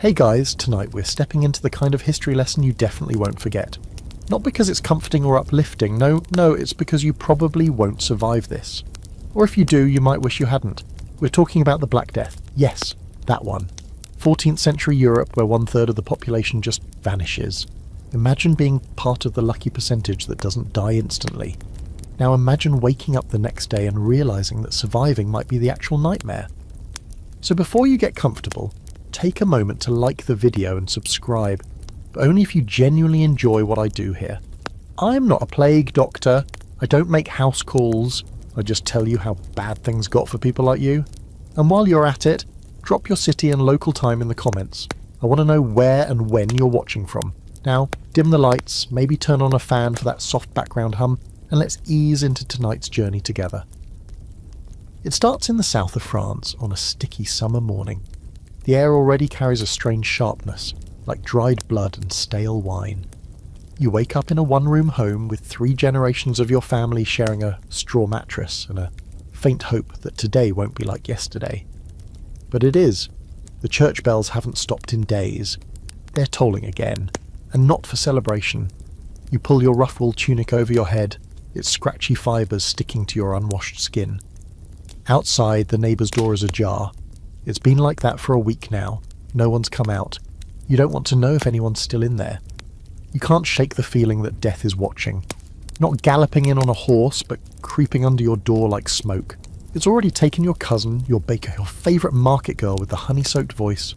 Hey guys, tonight we're stepping into the kind of history lesson you definitely won't forget. Not because it's comforting or uplifting, no, it's because you probably won't survive this. Or if you do, you might wish you hadn't. We're talking about the Black Death. Yes, that one. 14th century Europe, where 1/3 of the population just vanishes. Imagine being part of the lucky percentage that doesn't die instantly. Now imagine waking up the next day and realising that surviving might be the actual nightmare. So before you get comfortable, take a moment to like the video and subscribe, but only if you genuinely enjoy what I do here. I'm not a plague doctor, I don't make house calls, I just tell you how bad things got for people like you. And while you're at it, drop your city and local time in the comments. I want to know where and when you're watching from. Now, dim the lights, maybe turn on a fan for that soft background hum, and let's ease into tonight's journey together. It starts in the south of France on a sticky summer morning. The air already carries a strange sharpness, like dried blood and stale wine. You wake up in a one-room home with 3 generations of your family sharing a straw mattress and a faint hope that today won't be like yesterday. But it is. The church bells haven't stopped in days. They're tolling again, and not for celebration. You pull your rough wool tunic over your head, its scratchy fibres sticking to your unwashed skin. Outside, the neighbour's door is ajar. It's been like that for a week now. No one's come out. You don't want to know if anyone's still in there. You can't shake the feeling that death is watching. Not galloping in on a horse, but creeping under your door like smoke. It's already taken your cousin, your baker, your favourite market girl with the honey-soaked voice.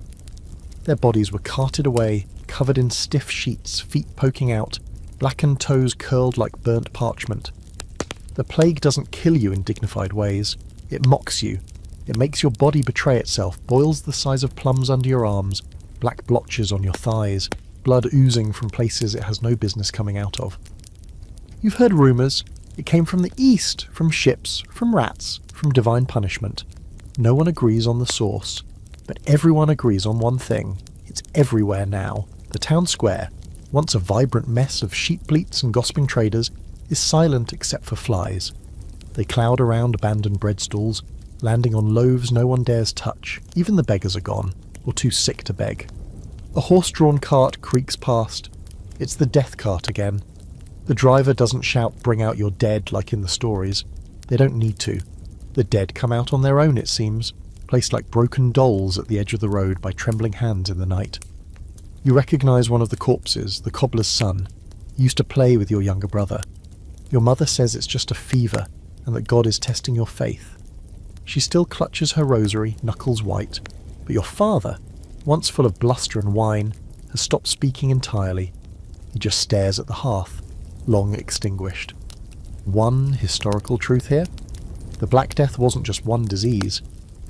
Their bodies were carted away, covered in stiff sheets, feet poking out, blackened toes curled like burnt parchment. The plague doesn't kill you in dignified ways. It mocks you. It makes your body betray itself, boils the size of plums under your arms, black blotches on your thighs, blood oozing from places it has no business coming out of. You've heard rumours. It came from the east, from ships, from rats, from divine punishment. No one agrees on the source, but everyone agrees on one thing. It's everywhere now. The town square, once a vibrant mess of sheep bleats and gossiping traders, is silent except for flies. They cloud around abandoned bread stalls, landing on loaves no one dares touch. Even the beggars are gone, or too sick to beg. A horse-drawn cart creaks past. It's the death cart again. The driver doesn't shout, "Bring out your dead," like in the stories. They don't need to. The dead come out on their own, it seems, placed like broken dolls at the edge of the road by trembling hands in the night. You recognise one of the corpses, the cobbler's son. You used to play with your younger brother. Your mother says it's just a fever, and that God is testing your faith. She still clutches her rosary, knuckles white, but your father, once full of bluster and wine, has stopped speaking entirely. He just stares at the hearth, long extinguished. One historical truth here: the Black Death wasn't just one disease.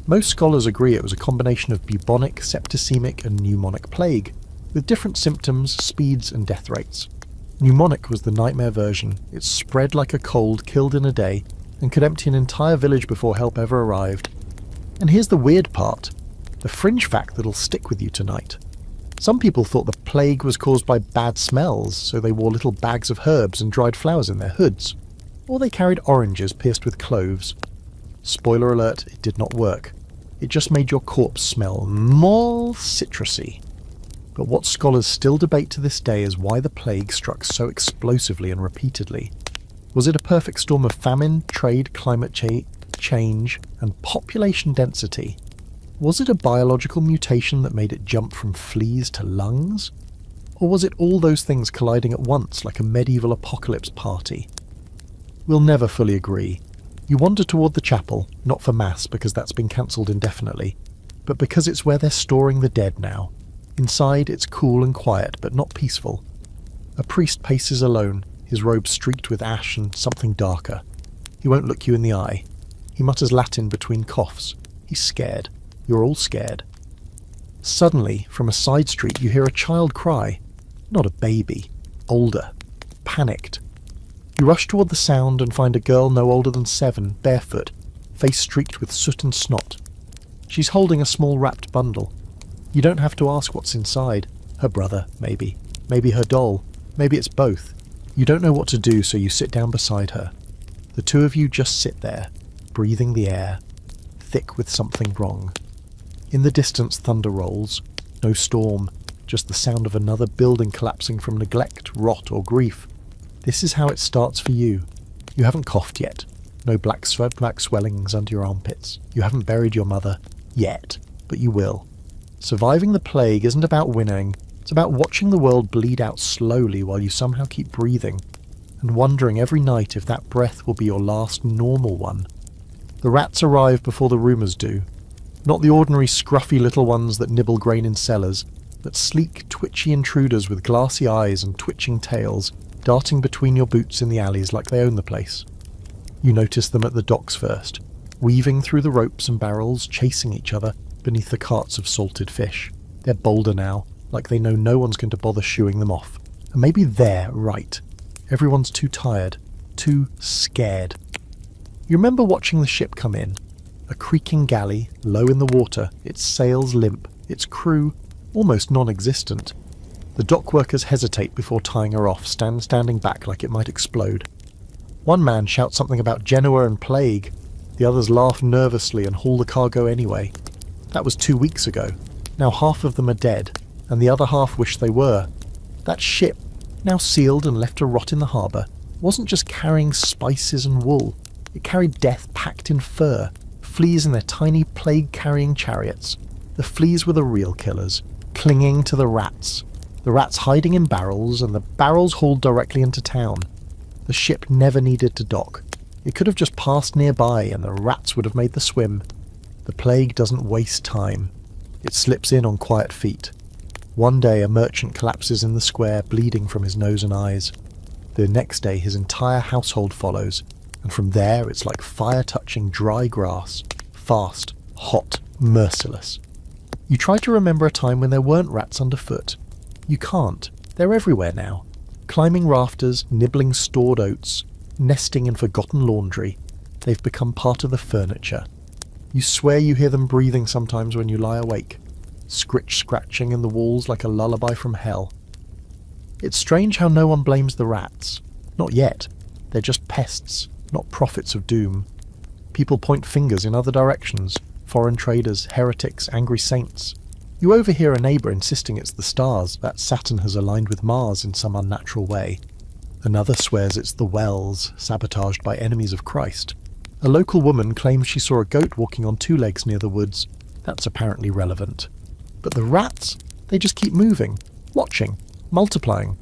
Most scholars agree it was a combination of bubonic, septicemic and pneumonic plague, with different symptoms, speeds and death rates. Pneumonic was the nightmare version. It spread like a cold, killed in a day, and could empty an entire village before help ever arrived. And here's the weird part, the fringe fact that'll stick with you tonight. Some people thought the plague was caused by bad smells, so they wore little bags of herbs and dried flowers in their hoods. Or they carried oranges pierced with cloves. Spoiler alert, it did not work. It just made your corpse smell more citrusy. But what scholars still debate to this day is why the plague struck so explosively and repeatedly. Was it a perfect storm of famine, trade, climate change, and population density? Was it a biological mutation that made it jump from fleas to lungs? Or was it all those things colliding at once like a medieval apocalypse party? We'll never fully agree. You wander toward the chapel, not for mass because that's been cancelled indefinitely, but because it's where they're storing the dead now. Inside it's cool and quiet, but not peaceful. A priest paces alone, his robe streaked with ash and something darker. He won't look you in the eye. He mutters Latin between coughs. He's scared. You're all scared. Suddenly, from a side street, you hear a child cry. Not a baby. Older. Panicked. You rush toward the sound and find a girl no older than 7, barefoot, face streaked with soot and snot. She's holding a small wrapped bundle. You don't have to ask what's inside. Her brother, maybe. Maybe her doll. Maybe it's both. You don't know what to do, so you sit down beside her. The two of you just sit there, breathing the air, thick with something wrong. In the distance, thunder rolls. No storm, just the sound of another building collapsing from neglect, rot, or grief. This is how it starts for you. You haven't coughed yet. No black swellings under your armpits. You haven't buried your mother. Yet. But you will. Surviving the plague isn't about winning. It's about watching the world bleed out slowly while you somehow keep breathing, and wondering every night if that breath will be your last normal one. The rats arrive before the rumours do. Not the ordinary scruffy little ones that nibble grain in cellars, but sleek, twitchy intruders with glassy eyes and twitching tails, darting between your boots in the alleys like they own the place. You notice them at the docks first, weaving through the ropes and barrels, chasing each other beneath the carts of salted fish. They're bolder now, like they know no one's going to bother shooing them off. And maybe they're right. Everyone's too tired, too scared. You remember watching the ship come in? A creaking galley, low in the water, its sails limp, its crew almost non-existent. The dock workers hesitate before tying her off, standing back like it might explode. One man shouts something about Genoa and plague. The others laugh nervously and haul the cargo anyway. That was 2 weeks ago. Now half of them are dead, and the other half wish they were. That ship, now sealed and left to rot in the harbour, wasn't just carrying spices and wool. It carried death packed in fur, fleas in their tiny plague-carrying chariots. The fleas were the real killers, clinging to the rats hiding in barrels, and the barrels hauled directly into town. The ship never needed to dock. It could have just passed nearby and the rats would have made the swim. The plague doesn't waste time. It slips in on quiet feet. One day a merchant collapses in the square, bleeding from his nose and eyes. The next day his entire household follows, and from there it's like fire touching dry grass. Fast, hot, merciless. You try to remember a time when there weren't rats underfoot. You can't. They're everywhere now. Climbing rafters, nibbling stored oats, nesting in forgotten laundry. They've become part of the furniture. You swear you hear them breathing sometimes when you lie awake, scratching in the walls like a lullaby from hell. It's strange how no one blames the rats. Not yet. They're just pests, not prophets of doom. People point fingers in other directions. Foreign traders, heretics, angry saints. You overhear a neighbour insisting it's the stars, that Saturn has aligned with Mars in some unnatural way. Another swears it's the wells, sabotaged by enemies of Christ. A local woman claims she saw a goat walking on 2 legs near the woods. That's apparently relevant. But the rats? They just keep moving, watching, multiplying.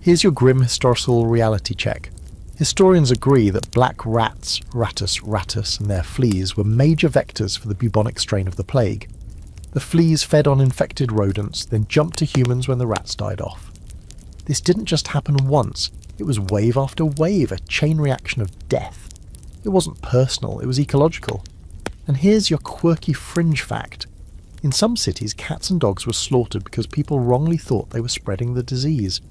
Here's your grim historical reality check. Historians agree that black rats, rattus, and their fleas were major vectors for the bubonic strain of the plague. The fleas fed on infected rodents, then jumped to humans when the rats died off. This didn't just happen once, it was wave after wave, a chain reaction of death. It wasn't personal, it was ecological. And here's your quirky fringe fact. In some cities, cats and dogs were slaughtered because people wrongly thought they were spreading the disease.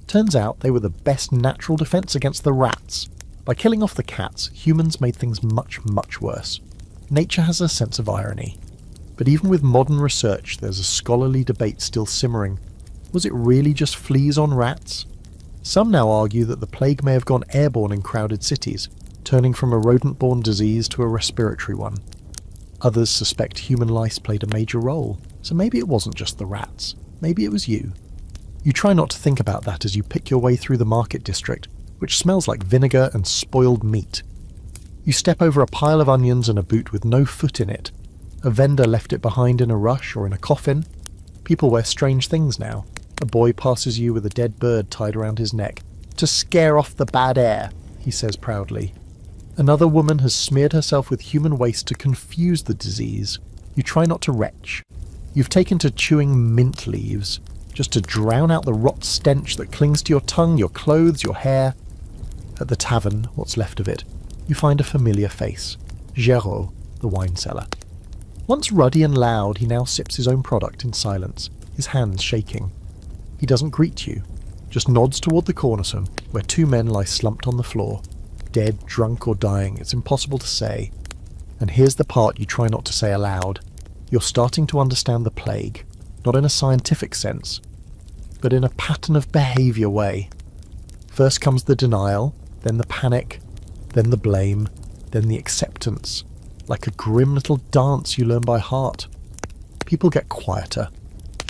Turns out they were the best natural defense against the rats. By killing off the cats, humans made things much, much worse. Nature has a sense of irony. But even with modern research, there's a scholarly debate still simmering. Was it really just fleas on rats? Some now argue that the plague may have gone airborne in crowded cities, turning from a rodent-borne disease to a respiratory one. Others suspect human lice played a major role, so maybe it wasn't just the rats. Maybe it was you. You try not to think about that as you pick your way through the market district, which smells like vinegar and spoiled meat. You step over a pile of onions and a boot with no foot in it. A vendor left it behind in a rush or in a coffin. People wear strange things now. A boy passes you with a dead bird tied around his neck. To scare off the bad air, he says proudly. Another woman has smeared herself with human waste to confuse the disease. You try not to retch. You've taken to chewing mint leaves, just to drown out the rot stench that clings to your tongue, your clothes, your hair. At the tavern, what's left of it, you find a familiar face. Géraud, the wine seller. Once ruddy and loud, he now sips his own product in silence, his hands shaking. He doesn't greet you, just nods toward the cornerstone, where 2 men lie slumped on the floor. Dead, drunk or dying, it's impossible to say. And here's the part you try not to say aloud. You're starting to understand the plague, not in a scientific sense, but in a pattern of behaviour way. First comes the denial, then the panic, then the blame, then the acceptance. Like a grim little dance you learn by heart. People get quieter.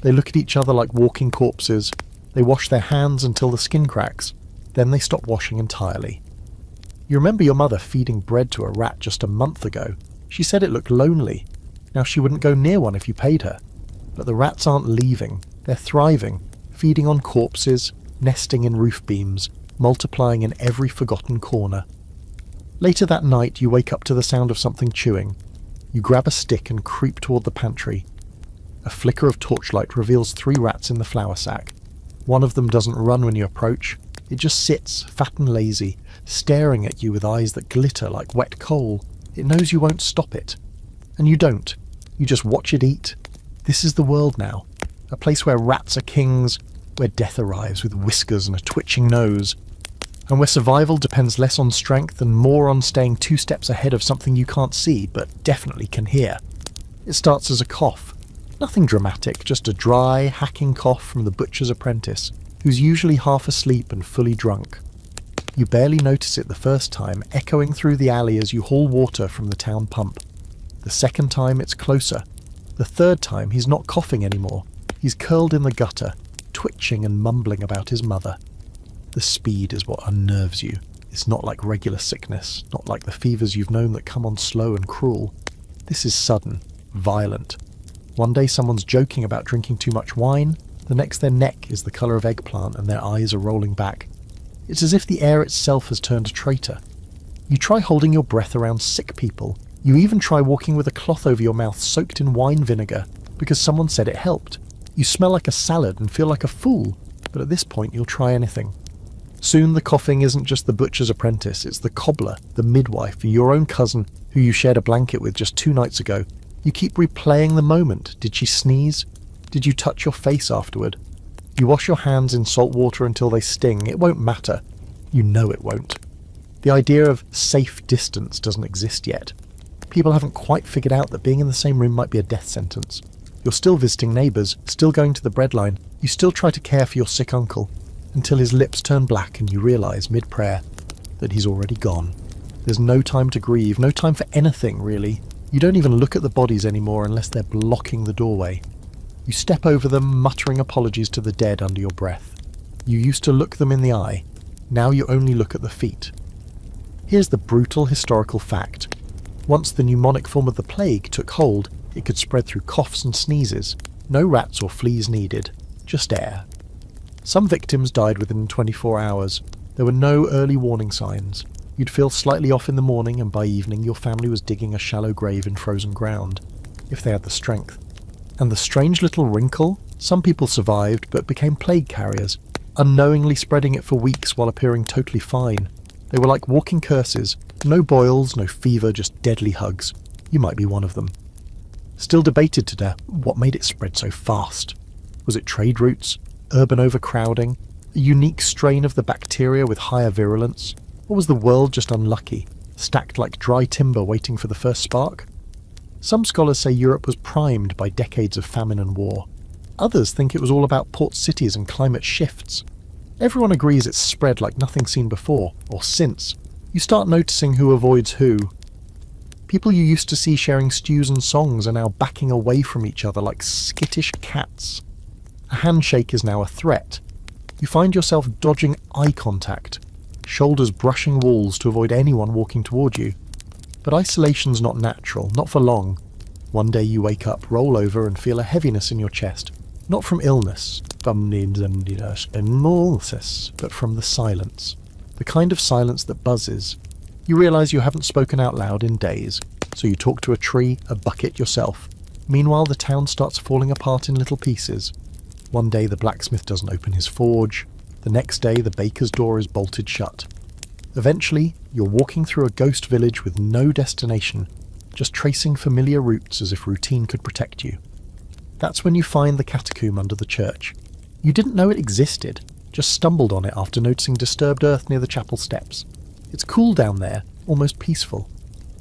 They look at each other like walking corpses. They wash their hands until the skin cracks. Then they stop washing entirely. You remember your mother feeding bread to a rat just a month ago. She said it looked lonely. Now she wouldn't go near one if you paid her. But the rats aren't leaving. They're thriving, feeding on corpses, nesting in roof beams, multiplying in every forgotten corner. Later that night, you wake up to the sound of something chewing. You grab a stick and creep toward the pantry. A flicker of torchlight reveals 3 rats in the flour sack. One of them doesn't run when you approach. It just sits, fat and lazy, staring at you with eyes that glitter like wet coal. It knows you won't stop it. And you don't. You just watch it eat. This is the world now. A place where rats are kings, where death arrives with whiskers and a twitching nose, and where survival depends less on strength and more on staying 2 steps ahead of something you can't see but definitely can hear. It starts as a cough. Nothing dramatic, just a dry, hacking cough from the butcher's apprentice, who's usually half asleep and fully drunk. You barely notice it the first time, echoing through the alley as you haul water from the town pump. The second time it's closer. The third time he's not coughing anymore. He's curled in the gutter, twitching and mumbling about his mother. The speed is what unnerves you. It's not like regular sickness, not like the fevers you've known that come on slow and cruel. This is sudden, violent. One day someone's joking about drinking too much wine, the next their neck is the colour of eggplant and their eyes are rolling back. It's as if the air itself has turned a traitor. You try holding your breath around sick people. You even try walking with a cloth over your mouth soaked in wine vinegar, because someone said it helped. You smell like a salad and feel like a fool, but at this point you'll try anything. Soon the coughing isn't just the butcher's apprentice, it's the cobbler, the midwife, your own cousin, who you shared a blanket with just 2 nights ago. You keep replaying the moment. Did she sneeze? Did you touch your face afterward? You wash your hands in salt water until they sting. It won't matter. You know it won't. The idea of safe distance doesn't exist yet. People haven't quite figured out that being in the same room might be a death sentence. You're still visiting neighbours, still going to the breadline. You still try to care for your sick uncle, until his lips turn black and you realise, mid-prayer, that he's already gone. There's no time to grieve, no time for anything, really. You don't even look at the bodies anymore unless they're blocking the doorway. You step over them, muttering apologies to the dead under your breath. You used to look them in the eye. Now you only look at the feet. Here's the brutal historical fact. Once the pneumonic form of the plague took hold, it could spread through coughs and sneezes. No rats or fleas needed, just air. Some victims died within 24 hours. There were no early warning signs. You'd feel slightly off in the morning, and by evening your family was digging a shallow grave in frozen ground, if they had the strength. And the strange little wrinkle? Some people survived, but became plague carriers, unknowingly spreading it for weeks while appearing totally fine. They were like walking curses. No boils, no fever, just deadly hugs. You might be one of them. Still debated today, what made it spread so fast? Was it trade routes? Urban overcrowding? A unique strain of the bacteria with higher virulence? Or was the world just unlucky, stacked like dry timber waiting for the first spark? Some scholars say Europe was primed by decades of famine and war. Others think it was all about port cities and climate shifts. Everyone agrees it's spread like nothing seen before, or since. You start noticing who avoids who. People you used to see sharing stews and songs are now backing away from each other like skittish cats. A handshake is now a threat. You find yourself dodging eye contact, shoulders brushing walls to avoid anyone walking toward you. But isolation's not natural, not for long. One day you wake up, roll over, and feel a heaviness in your chest. Not from illness, but from the silence. The kind of silence that buzzes. You realise you haven't spoken out loud in days, so you talk to a tree, a bucket, yourself. Meanwhile, the town starts falling apart in little pieces. One day the blacksmith doesn't open his forge. The next day the baker's door is bolted shut. Eventually, you're walking through a ghost village with no destination, just tracing familiar routes as if routine could protect you. That's when you find the catacomb under the church. You didn't know it existed, just stumbled on it after noticing disturbed earth near the chapel steps. It's cool down there, almost peaceful.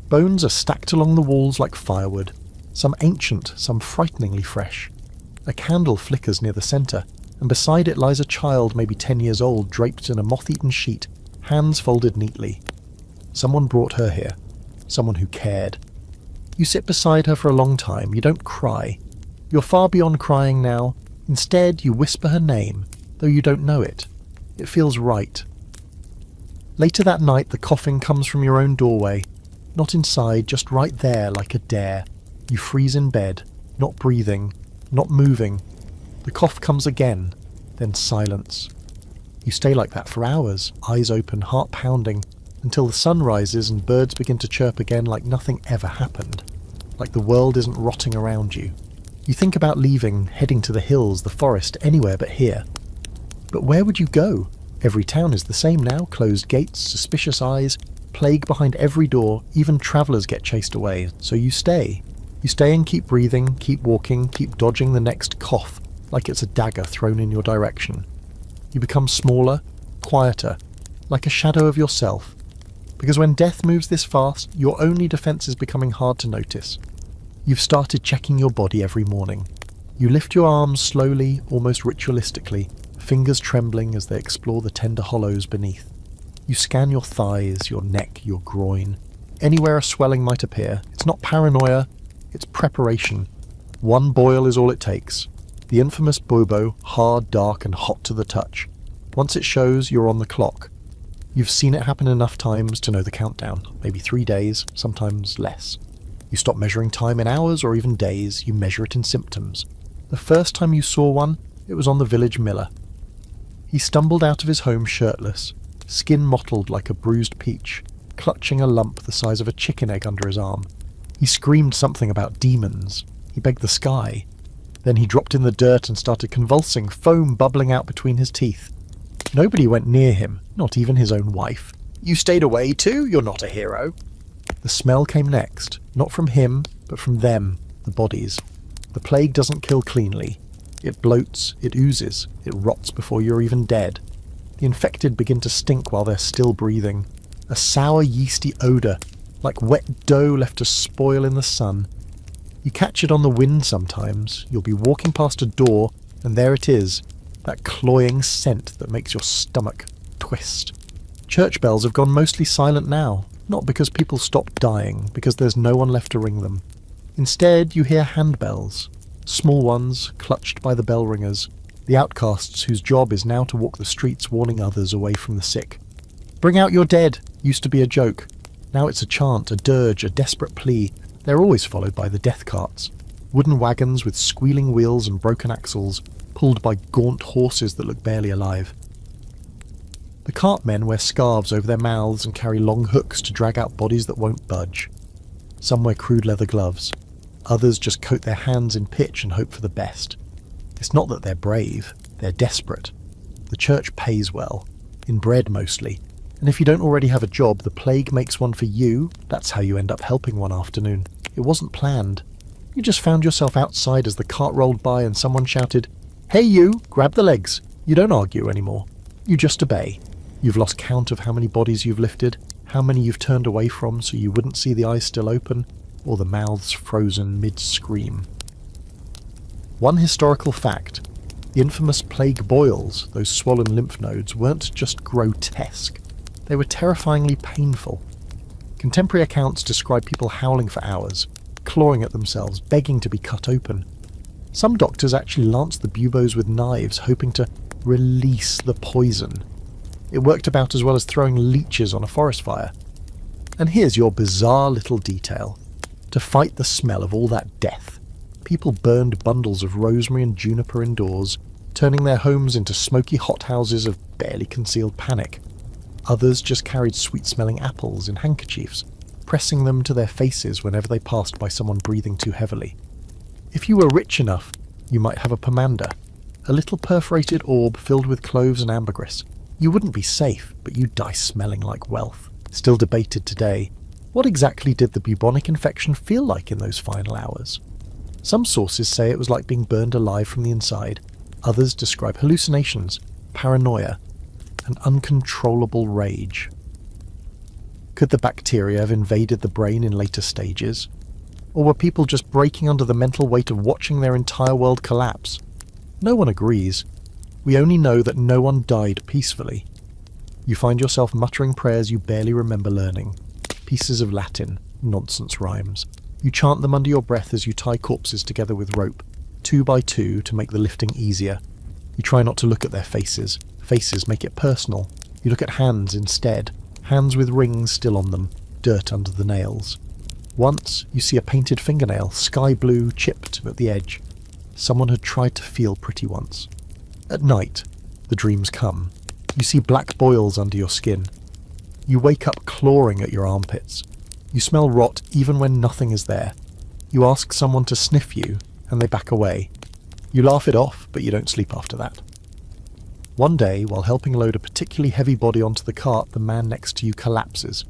Bones are stacked along the walls like firewood, some ancient, some frighteningly fresh. A candle flickers near the centre, and beside it lies a child maybe 10 years old draped in a moth-eaten sheet, hands folded neatly. Someone brought her here. Someone who cared. You sit beside her for a long time. You don't cry. You're far beyond crying now. Instead, you whisper her name, though you don't know it. It feels right. Later that night, the coughing comes from your own doorway. Not inside, just right there like a dare. You freeze in bed, not breathing, not moving. The cough comes again, then silence. You stay like that for hours, eyes open, heart pounding, until the sun rises and birds begin to chirp again like nothing ever happened. Like the world isn't rotting around you. You think about leaving, heading to the hills, the forest, anywhere but here. But where would you go? Every town is the same now, closed gates, suspicious eyes, plague behind every door, even travellers get chased away, so you stay. You stay and keep breathing, keep walking, keep dodging the next cough, like it's a dagger thrown in your direction. You become smaller, quieter, like a shadow of yourself. Because when death moves this fast, your only defence is becoming hard to notice. You've started checking your body every morning. You lift your arms slowly, almost ritualistically, fingers trembling as they explore the tender hollows beneath. You scan your thighs, your neck, your groin. Anywhere a swelling might appear. It's not paranoia, it's preparation. One boil is all it takes. The infamous bobo, hard, dark and hot to the touch. Once it shows, you're on the clock. You've seen it happen enough times to know the countdown, maybe 3 days, sometimes less. You stop measuring time in hours or even days, you measure it in symptoms. The first time you saw one, it was on the village miller. He stumbled out of his home shirtless, skin mottled like a bruised peach, clutching a lump the size of a chicken egg under his arm. He screamed something about demons. He begged the sky. Then he dropped in the dirt and started convulsing, foam bubbling out between his teeth. Nobody went near him, not even his own wife. "You stayed away too? You're not a hero." The smell came next, not from him, but from them, the bodies. The plague doesn't kill cleanly. It bloats, it oozes, it rots before you're even dead. The infected begin to stink while they're still breathing. A sour, yeasty odour, like wet dough left to spoil in the sun. You catch it on the wind sometimes. You'll be walking past a door, and there it is, that cloying scent that makes your stomach twist. Church bells have gone mostly silent now, not because people stopped dying, because there's no one left to ring them. Instead, you hear handbells, small ones clutched by the bell ringers, the outcasts whose job is now to walk the streets warning others away from the sick. "Bring out your dead" used to be a joke. Now it's a chant, a dirge, a desperate plea. They're always followed by the death carts. Wooden wagons with squealing wheels and broken axles, pulled by gaunt horses that look barely alive. The cartmen wear scarves over their mouths and carry long hooks to drag out bodies that won't budge. Some wear crude leather gloves. Others just coat their hands in pitch and hope for the best. It's not that they're brave, they're desperate. The church pays well, in bread mostly, and if you don't already have a job, the plague makes one for you. That's how you end up helping one afternoon. It wasn't planned. You just found yourself outside as the cart rolled by and someone shouted, "Hey you, grab the legs." You don't argue anymore. You just obey. You've lost count of how many bodies you've lifted, how many you've turned away from so you wouldn't see the eyes still open, or the mouths frozen mid-scream. One historical fact: the infamous plague boils, those swollen lymph nodes, weren't just grotesque. They were terrifyingly painful. Contemporary accounts describe people howling for hours, clawing at themselves, begging to be cut open. Some doctors actually lanced the buboes with knives, hoping to release the poison. It worked about as well as throwing leeches on a forest fire. And here's your bizarre little detail. To fight the smell of all that death, people burned bundles of rosemary and juniper indoors, turning their homes into smoky hothouses of barely concealed panic. Others just carried sweet-smelling apples in handkerchiefs, pressing them to their faces whenever they passed by someone breathing too heavily. If you were rich enough, you might have a pomander, a little perforated orb filled with cloves and ambergris. You wouldn't be safe, but you'd die smelling like wealth. Still debated today. What exactly did the bubonic infection feel like in those final hours? Some sources say it was like being burned alive from the inside. Others describe hallucinations, paranoia, and uncontrollable rage. Could the bacteria have invaded the brain in later stages? Or were people just breaking under the mental weight of watching their entire world collapse? No one agrees. We only know that no one died peacefully. You find yourself muttering prayers you barely remember learning. Pieces of Latin, nonsense rhymes. You chant them under your breath as you tie corpses together with rope. 2 by 2 to make the lifting easier. You try not to look at their faces. Faces make it personal. You look at hands instead. Hands with rings still on them, dirt under the nails. Once, you see a painted fingernail, sky blue, chipped at the edge. Someone had tried to feel pretty once. At night, the dreams come. You see black boils under your skin. You wake up clawing at your armpits. You smell rot even when nothing is there. You ask someone to sniff you, and they back away. You laugh it off, but you don't sleep after that. One day, while helping load a particularly heavy body onto the cart, the man next to you collapses.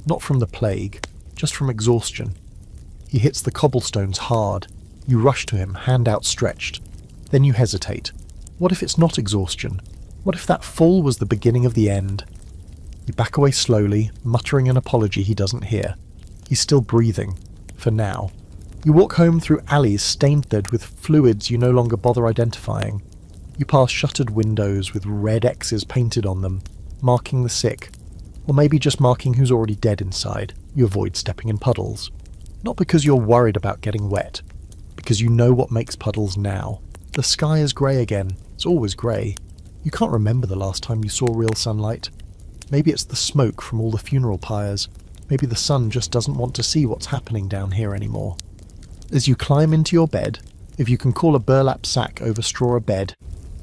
Not from the plague, just from exhaustion. He hits the cobblestones hard. You rush to him, hand outstretched. Then you hesitate. What if it's not exhaustion? What if that fall was the beginning of the end? You back away slowly, muttering an apology he doesn't hear. He's still breathing. For now. You walk home through alleys stained with fluids you no longer bother identifying. You pass shuttered windows with red X's painted on them, marking the sick. Or maybe just marking who's already dead inside. You avoid stepping in puddles. Not because you're worried about getting wet. Because you know what makes puddles now. The sky is grey again. It's always grey. You can't remember the last time you saw real sunlight. Maybe it's the smoke from all the funeral pyres. Maybe the sun just doesn't want to see what's happening down here anymore. As you climb into your bed, if you can call a burlap sack over straw a bed,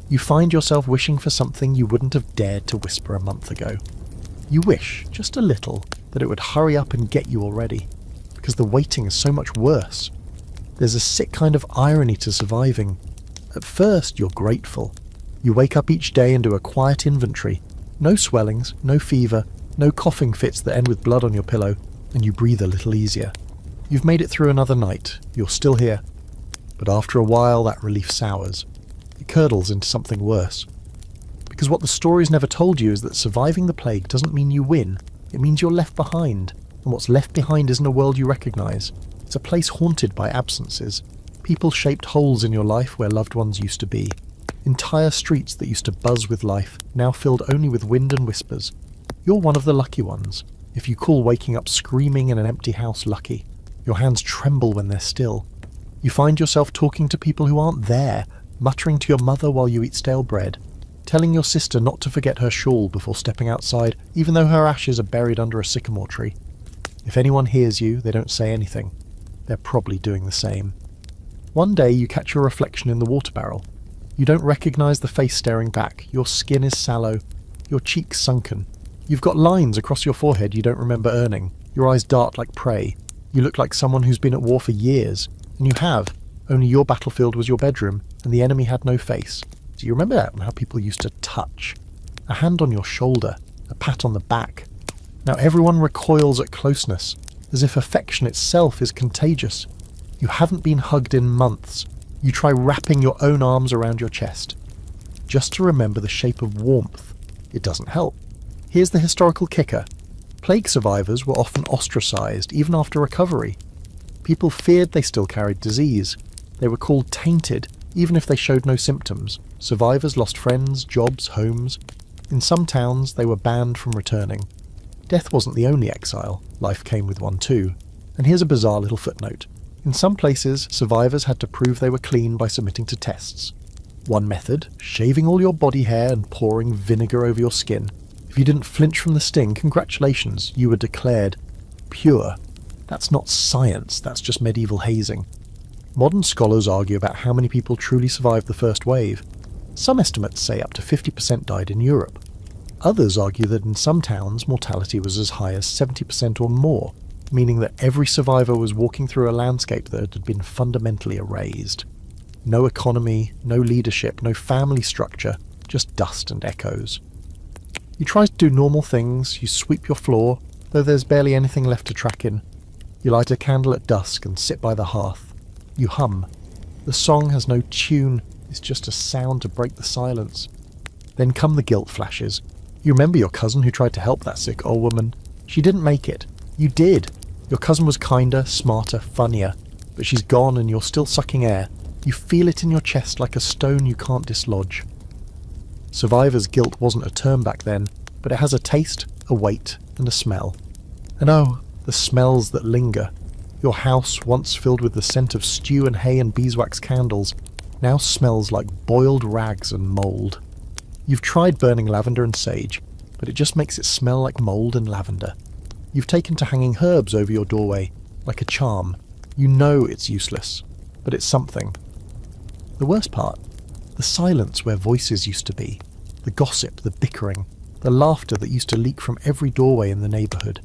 you find yourself wishing for something you wouldn't have dared to whisper a month ago. You wish, just a little, that it would hurry up and get you already, because the waiting is so much worse. There's a sick kind of irony to surviving. At first, you're grateful. You wake up each day and do a quiet inventory. No swellings, no fever, no coughing fits that end with blood on your pillow, and you breathe a little easier. You've made it through another night. You're still here. But after a while, that relief sours. It curdles into something worse. Because what the stories never told you is that surviving the plague doesn't mean you win. It means you're left behind. And what's left behind isn't a world you recognise. It's a place haunted by absences. People-shaped holes in your life where loved ones used to be. Entire streets that used to buzz with life, now filled only with wind and whispers. You're one of the lucky ones, if you call waking up screaming in an empty house lucky. Your hands tremble when they're still. You find yourself talking to people who aren't there, muttering to your mother while you eat stale bread, telling your sister not to forget her shawl before stepping outside, even though her ashes are buried under a sycamore tree. If anyone hears you, they don't say anything. They're probably doing the same. One day you catch your reflection in the water barrel. You don't recognise the face staring back. Your skin is sallow, your cheeks sunken. You've got lines across your forehead you don't remember earning. Your eyes dart like prey. You look like someone who's been at war for years. And you have. Only your battlefield was your bedroom, and the enemy had no face. Do you remember that and how people used to touch? A hand on your shoulder, a pat on the back. Now everyone recoils at closeness, as if affection itself is contagious. You haven't been hugged in months. You try wrapping your own arms around your chest. Just to remember the shape of warmth. It doesn't help. Here's the historical kicker. Plague survivors were often ostracised, even after recovery. People feared they still carried disease. They were called tainted, even if they showed no symptoms. Survivors lost friends, jobs, homes. In some towns, they were banned from returning. Death wasn't the only exile. Life came with one too. And here's a bizarre little footnote. In some places, survivors had to prove they were clean by submitting to tests. One method, shaving all your body hair and pouring vinegar over your skin. If you didn't flinch from the sting, congratulations, you were declared pure. That's not science, that's just medieval hazing. Modern scholars argue about how many people truly survived the first wave. Some estimates say up to 50% died in Europe. Others argue that in some towns, mortality was as high as 70% or more, meaning that every survivor was walking through a landscape that had been fundamentally erased. No economy, no leadership, no family structure, just dust and echoes. You try to do normal things, you sweep your floor, though there's barely anything left to track in. You light a candle at dusk and sit by the hearth. You hum. The song has no tune, it's just a sound to break the silence. Then come the guilt flashes. You remember your cousin who tried to help that sick old woman. She didn't make it. You did. Your cousin was kinder, smarter, funnier. But she's gone and you're still sucking air. You feel it in your chest like a stone you can't dislodge. Survivor's guilt wasn't a term back then, but it has a taste, a weight, and a smell. And oh, the smells that linger. Your house, once filled with the scent of stew and hay and beeswax candles, now smells like boiled rags and mould. You've tried burning lavender and sage, but it just makes it smell like mould and lavender. You've taken to hanging herbs over your doorway, like a charm. You know it's useless, but it's something. The worst part, the silence where voices used to be, the gossip, the bickering, the laughter that used to leak from every doorway in the neighbourhood.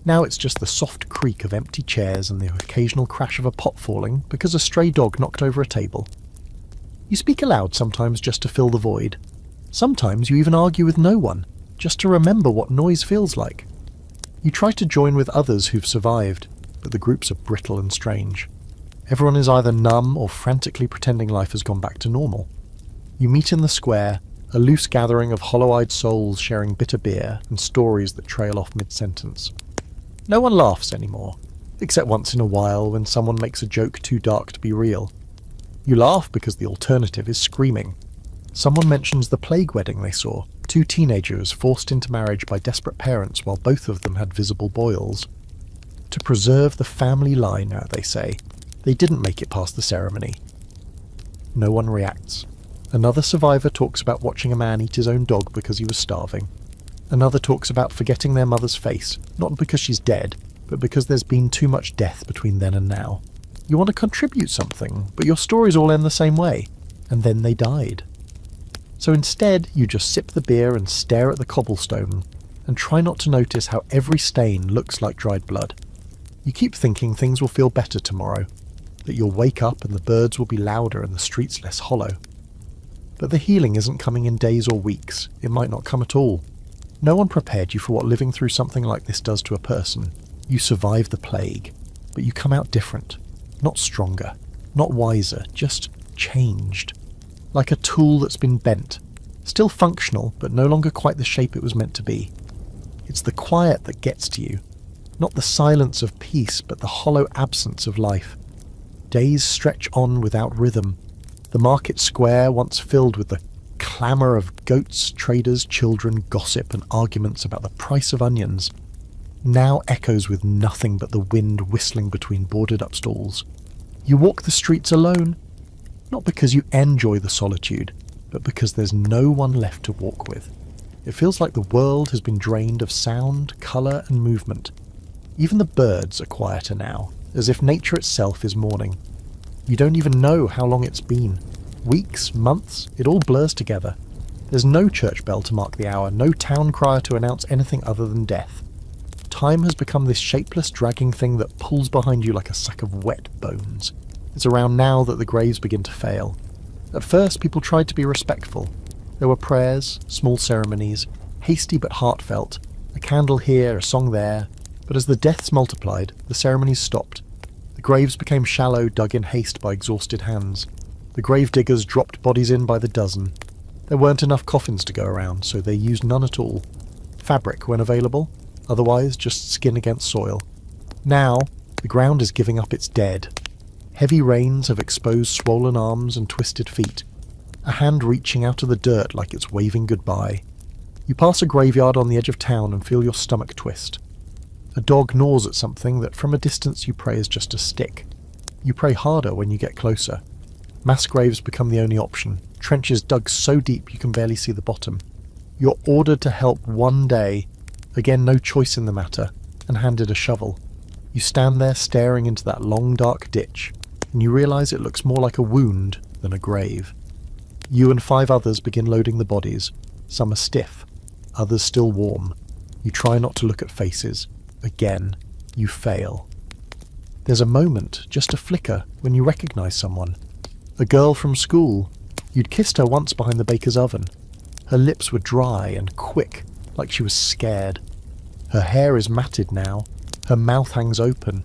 Now it's just the soft creak of empty chairs and the occasional crash of a pot falling because a stray dog knocked over a table. You speak aloud sometimes just to fill the void. Sometimes you even argue with no one, just to remember what noise feels like. You try to join with others who've survived, but the groups are brittle and strange. Everyone is either numb or frantically pretending life has gone back to normal. You meet in the square, a loose gathering of hollow-eyed souls sharing bitter beer and stories that trail off mid-sentence. No one laughs anymore, except once in a while when someone makes a joke too dark to be real. You laugh because the alternative is screaming. Someone mentions the plague wedding they saw, 2 teenagers forced into marriage by desperate parents while both of them had visible boils. To preserve the family line, now they say, they didn't make it past the ceremony. No one reacts. Another survivor talks about watching a man eat his own dog because he was starving. Another talks about forgetting their mother's face, not because she's dead, but because there's been too much death between then and now. You want to contribute something, but your stories all end the same way, and then they died. So instead, you just sip the beer and stare at the cobblestone, and try not to notice how every stain looks like dried blood. You keep thinking things will feel better tomorrow, that you'll wake up and the birds will be louder and the streets less hollow. But the healing isn't coming in days or weeks, it might not come at all. No one prepared you for what living through something like this does to a person. You survive the plague, but you come out different. Not stronger, not wiser, just changed. Like a tool that's been bent. Still functional, but no longer quite the shape it was meant to be. It's the quiet that gets to you. Not the silence of peace, but the hollow absence of life. Days stretch on without rhythm. The market square, once filled with the clamour of goats, traders, children, gossip and arguments about the price of onions, now echoes with nothing but the wind whistling between boarded-up stalls. You walk the streets alone, not because you enjoy the solitude, but because there's no one left to walk with. It feels like the world has been drained of sound, colour and movement. Even the birds are quieter now, as if nature itself is mourning. You don't even know how long it's been. Weeks, months, it all blurs together. There's no church bell to mark the hour, no town crier to announce anything other than death. Time has become this shapeless, dragging thing that pulls behind you like a sack of wet bones. It's around now that the graves begin to fail. At first, people tried to be respectful. There were prayers, small ceremonies, hasty but heartfelt, a candle here, a song there, but as the deaths multiplied, the ceremonies stopped. The graves became shallow, dug in haste by exhausted hands. The grave diggers dropped bodies in by the dozen. There weren't enough coffins to go around, so they used none at all. Fabric when available, otherwise just skin against soil. Now, the ground is giving up its dead. Heavy rains have exposed swollen arms and twisted feet, a hand reaching out of the dirt like it's waving goodbye. You pass a graveyard on the edge of town and feel your stomach twist. A dog gnaws at something that from a distance you pray is just a stick. You pray harder when you get closer. Mass graves become the only option, trenches dug so deep you can barely see the bottom. You're ordered to help one day, again no choice in the matter, and handed a shovel. You stand there staring into that long dark ditch, and you realise it looks more like a wound than a grave. You and 5 others begin loading the bodies. Some are stiff, others still warm. You try not to look at faces. Again, you fail. There's a moment, just a flicker, when you recognise someone. A girl from school. You'd kissed her once behind the baker's oven. Her lips were dry and quick, like she was scared. Her hair is matted now. Her mouth hangs open.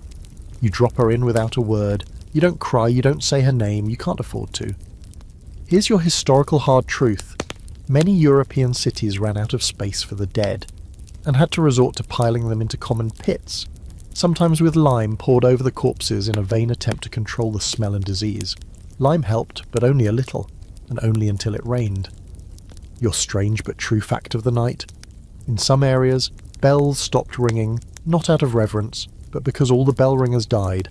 You drop her in without a word. You don't cry, you don't say her name, you can't afford to. Here's your historical hard truth. Many European cities ran out of space for the dead, and had to resort to piling them into common pits, sometimes with lime poured over the corpses in a vain attempt to control the smell and disease. Lime helped, but only a little, and only until it rained. Your strange but true fact of the night. In some areas, bells stopped ringing, not out of reverence, but because all the bell ringers died.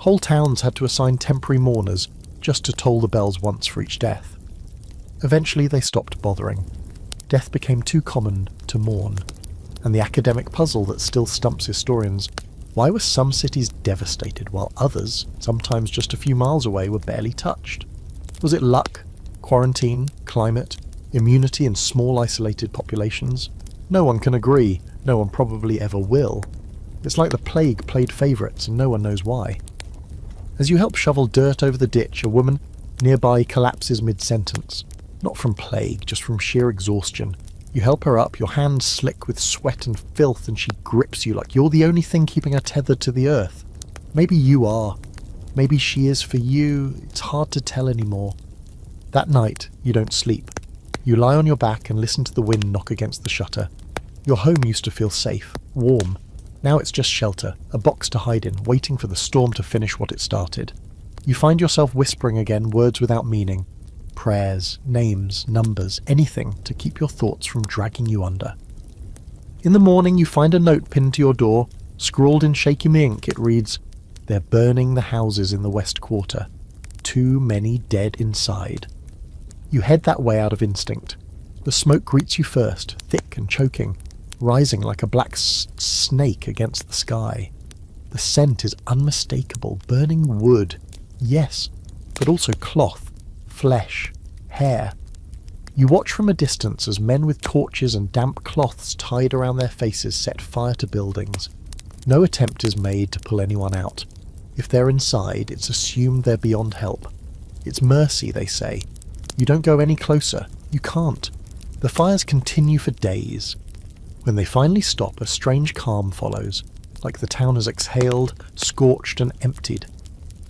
Whole towns had to assign temporary mourners just to toll the bells once for each death. Eventually they stopped bothering. Death became too common to mourn. And the academic puzzle that still stumps historians: why were some cities devastated while others, sometimes just a few miles away, were barely touched? Was it luck, quarantine, climate, immunity in small isolated populations? No one can agree, no one probably ever will. It's like the plague played favourites and no one knows why. As you help shovel dirt over the ditch, a woman nearby collapses mid-sentence. Not from plague, just from sheer exhaustion. You help her up, your hands slick with sweat and filth, and she grips you like you're the only thing keeping her tethered to the earth. Maybe you are. Maybe she is for you. It's hard to tell anymore. That night, you don't sleep. You lie on your back and listen to the wind knock against the shutter. Your home used to feel safe, warm. Now it's just shelter, a box to hide in, waiting for the storm to finish what it started. You find yourself whispering again words without meaning. Prayers, names, numbers, anything to keep your thoughts from dragging you under. In the morning you find a note pinned to your door. Scrawled in shaky ink it reads, "They're burning the houses in the West Quarter. Too many dead inside." You head that way out of instinct. The smoke greets you first, thick and choking, rising like a black snake against the sky. The scent is unmistakable, burning wood, yes, but also cloth, flesh, hair. You watch from a distance as men with torches and damp cloths tied around their faces set fire to buildings. No attempt is made to pull anyone out. If they're inside, it's assumed they're beyond help. It's mercy, they say. You don't go any closer. You can't. The fires continue for days. When they finally stop, a strange calm follows, like the town has exhaled, scorched and emptied.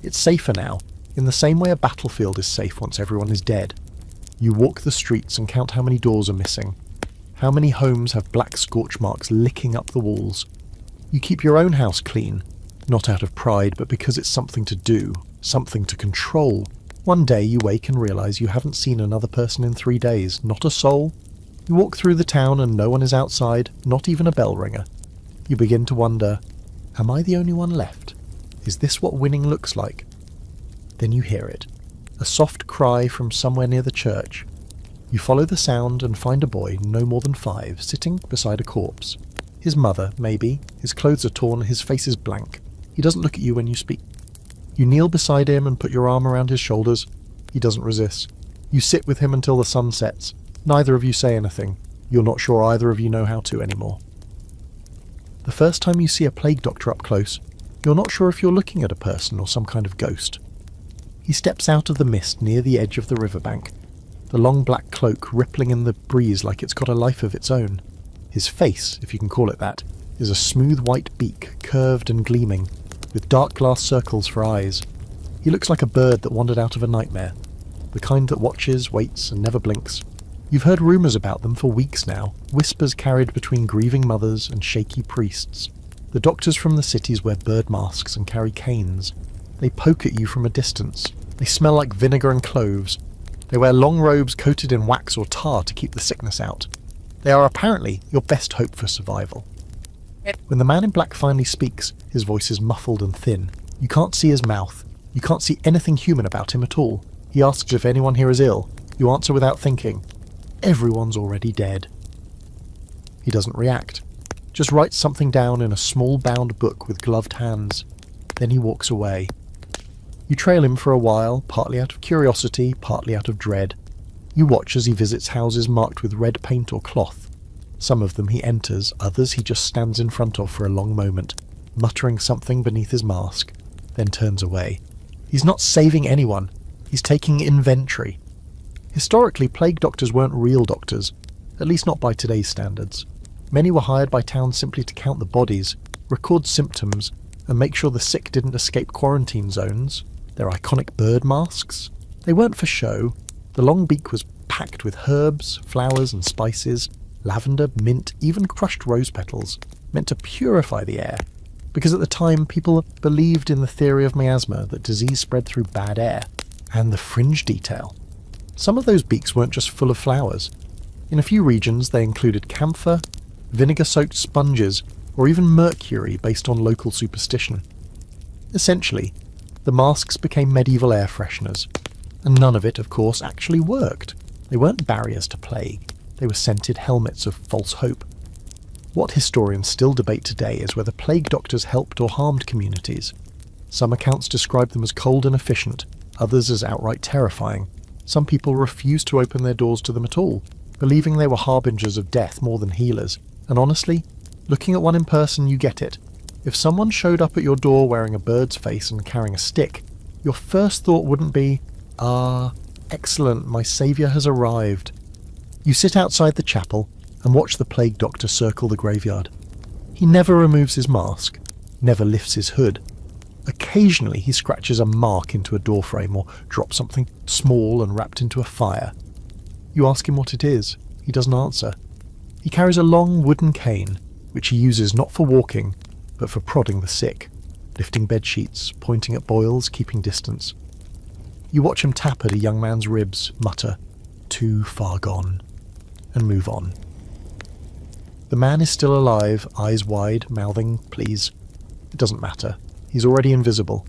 It's safer now, in the same way a battlefield is safe once everyone is dead. You walk the streets and count how many doors are missing. How many homes have black scorch marks licking up the walls. You keep your own house clean, not out of pride, but because it's something to do, something to control. One day you wake and realise you haven't seen another person in 3 days, not a soul. You walk through the town and no one is outside, not even a bell ringer. You begin to wonder, am I the only one left? Is this what winning looks like? Then you hear it. A soft cry from somewhere near the church. You follow the sound and find a boy, no more than 5, sitting beside a corpse. His mother, maybe. His clothes are torn, his face is blank. He doesn't look at you when you speak. You kneel beside him and put your arm around his shoulders. He doesn't resist. You sit with him until the sun sets. Neither of you say anything. You're not sure either of you know how to anymore. The first time you see a plague doctor up close, you're not sure if you're looking at a person or some kind of ghost. He steps out of the mist near the edge of the riverbank, the long black cloak rippling in the breeze like it's got a life of its own. His face, if you can call it that, is a smooth white beak, curved and gleaming, with dark glass circles for eyes. He looks like a bird that wandered out of a nightmare, the kind that watches, waits, and never blinks. You've heard rumours about them for weeks now, whispers carried between grieving mothers and shaky priests. The doctors from the cities wear bird masks and carry canes. They poke at you from a distance. They smell like vinegar and cloves. They wear long robes coated in wax or tar to keep the sickness out. They are apparently your best hope for survival. When the man in black finally speaks, his voice is muffled and thin. You can't see his mouth. You can't see anything human about him at all. He asks if anyone here is ill. You answer without thinking. Everyone's already dead. He doesn't react. Just writes something down in a small bound book with gloved hands. Then he walks away. You trail him for a while, partly out of curiosity, partly out of dread. You watch as he visits houses marked with red paint or cloth. Some of them he enters, others he just stands in front of for a long moment, muttering something beneath his mask, then turns away. He's not saving anyone. He's taking inventory. Historically, plague doctors weren't real doctors, at least not by today's standards. Many were hired by towns simply to count the bodies, record symptoms, and make sure the sick didn't escape quarantine zones. Their iconic bird masks? They weren't for show. The long beak was packed with herbs, flowers and spices, lavender, mint, even crushed rose petals, meant to purify the air. Because at the time, people believed in the theory of miasma, that disease spread through bad air. And the fringe detail. Some of those beaks weren't just full of flowers. In a few regions, they included camphor, vinegar-soaked sponges, or even mercury based on local superstition. Essentially, the masks became medieval air fresheners, and none of it, of course, actually worked. They weren't barriers to plague, they were scented helmets of false hope. What historians still debate today is whether plague doctors helped or harmed communities. Some accounts describe them as cold and efficient, others as outright terrifying. Some people refused to open their doors to them at all, believing they were harbingers of death more than healers. And honestly, looking at one in person, you get it. If someone showed up at your door wearing a bird's face and carrying a stick, your first thought wouldn't be, "Ah, excellent, my saviour has arrived." You sit outside the chapel and watch the plague doctor circle the graveyard. He never removes his mask, never lifts his hood. Occasionally he scratches a mark into a doorframe or drops something small and wrapped into a fire. You ask him what it is. He doesn't answer. He carries a long wooden cane, which he uses not for walking, but for prodding the sick, lifting bedsheets, pointing at boils, keeping distance. You watch him tap at a young man's ribs, mutter, "Too far gone," and move on. The man is still alive, eyes wide, mouthing, "Please." It doesn't matter. He's already invisible.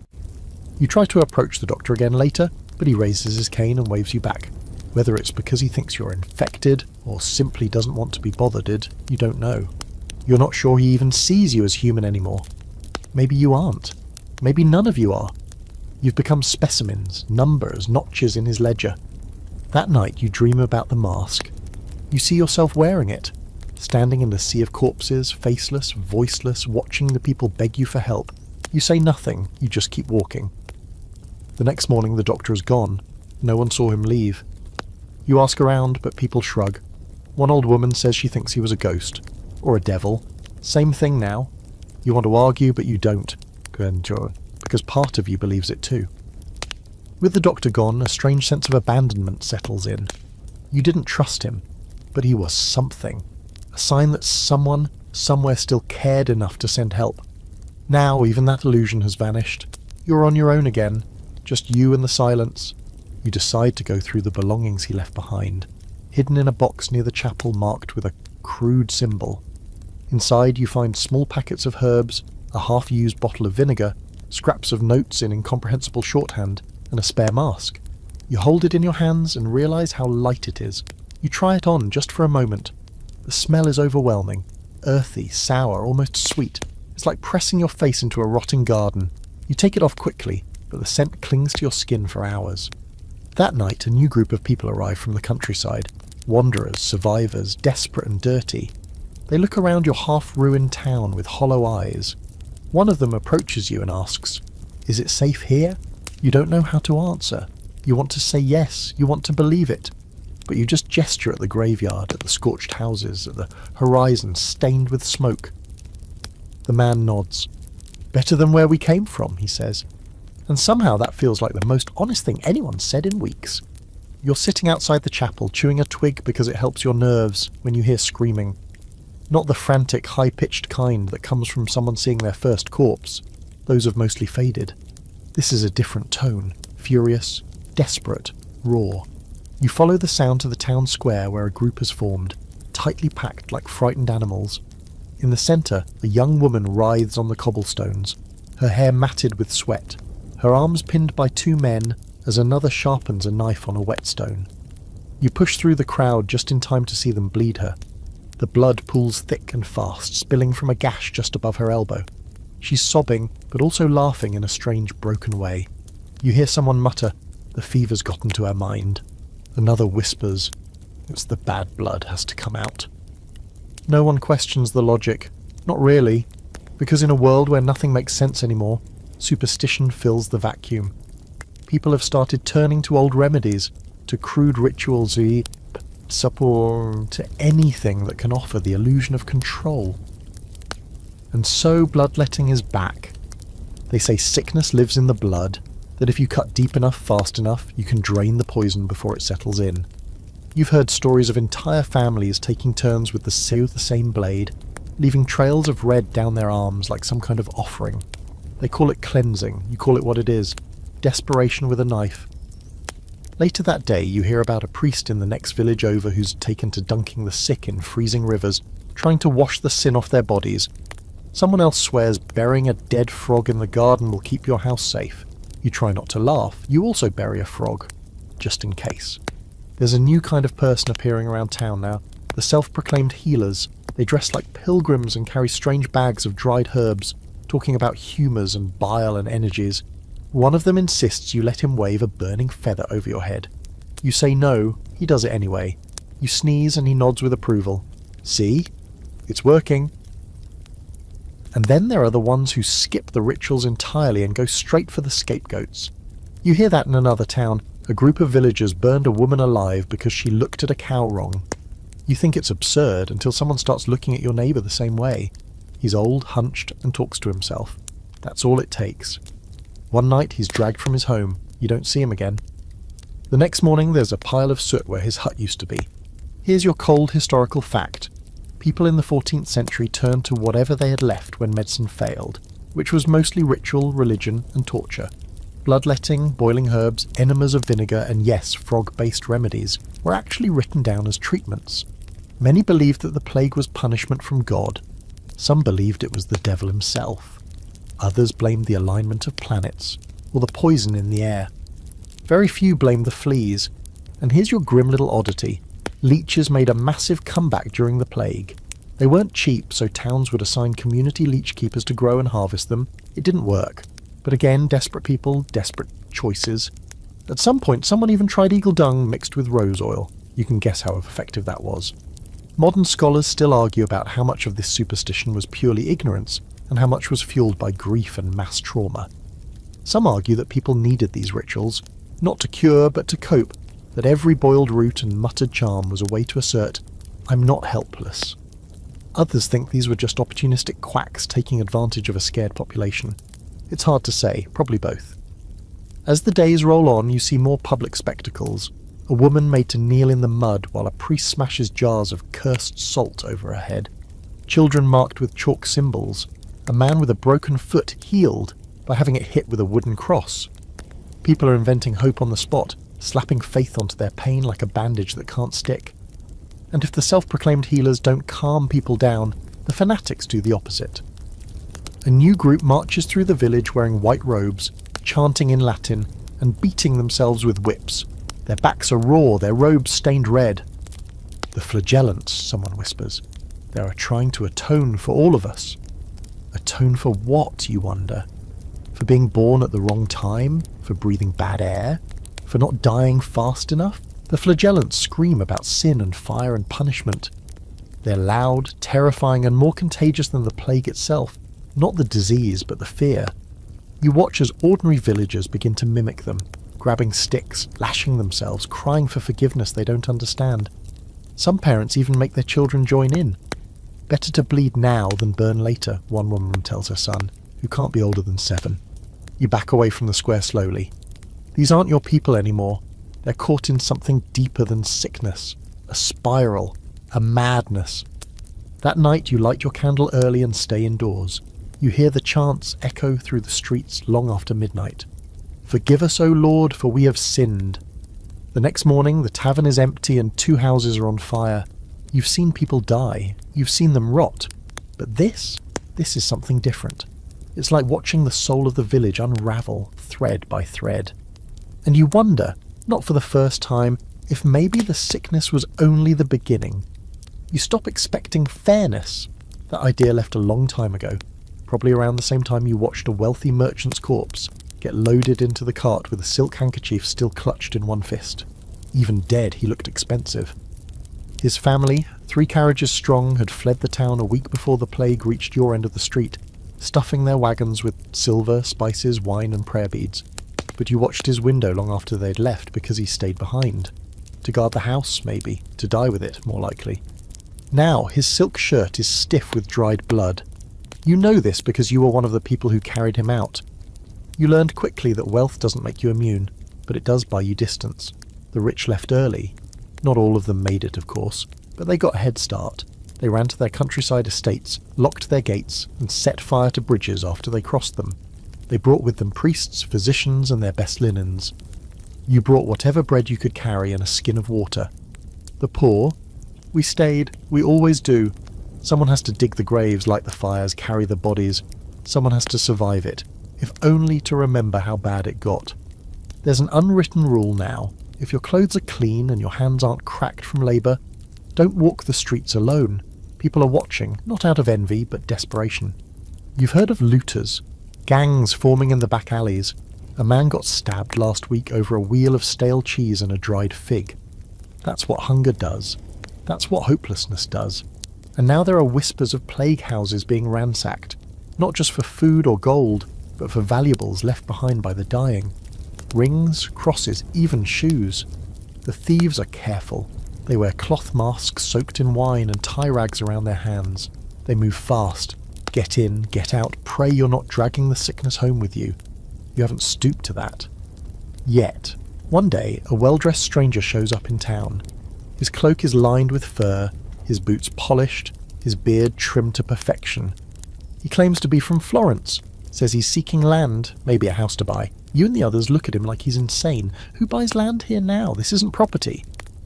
You try to approach the doctor again later, but he raises his cane and waves you back. Whether it's because he thinks you're infected, or simply doesn't want to be bothered, you don't know. You're not sure he even sees you as human anymore. Maybe you aren't. Maybe none of you are. You've become specimens, numbers, notches in his ledger. That night you dream about the mask. You see yourself wearing it, standing in the sea of corpses, faceless, voiceless, watching the people beg you for help. You say nothing, you just keep walking. The next morning the doctor is gone. No one saw him leave. You ask around, but people shrug. One old woman says she thinks he was a ghost. Or a devil. Same thing now. You want to argue, but you don't. Because part of you believes it too. With the doctor gone, a strange sense of abandonment settles in. You didn't trust him, but he was something. A sign that someone, somewhere still cared enough to send help. Now even that illusion has vanished. You're on your own again. Just you and the silence. You decide to go through the belongings he left behind, hidden in a box near the chapel marked with a crude symbol. Inside you find small packets of herbs, a half-used bottle of vinegar, scraps of notes in incomprehensible shorthand, and a spare mask. You hold it in your hands and realise how light it is. You try it on just for a moment. The smell is overwhelming, earthy, sour, almost sweet. It's like pressing your face into a rotting garden. You take it off quickly, but the scent clings to your skin for hours. That night a new group of people arrive from the countryside. Wanderers, survivors, desperate and dirty. They look around your half-ruined town with hollow eyes. One of them approaches you and asks, "Is it safe here?" You don't know how to answer. You want to say yes, you want to believe it. But you just gesture at the graveyard, at the scorched houses, at the horizon stained with smoke. The man nods. "Better than where we came from," he says. And somehow that feels like the most honest thing anyone's said in weeks. You're sitting outside the chapel, chewing a twig because it helps your nerves when you hear screaming. Not the frantic, high-pitched kind that comes from someone seeing their first corpse. Those have mostly faded. This is a different tone, furious, desperate, raw. You follow the sound to the town square where a group has formed, tightly packed like frightened animals. In the centre, a young woman writhes on the cobblestones, her hair matted with sweat, her arms pinned by two men as another sharpens a knife on a whetstone. You push through the crowd just in time to see them bleed her. The blood pools thick and fast, spilling from a gash just above her elbow. She's sobbing, but also laughing in a strange, broken way. You hear someone mutter, "The fever's gotten to her mind." Another whispers, "It's the bad blood has to come out." No one questions the logic. Not really, because in a world where nothing makes sense anymore, superstition fills the vacuum. People have started turning to old remedies, to crude rituals, to anything that can offer the illusion of control. And so bloodletting is back. They say sickness lives in the blood, that if you cut deep enough fast enough, you can drain the poison before it settles in. You've heard stories of entire families taking turns with the same blade, leaving trails of red down their arms like some kind of offering. They call it cleansing, you call it what it is, desperation with a knife. Later that day you hear about a priest in the next village over who's taken to dunking the sick in freezing rivers, trying to wash the sin off their bodies. Someone else swears burying a dead frog in the garden will keep your house safe. You try not to laugh. You also bury a frog, just in case. There's a new kind of person appearing around town now. The self-proclaimed healers. They dress like pilgrims and carry strange bags of dried herbs, talking about humours and bile and energies. One of them insists you let him wave a burning feather over your head. You say no, he does it anyway. You sneeze and he nods with approval. See? It's working. And then there are the ones who skip the rituals entirely and go straight for the scapegoats. You hear that in another town. A group of villagers burned a woman alive because she looked at a cow wrong. You think it's absurd until someone starts looking at your neighbour the same way. He's old, hunched, and talks to himself. That's all it takes. One night he's dragged from his home. You don't see him again. The next morning there's a pile of soot where his hut used to be. Here's your cold historical fact. People in the 14th century turned to whatever they had left when medicine failed, which was mostly ritual, religion, and torture. Bloodletting, boiling herbs, enemas of vinegar, and yes, frog-based remedies were actually written down as treatments. Many believed that the plague was punishment from God. Some believed it was the devil himself. Others blamed the alignment of planets, or the poison in the air. Very few blamed the fleas. And here's your grim little oddity. Leeches made a massive comeback during the plague. They weren't cheap, so towns would assign community leech keepers to grow and harvest them. It didn't work. But again, desperate people, desperate choices. At some point, someone even tried eagle dung mixed with rose oil. You can guess how effective that was. Modern scholars still argue about how much of this superstition was purely ignorance, and how much was fueled by grief and mass trauma. Some argue that people needed these rituals, not to cure, but to cope, that every boiled root and muttered charm was a way to assert, I'm not helpless. Others think these were just opportunistic quacks taking advantage of a scared population. It's hard to say, probably both. As the days roll on, you see more public spectacles. A woman made to kneel in the mud while a priest smashes jars of cursed salt over her head. Children marked with chalk symbols. A man with a broken foot healed by having it hit with a wooden cross. People are inventing hope on the spot, slapping faith onto their pain like a bandage that can't stick. And if the self-proclaimed healers don't calm people down, the fanatics do the opposite. A new group marches through the village wearing white robes, chanting in Latin, and beating themselves with whips. Their backs are raw, their robes stained red. The flagellants, someone whispers. They are trying to atone for all of us. Atone for what, you wonder? For being born at the wrong time? For breathing bad air? For not dying fast enough? The flagellants scream about sin and fire and punishment. They're loud, terrifying, and more contagious than the plague itself. Not the disease, but the fear. You watch as ordinary villagers begin to mimic them, grabbing sticks, lashing themselves, crying for forgiveness they don't understand. Some parents even make their children join in. Better to bleed now than burn later, one woman tells her son, who can't be older than 7. You back away from the square slowly. These aren't your people anymore. They're caught in something deeper than sickness, a spiral, a madness. That night you light your candle early and stay indoors. You hear the chants echo through the streets long after midnight. Forgive us, O Lord, for we have sinned. The next morning the tavern is empty and 2 houses are on fire. You've seen people die. You've seen them rot. But this is something different. It's like watching the soul of the village unravel thread by thread. And you wonder, not for the first time, if maybe the sickness was only the beginning. You stop expecting fairness. That idea left a long time ago. Probably around the same time you watched a wealthy merchant's corpse get loaded into the cart with a silk handkerchief still clutched in one fist. Even dead, he looked expensive. His family, 3 carriages strong, had fled the town a week before the plague reached your end of the street, stuffing their wagons with silver, spices, wine and prayer beads. But you watched his window long after they'd left because he stayed behind. To guard the house, maybe. To die with it, more likely. Now, his silk shirt is stiff with dried blood. You know this because you were one of the people who carried him out. You learned quickly that wealth doesn't make you immune, but it does buy you distance. The rich left early. Not all of them made it, of course, but they got a head start. They ran to their countryside estates, locked their gates, and set fire to bridges after they crossed them. They brought with them priests, physicians, and their best linens. You brought whatever bread you could carry and a skin of water. The poor? We stayed. We always do. Someone has to dig the graves, light the fires, carry the bodies. Someone has to survive it, if only to remember how bad it got. There's an unwritten rule now. If your clothes are clean and your hands aren't cracked from labour, don't walk the streets alone. People are watching, not out of envy, but desperation. You've heard of looters, gangs forming in the back alleys. A man got stabbed last week over a wheel of stale cheese and a dried fig. That's what hunger does. That's what hopelessness does. And now there are whispers of plague houses being ransacked, not just for food or gold, but for valuables left behind by the dying. Rings, crosses, even shoes. The thieves are careful. They wear cloth masks soaked in wine and tie rags around their hands. They move fast. Get in, get out, pray you're not dragging the sickness home with you. You haven't stooped to that. Yet. One day, a well-dressed stranger shows up in town. His cloak is lined with fur, his boots polished, his beard trimmed to perfection. He claims to be from Florence, says he's seeking land, maybe a house to buy. You and the others look at him like he's insane. Who buys land here now? This isn't property.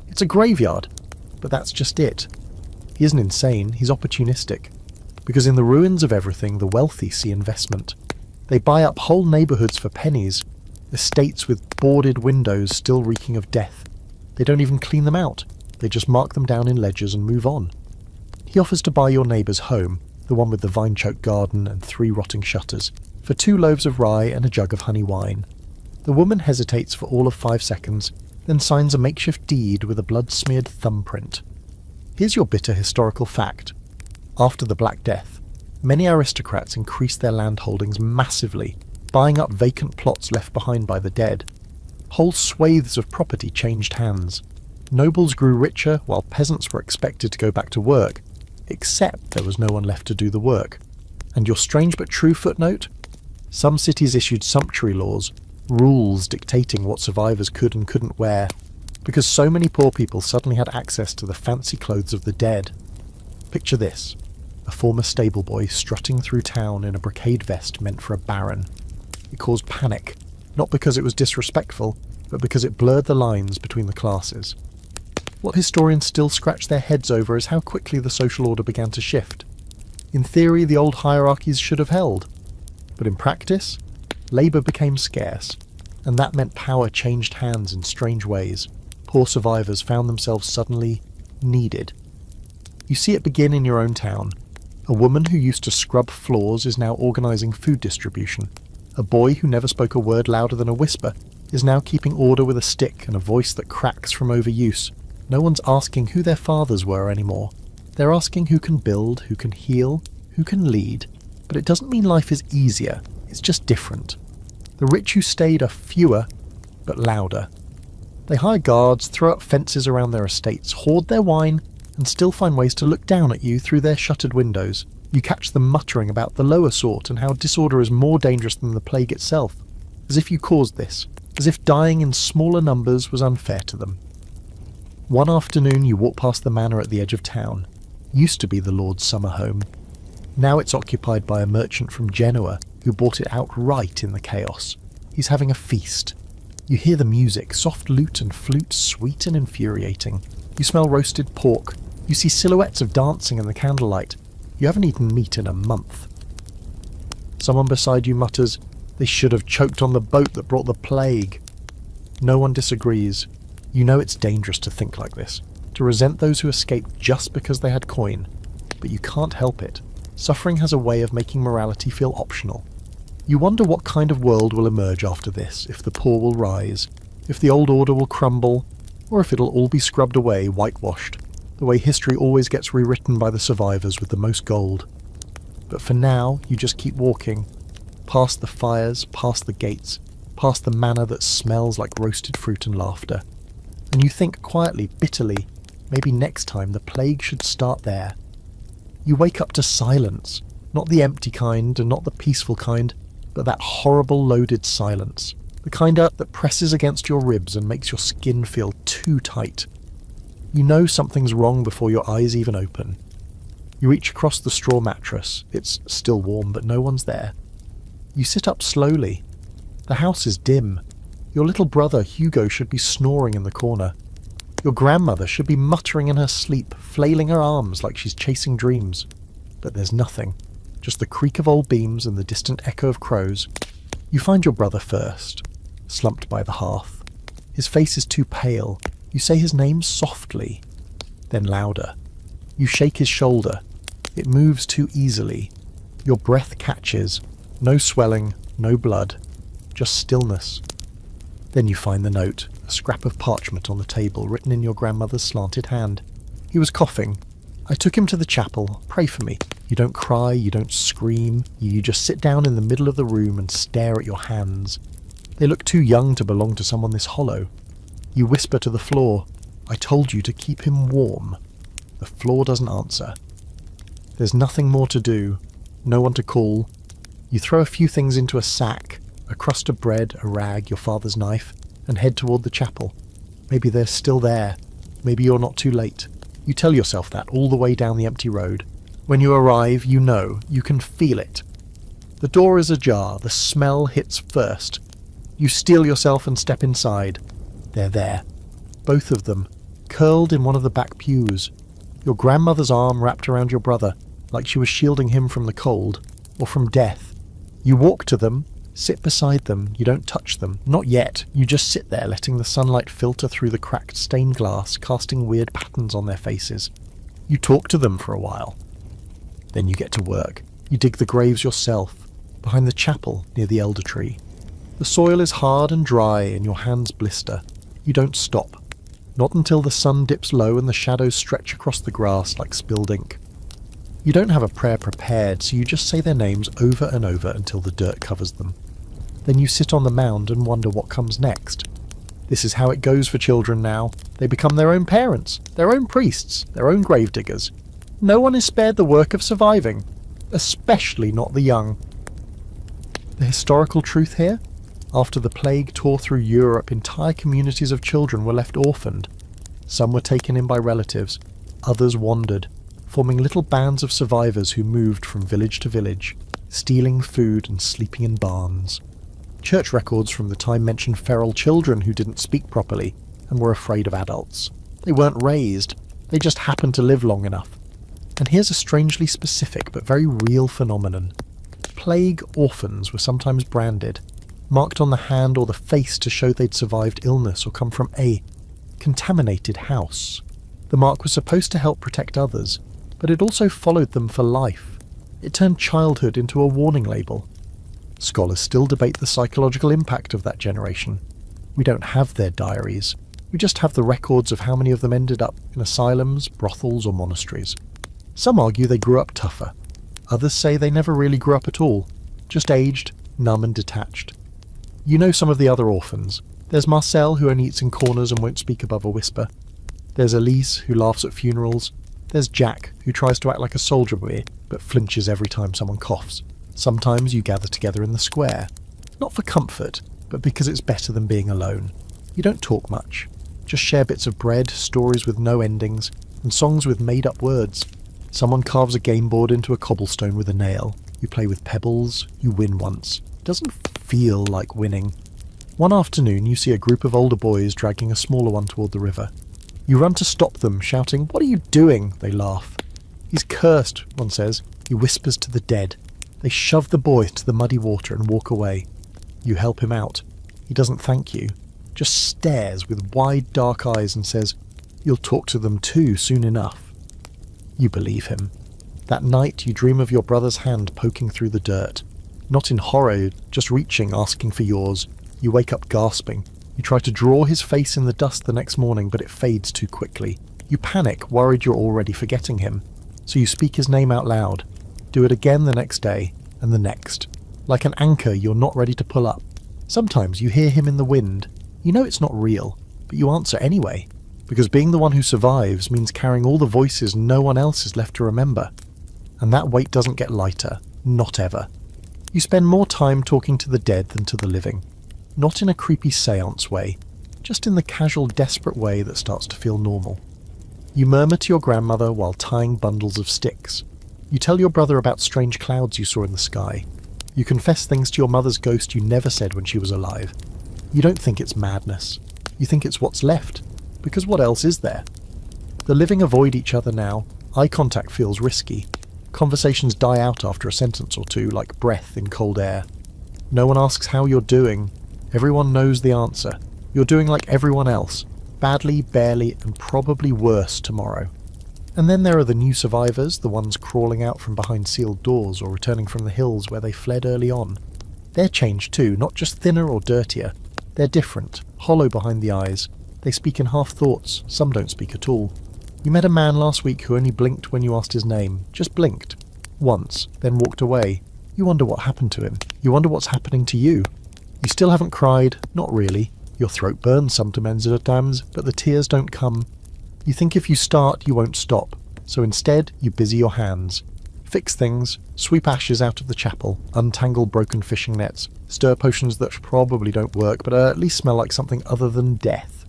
It's a graveyard. But that's just it. He isn't insane, he's opportunistic. Because in the ruins of everything, the wealthy see investment. They buy up whole neighbourhoods for pennies, estates with boarded windows still reeking of death. They don't even clean them out. They just mark them down in ledgers and move on. He offers to buy your neighbour's home, the one with the vine-choked garden and 3 rotting shutters, for 2 loaves of rye and a jug of honey wine. The woman hesitates for all of 5 seconds, then signs a makeshift deed with a blood-smeared thumbprint. Here's your bitter historical fact. After the Black Death, many aristocrats increased their land holdings massively, buying up vacant plots left behind by the dead. Whole swathes of property changed hands. Nobles grew richer while peasants were expected to go back to work, except there was no one left to do the work. And your strange but true footnote? Some cities issued sumptuary laws, rules dictating what survivors could and couldn't wear, because so many poor people suddenly had access to the fancy clothes of the dead. Picture this. A former stable boy strutting through town in a brocade vest meant for a baron. It caused panic, not because it was disrespectful, but because it blurred the lines between the classes. What historians still scratch their heads over is how quickly the social order began to shift. In theory, the old hierarchies should have held. But in practice, labour became scarce, and that meant power changed hands in strange ways. Poor survivors found themselves suddenly needed. You see it begin in your own town. A woman who used to scrub floors is now organising food distribution. A boy who never spoke a word louder than a whisper is now keeping order with a stick and a voice that cracks from overuse. No one's asking who their fathers were anymore. They're asking who can build, who can heal, who can lead. But it doesn't mean life is easier, it's just different. The rich who stayed are fewer, but louder. They hire guards, throw up fences around their estates, hoard their wine, and still find ways to look down at you through their shuttered windows. You catch them muttering about the lower sort and how disorder is more dangerous than the plague itself, as if you caused this, as if dying in smaller numbers was unfair to them. One afternoon you walk past the manor at the edge of town. Used to be the Lord's summer home. Now it's occupied by a merchant from Genoa who bought it outright in the chaos. He's having a feast. You hear the music, soft lute and flute, sweet and infuriating. You smell roasted pork. You see silhouettes of dancing in the candlelight. You haven't eaten meat in a month. Someone beside you mutters, "They should have choked on the boat that brought the plague." No one disagrees. You know it's dangerous to think like this, to resent those who escaped just because they had coin. But you can't help it. Suffering has a way of making morality feel optional. You wonder what kind of world will emerge after this, if the poor will rise, if the old order will crumble, or if it'll all be scrubbed away, whitewashed, the way history always gets rewritten by the survivors with the most gold. But for now, you just keep walking, past the fires, past the gates, past the manor that smells like roasted fruit and laughter. And you think quietly, bitterly, maybe next time the plague should start there. You wake up to silence, not the empty kind and not the peaceful kind, but that horrible loaded silence, the kind that presses against your ribs and makes your skin feel too tight. You know something's wrong before your eyes even open. You reach across the straw mattress. It's still warm, but no one's there. You sit up slowly. The house is dim. Your little brother, Hugo, should be snoring in the corner. Your grandmother should be muttering in her sleep, flailing her arms like she's chasing dreams. But there's nothing, just the creak of old beams and the distant echo of crows. You find your brother first, slumped by the hearth. His face is too pale. You say his name softly, then louder. You shake his shoulder. It moves too easily. Your breath catches. No swelling, no blood, just stillness. Then you find the note, a scrap of parchment on the table written in your grandmother's slanted hand. He was coughing. I took him to the chapel. Pray for me. You don't cry, you don't scream. You just sit down in the middle of the room and stare at your hands. They look too young to belong to someone this hollow. You whisper to the floor, I told you to keep him warm. The floor doesn't answer. There's nothing more to do. No one to call. You throw a few things into a sack, a crust of bread, a rag, your father's knife, and head toward the chapel. Maybe they're still there. Maybe you're not too late. You tell yourself that all the way down the empty road. When you arrive, you know, you can feel it. The door is ajar, the smell hits first. You steel yourself and step inside. They're there. Both of them, curled in one of the back pews. Your grandmother's arm wrapped around your brother, like she was shielding him from the cold, or from death. You walk to them, sit beside them, you don't touch them. Not yet. You just sit there, letting the sunlight filter through the cracked stained glass, casting weird patterns on their faces. You talk to them for a while. Then you get to work. You dig the graves yourself, behind the chapel near the elder tree. The soil is hard and dry and your hands blister. You don't stop. Not until the sun dips low and the shadows stretch across the grass like spilled ink. You don't have a prayer prepared, so you just say their names over and over until the dirt covers them. Then you sit on the mound and wonder what comes next. This is how it goes for children now. They become their own parents, their own priests, their own gravediggers. No one is spared the work of surviving, especially not the young. The historical truth here? After the plague tore through Europe, entire communities of children were left orphaned. Some were taken in by relatives, others wandered, forming little bands of survivors who moved from village to village, stealing food and sleeping in barns. Church records from the time mention feral children who didn't speak properly and were afraid of adults. They weren't raised, they just happened to live long enough. And here's a strangely specific but very real phenomenon. Plague orphans were sometimes branded, marked on the hand or the face to show they'd survived illness or come from a contaminated house. The mark was supposed to help protect others, but it also followed them for life. It turned childhood into a warning label. Scholars still debate the psychological impact of that generation. We don't have their diaries. We just have the records of how many of them ended up in asylums, brothels, or monasteries. Some argue they grew up tougher. Others say they never really grew up at all, just aged, numb and detached. You know some of the other orphans. There's Marcel, who only eats in corners and won't speak above a whisper. There's Elise, who laughs at funerals. There's Jack, who tries to act like a soldier boy, but flinches every time someone coughs. Sometimes you gather together in the square. Not for comfort, but because it's better than being alone. You don't talk much. Just share bits of bread, stories with no endings, and songs with made-up words. Someone carves a game board into a cobblestone with a nail. You play with pebbles. You win once. It doesn't feel like winning. One afternoon you see a group of older boys dragging a smaller one toward the river. You run to stop them, shouting, "What are you doing?" They laugh. "He's cursed," one says. He whispers to the dead. They shove the boy to the muddy water and walk away. You help him out. He doesn't thank you. Just stares with wide dark eyes and says, "You'll talk to them too soon enough." You believe him. That night you dream of your brother's hand poking through the dirt. Not in horror, just reaching, asking for yours. You wake up gasping. You try to draw his face in the dust the next morning, but it fades too quickly. You panic, worried you're already forgetting him. So you speak his name out loud. Do it again the next day, and the next. Like an anchor you're not ready to pull up. Sometimes you hear him in the wind. You know it's not real, but you answer anyway. Because being the one who survives means carrying all the voices no one else is left to remember. And that weight doesn't get lighter. Not ever. You spend more time talking to the dead than to the living. Not in a creepy seance way, just in the casual, desperate way that starts to feel normal. You murmur to your grandmother while tying bundles of sticks. You tell your brother about strange clouds you saw in the sky. You confess things to your mother's ghost you never said when she was alive. You don't think it's madness. You think it's what's left. because what else is there? The living avoid each other now. Eye contact feels risky. Conversations die out after a sentence or two, like breath in cold air. No one asks how you're doing. Everyone knows the answer. You're doing like everyone else. Badly, barely, and probably worse tomorrow. And then there are the new survivors, the ones crawling out from behind sealed doors or returning from the hills where they fled early on. They're changed too, not just thinner or dirtier. They're different, hollow behind the eyes. They speak in half thoughts, some don't speak at all. You met a man last week who only blinked when you asked his name. Just blinked. Once, then walked away. You wonder what happened to him. You wonder what's happening to you. You still haven't cried, not really. Your throat burns sometimes at times, but the tears don't come. You think if you start, you won't stop. So instead, you busy your hands. Fix things, sweep ashes out of the chapel, untangle broken fishing nets, stir potions that probably don't work but at least smell like something other than death.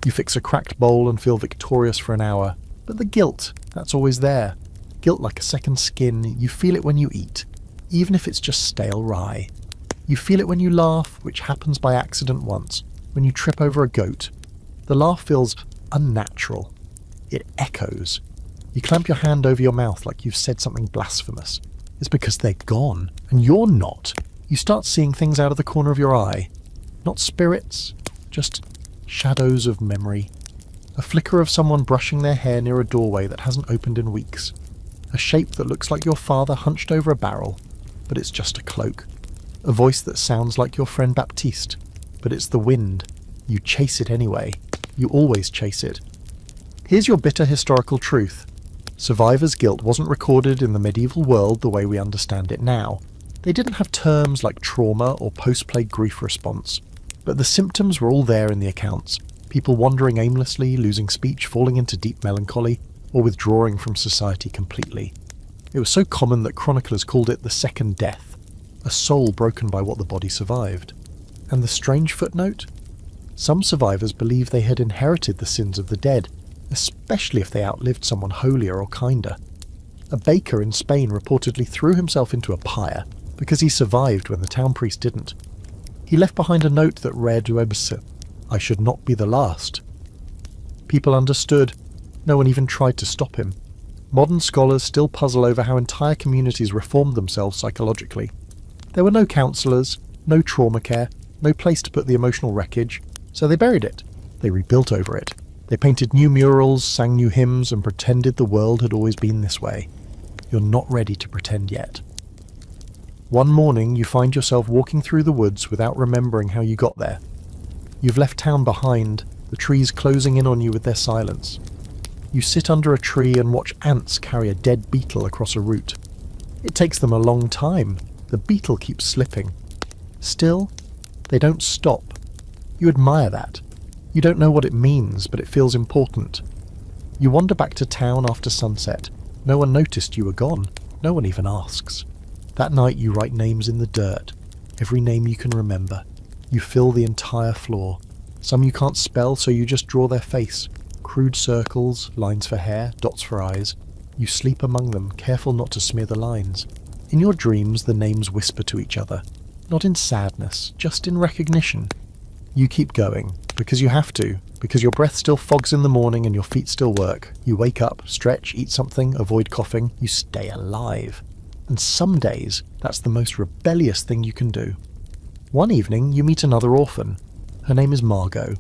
You fix a cracked bowl and feel victorious for an hour. But the guilt, that's always there. Guilt like a second skin, you feel it when you eat, even if it's just stale rye. You feel it when you laugh, which happens by accident once, when you trip over a goat. The laugh feels unnatural. It echoes. You clamp your hand over your mouth like you've said something blasphemous. It's because they're gone, and you're not. You start seeing things out of the corner of your eye. Not spirits, just shadows of memory. A flicker of someone brushing their hair near a doorway that hasn't opened in weeks. A shape that looks like your father hunched over a barrel, but it's just a cloak. A voice that sounds like your friend Baptiste, but it's the wind. You chase it anyway. You always chase it. Here's your bitter historical truth. Survivor's guilt wasn't recorded in the medieval world the way we understand it now. They didn't have terms like trauma or post-plague grief response. But the symptoms were all there in the accounts. People wandering aimlessly, losing speech, falling into deep melancholy, or withdrawing from society completely. It was so common that chroniclers called it the second death, a soul broken by what the body survived. And the strange footnote? Some survivors believed they had inherited the sins of the dead, especially if they outlived someone holier or kinder. A baker in Spain reportedly threw himself into a pyre because he survived when the town priest didn't. He left behind a note that read, "I should not be the last." People understood. No one even tried to stop him. Modern scholars still puzzle over how entire communities reformed themselves psychologically. There were no counsellors, no trauma care, no place to put the emotional wreckage, so they buried it. They rebuilt over it. They painted new murals, sang new hymns, and pretended the world had always been this way. You're not ready to pretend yet. One morning, you find yourself walking through the woods without remembering how you got there. You've left town behind, the trees closing in on you with their silence. You sit under a tree and watch ants carry a dead beetle across a route. It takes them a long time. The beetle keeps slipping. Still, they don't stop. You admire that. You don't know what it means, but it feels important. You wander back to town after sunset. No one noticed you were gone. No one even asks. That night you write names in the dirt. Every name you can remember. You fill the entire floor. Some you can't spell, so you just draw their face. Crude circles, lines for hair, dots for eyes. You sleep among them, careful not to smear the lines. In your dreams, the names whisper to each other. Not in sadness, just in recognition. You keep going, because you have to, because your breath still fogs in the morning and your feet still work. You wake up, stretch, eat something, avoid coughing. You stay alive. And some days, that's the most rebellious thing you can do. One evening, you meet another orphan. Her name is Margot.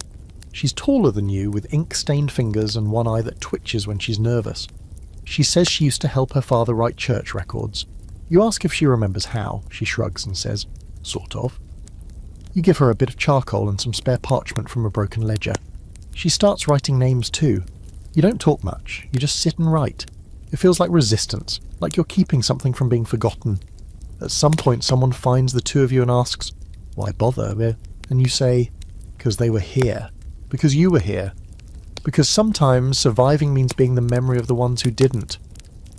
She's taller than you, with ink-stained fingers and one eye that twitches when she's nervous. She says she used to help her father write church records. You ask if she remembers how. She shrugs and says, "Sort of." You give her a bit of charcoal and some spare parchment from a broken ledger. She starts writing names too. You don't talk much, you just sit and write. It feels like resistance, like you're keeping something from being forgotten. At some point someone finds the two of you and asks, "Why bother?" And you say, "Because they were here. Because you were here." Because sometimes surviving means being the memory of the ones who didn't.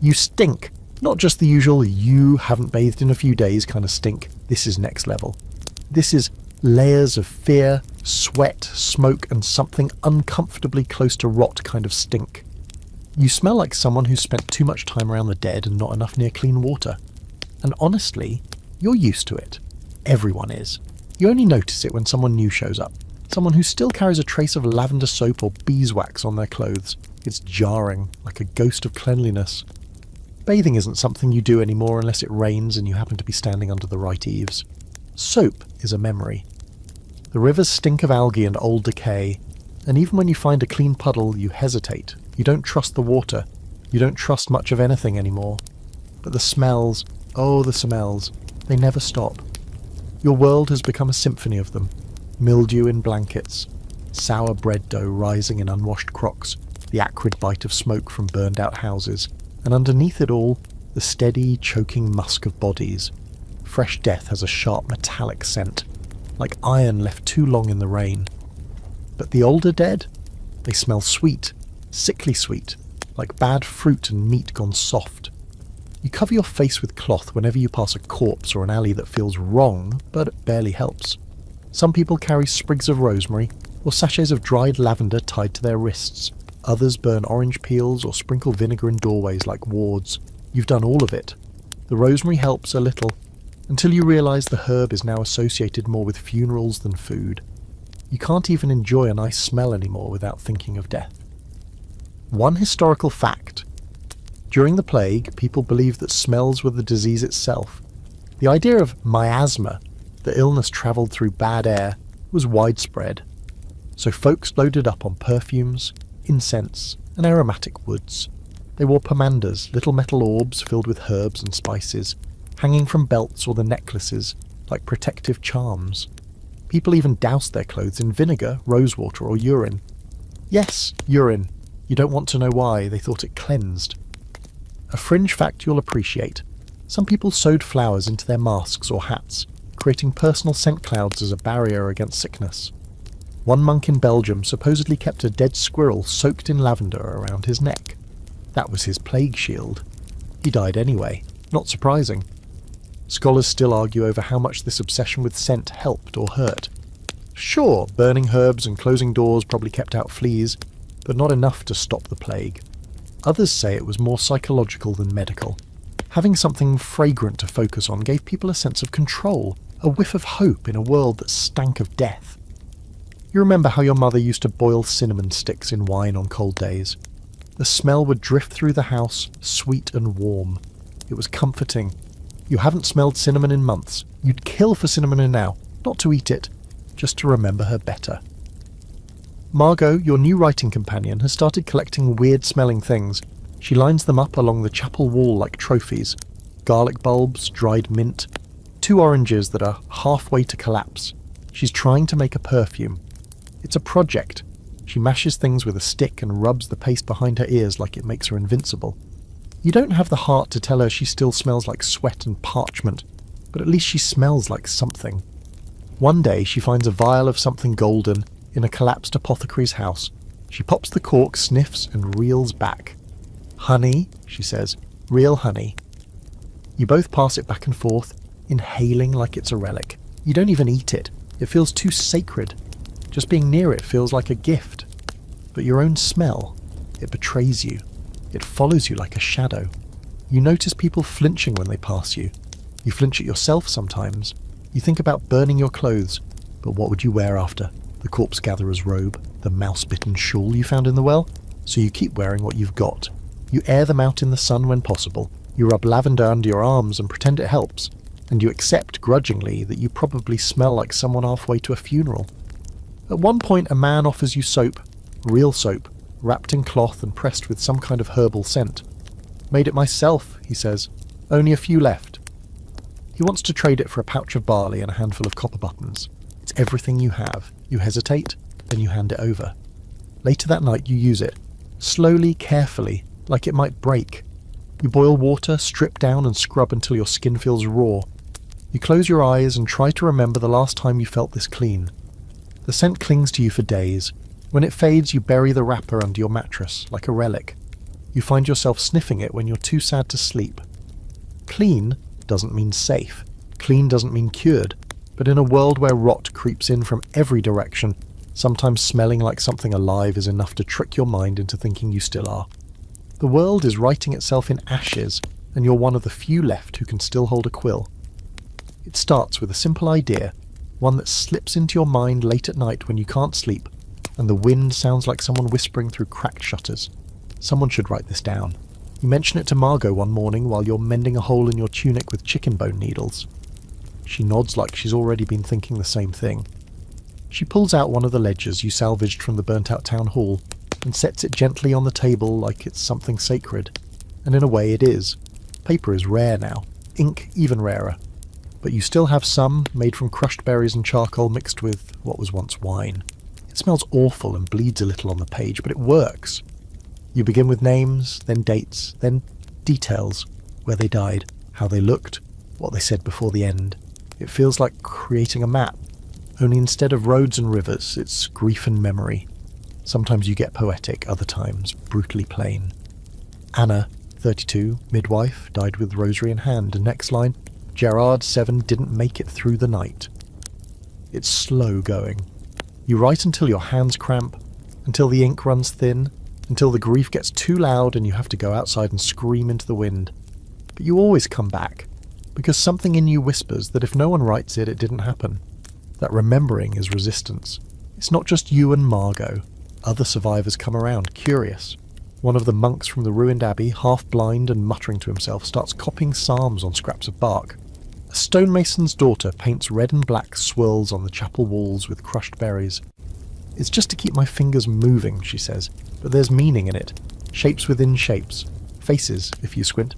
You stink. Not just the usual "you haven't bathed in a few days" kind of stink. This is next level. This is layers of fear, sweat, smoke, and something uncomfortably close to rot kind of stink. You smell like someone who's spent too much time around the dead and not enough near clean water. And honestly, you're used to it. Everyone is. You only notice it when someone new shows up. Someone who still carries a trace of lavender soap or beeswax on their clothes. It's jarring, like a ghost of cleanliness. Bathing isn't something you do anymore unless it rains and you happen to be standing under the right eaves. Soap is a memory. The rivers stink of algae and old decay, and even when you find a clean puddle, you hesitate. You don't trust the water. You don't trust much of anything anymore. But the smells, oh the smells, they never stop. Your world has become a symphony of them. Mildew in blankets, sour bread dough rising in unwashed crocks, the acrid bite of smoke from burned out houses, and underneath it all, the steady, choking musk of bodies. Fresh death has a sharp metallic scent, like iron left too long in the rain. But the older dead? They smell sweet, sickly sweet, like bad fruit and meat gone soft. You cover your face with cloth whenever you pass a corpse or an alley that feels wrong, but it barely helps. Some people carry sprigs of rosemary or sachets of dried lavender tied to their wrists. Others burn orange peels or sprinkle vinegar in doorways like wards. You've done all of it. The rosemary helps a little, until you realise the herb is now associated more with funerals than food. You can't even enjoy a nice smell anymore without thinking of death. One historical fact. During the plague, people believed that smells were the disease itself. The idea of miasma, the illness travelled through bad air, was widespread. So folks loaded up on perfumes, incense, and aromatic woods. They wore pomanders, little metal orbs filled with herbs and spices, hanging from belts or the necklaces like protective charms. People even doused their clothes in vinegar, rosewater, or urine. Yes, urine. You don't want to know why, they thought it cleansed. A fringe fact you'll appreciate. Some people sewed flowers into their masks or hats, creating personal scent clouds as a barrier against sickness. One monk in Belgium supposedly kept a dead squirrel soaked in lavender around his neck. That was his plague shield. He died anyway, not surprising. Scholars still argue over how much this obsession with scent helped or hurt. Sure, burning herbs and closing doors probably kept out fleas, but not enough to stop the plague. Others say it was more psychological than medical. Having something fragrant to focus on gave people a sense of control, a whiff of hope in a world that stank of death. You remember how your mother used to boil cinnamon sticks in wine on cold days? The smell would drift through the house, sweet and warm. It was comforting. You haven't smelled cinnamon in months. You'd kill for cinnamon now, not to eat it, just to remember her better. Margot, your new writing companion, has started collecting weird-smelling things. She lines them up along the chapel wall like trophies. Garlic bulbs, dried mint, 2 oranges that are halfway to collapse. She's trying to make a perfume. It's a project. She mashes things with a stick and rubs the paste behind her ears like it makes her invincible. You don't have the heart to tell her she still smells like sweat and parchment, but at least she smells like something. One day she finds a vial of something golden in a collapsed apothecary's house. She pops the cork, sniffs, and reels back. Honey, she says, real honey. You both pass it back and forth, inhaling like it's a relic. You don't even eat it. It feels too sacred. Just being near it feels like a gift. But your own smell, it betrays you. It follows you like a shadow. You notice people flinching when they pass you. You flinch at yourself sometimes. You think about burning your clothes, but what would you wear after? The corpse gatherer's robe, the mouse-bitten shawl you found in the well? So you keep wearing what you've got. You air them out in the sun when possible. You rub lavender under your arms and pretend it helps. And you accept grudgingly that you probably smell like someone halfway to a funeral. At one point a man offers you soap, real soap, wrapped in cloth and pressed with some kind of herbal scent. Made it myself, he says. Only a few left. He wants to trade it for a pouch of barley and a handful of copper buttons. It's everything you have. You hesitate, then you hand it over. Later that night you use it, slowly, carefully, like it might break. You boil water, strip down and scrub until your skin feels raw. You close your eyes and try to remember the last time you felt this clean. The scent clings to you for days. When it fades, you bury the wrapper under your mattress, like a relic. You find yourself sniffing it when you're too sad to sleep. Clean doesn't mean safe. Clean doesn't mean cured. But in a world where rot creeps in from every direction, sometimes smelling like something alive is enough to trick your mind into thinking you still are. The world is writing itself in ashes, and you're one of the few left who can still hold a quill. It starts with a simple idea. One that slips into your mind late at night when you can't sleep, and the wind sounds like someone whispering through cracked shutters. Someone should write this down. You mention it to Margot one morning while you're mending a hole in your tunic with chicken bone needles. She nods like she's already been thinking the same thing. She pulls out one of the ledgers you salvaged from the burnt-out town hall and sets it gently on the table like it's something sacred. And in a way it is. Paper is rare now, ink even rarer. But you still have some, made from crushed berries and charcoal mixed with what was once wine. It smells awful and bleeds a little on the page, but it works. You begin with names, then dates, then details, where they died, how they looked, what they said before the end. It feels like creating a map, only instead of roads and rivers, it's grief and memory. Sometimes you get poetic, other times brutally plain. Anna, 32, midwife, died with rosary in hand, and next line, Gerard, 7, didn't make it through the night. It's slow going. You write until your hands cramp, until the ink runs thin, until the grief gets too loud and you have to go outside and scream into the wind. But you always come back, because something in you whispers that if no one writes it, it didn't happen. That remembering is resistance. It's not just you and Margot. Other survivors come around, curious. One of the monks from the ruined abbey, half blind and muttering to himself, starts copying psalms on scraps of bark. A stonemason's daughter paints red and black swirls on the chapel walls with crushed berries. It's just to keep my fingers moving, she says, but there's meaning in it. Shapes within shapes. Faces, if you squint.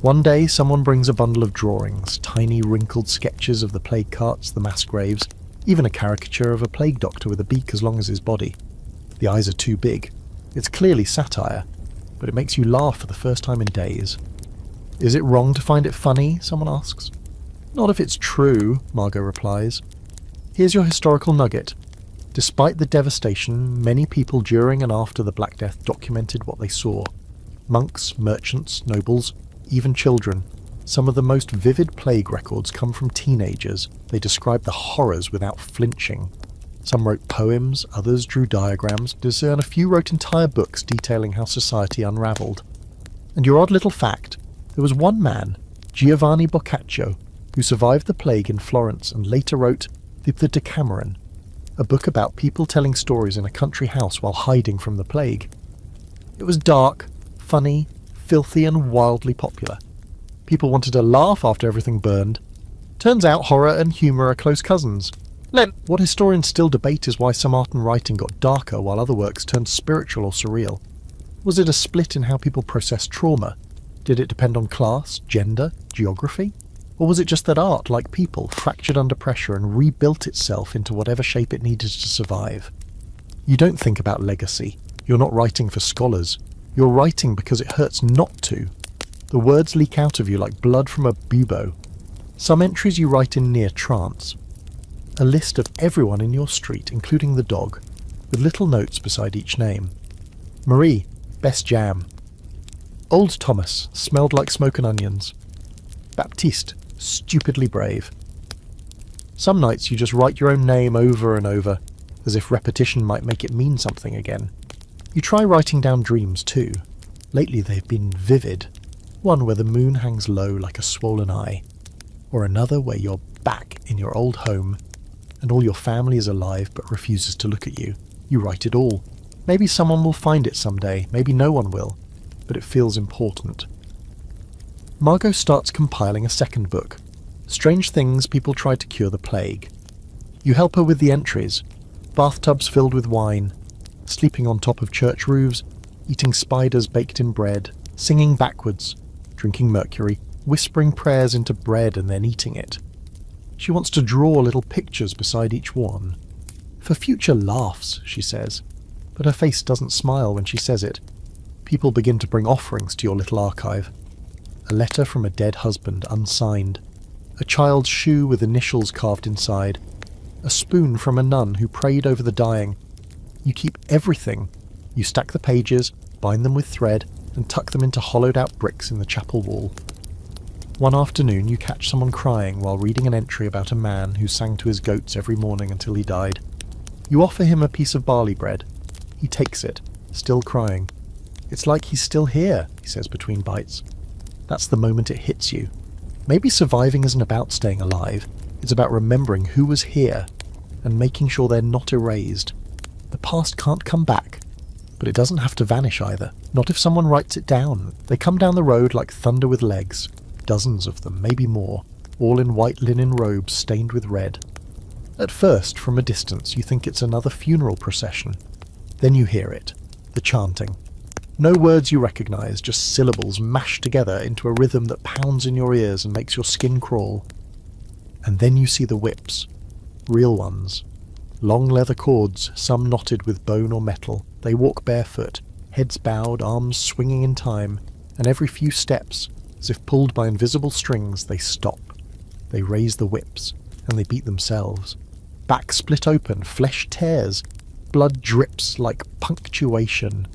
One day someone brings a bundle of drawings, tiny wrinkled sketches of the plague carts, the mass graves, even a caricature of a plague doctor with a beak as long as his body. The eyes are too big. It's clearly satire, but it makes you laugh for the first time in days. Is it wrong to find it funny? Someone asks. Not if it's true, Margot replies. Here's your historical nugget. Despite the devastation, many people during and after the Black Death documented what they saw. Monks, merchants, nobles, even children. Some of the most vivid plague records come from teenagers. They describe the horrors without flinching. Some wrote poems, others drew diagrams, and a few wrote entire books detailing how society unravelled. And your odd little fact, there was one man, Giovanni Boccaccio, who survived the plague in Florence and later wrote the Decameron, a book about people telling stories in a country house while hiding from the plague. It was dark, funny, filthy and wildly popular. People wanted to laugh after everything burned. Turns out horror and humour are close cousins. What historians still debate is why some art and writing got darker while other works turned spiritual or surreal. Was it a split in how people processed trauma? Did it depend on class, gender, geography? Or was it just that art, like people, fractured under pressure and rebuilt itself into whatever shape it needed to survive? You don't think about legacy. You're not writing for scholars. You're writing because it hurts not to. The words leak out of you like blood from a bubo. Some entries you write in near trance. A list of everyone in your street, including the dog, with little notes beside each name. Marie, best jam. Old Thomas, smelled like smoke and onions. Baptiste, stupidly brave. Some nights you just write your own name over and over, as if repetition might make it mean something again. You try writing down dreams too. Lately they've been vivid. One where the moon hangs low like a swollen eye, or another where you're back in your old home, and all your family is alive but refuses to look at you. You write it all. Maybe someone will find it someday, maybe no one will, but it feels important. Margot starts compiling a second book, Strange Things People Tried to Cure the Plague. You help her with the entries, bathtubs filled with wine, sleeping on top of church roofs, eating spiders baked in bread, singing backwards, drinking mercury, whispering prayers into bread and then eating it. She wants to draw little pictures beside each one. For future laughs, she says, but her face doesn't smile when she says it. People begin to bring offerings to your little archive. A letter from a dead husband, unsigned. A child's shoe with initials carved inside. A spoon from a nun who prayed over the dying. You keep everything. You stack the pages, bind them with thread, and tuck them into hollowed-out bricks in the chapel wall. One afternoon you catch someone crying while reading an entry about a man who sang to his goats every morning until he died. You offer him a piece of barley bread. He takes it, still crying. It's like he's still here, he says between bites. That's the moment it hits you. Maybe surviving isn't about staying alive. It's about remembering who was here and making sure they're not erased. The past can't come back, but it doesn't have to vanish either. Not if someone writes it down. They come down the road like thunder with legs. Dozens of them, maybe more, all in white linen robes stained with red. At first, from a distance, you think it's another funeral procession. Then you hear it, the chanting. No words you recognise, just syllables mashed together into a rhythm that pounds in your ears and makes your skin crawl. And then you see the whips. Real ones. Long leather cords, some knotted with bone or metal. They walk barefoot, heads bowed, arms swinging in time, and every few steps, as if pulled by invisible strings, they stop. They raise the whips, and they beat themselves. Back split open, flesh tears, blood drips like punctuation.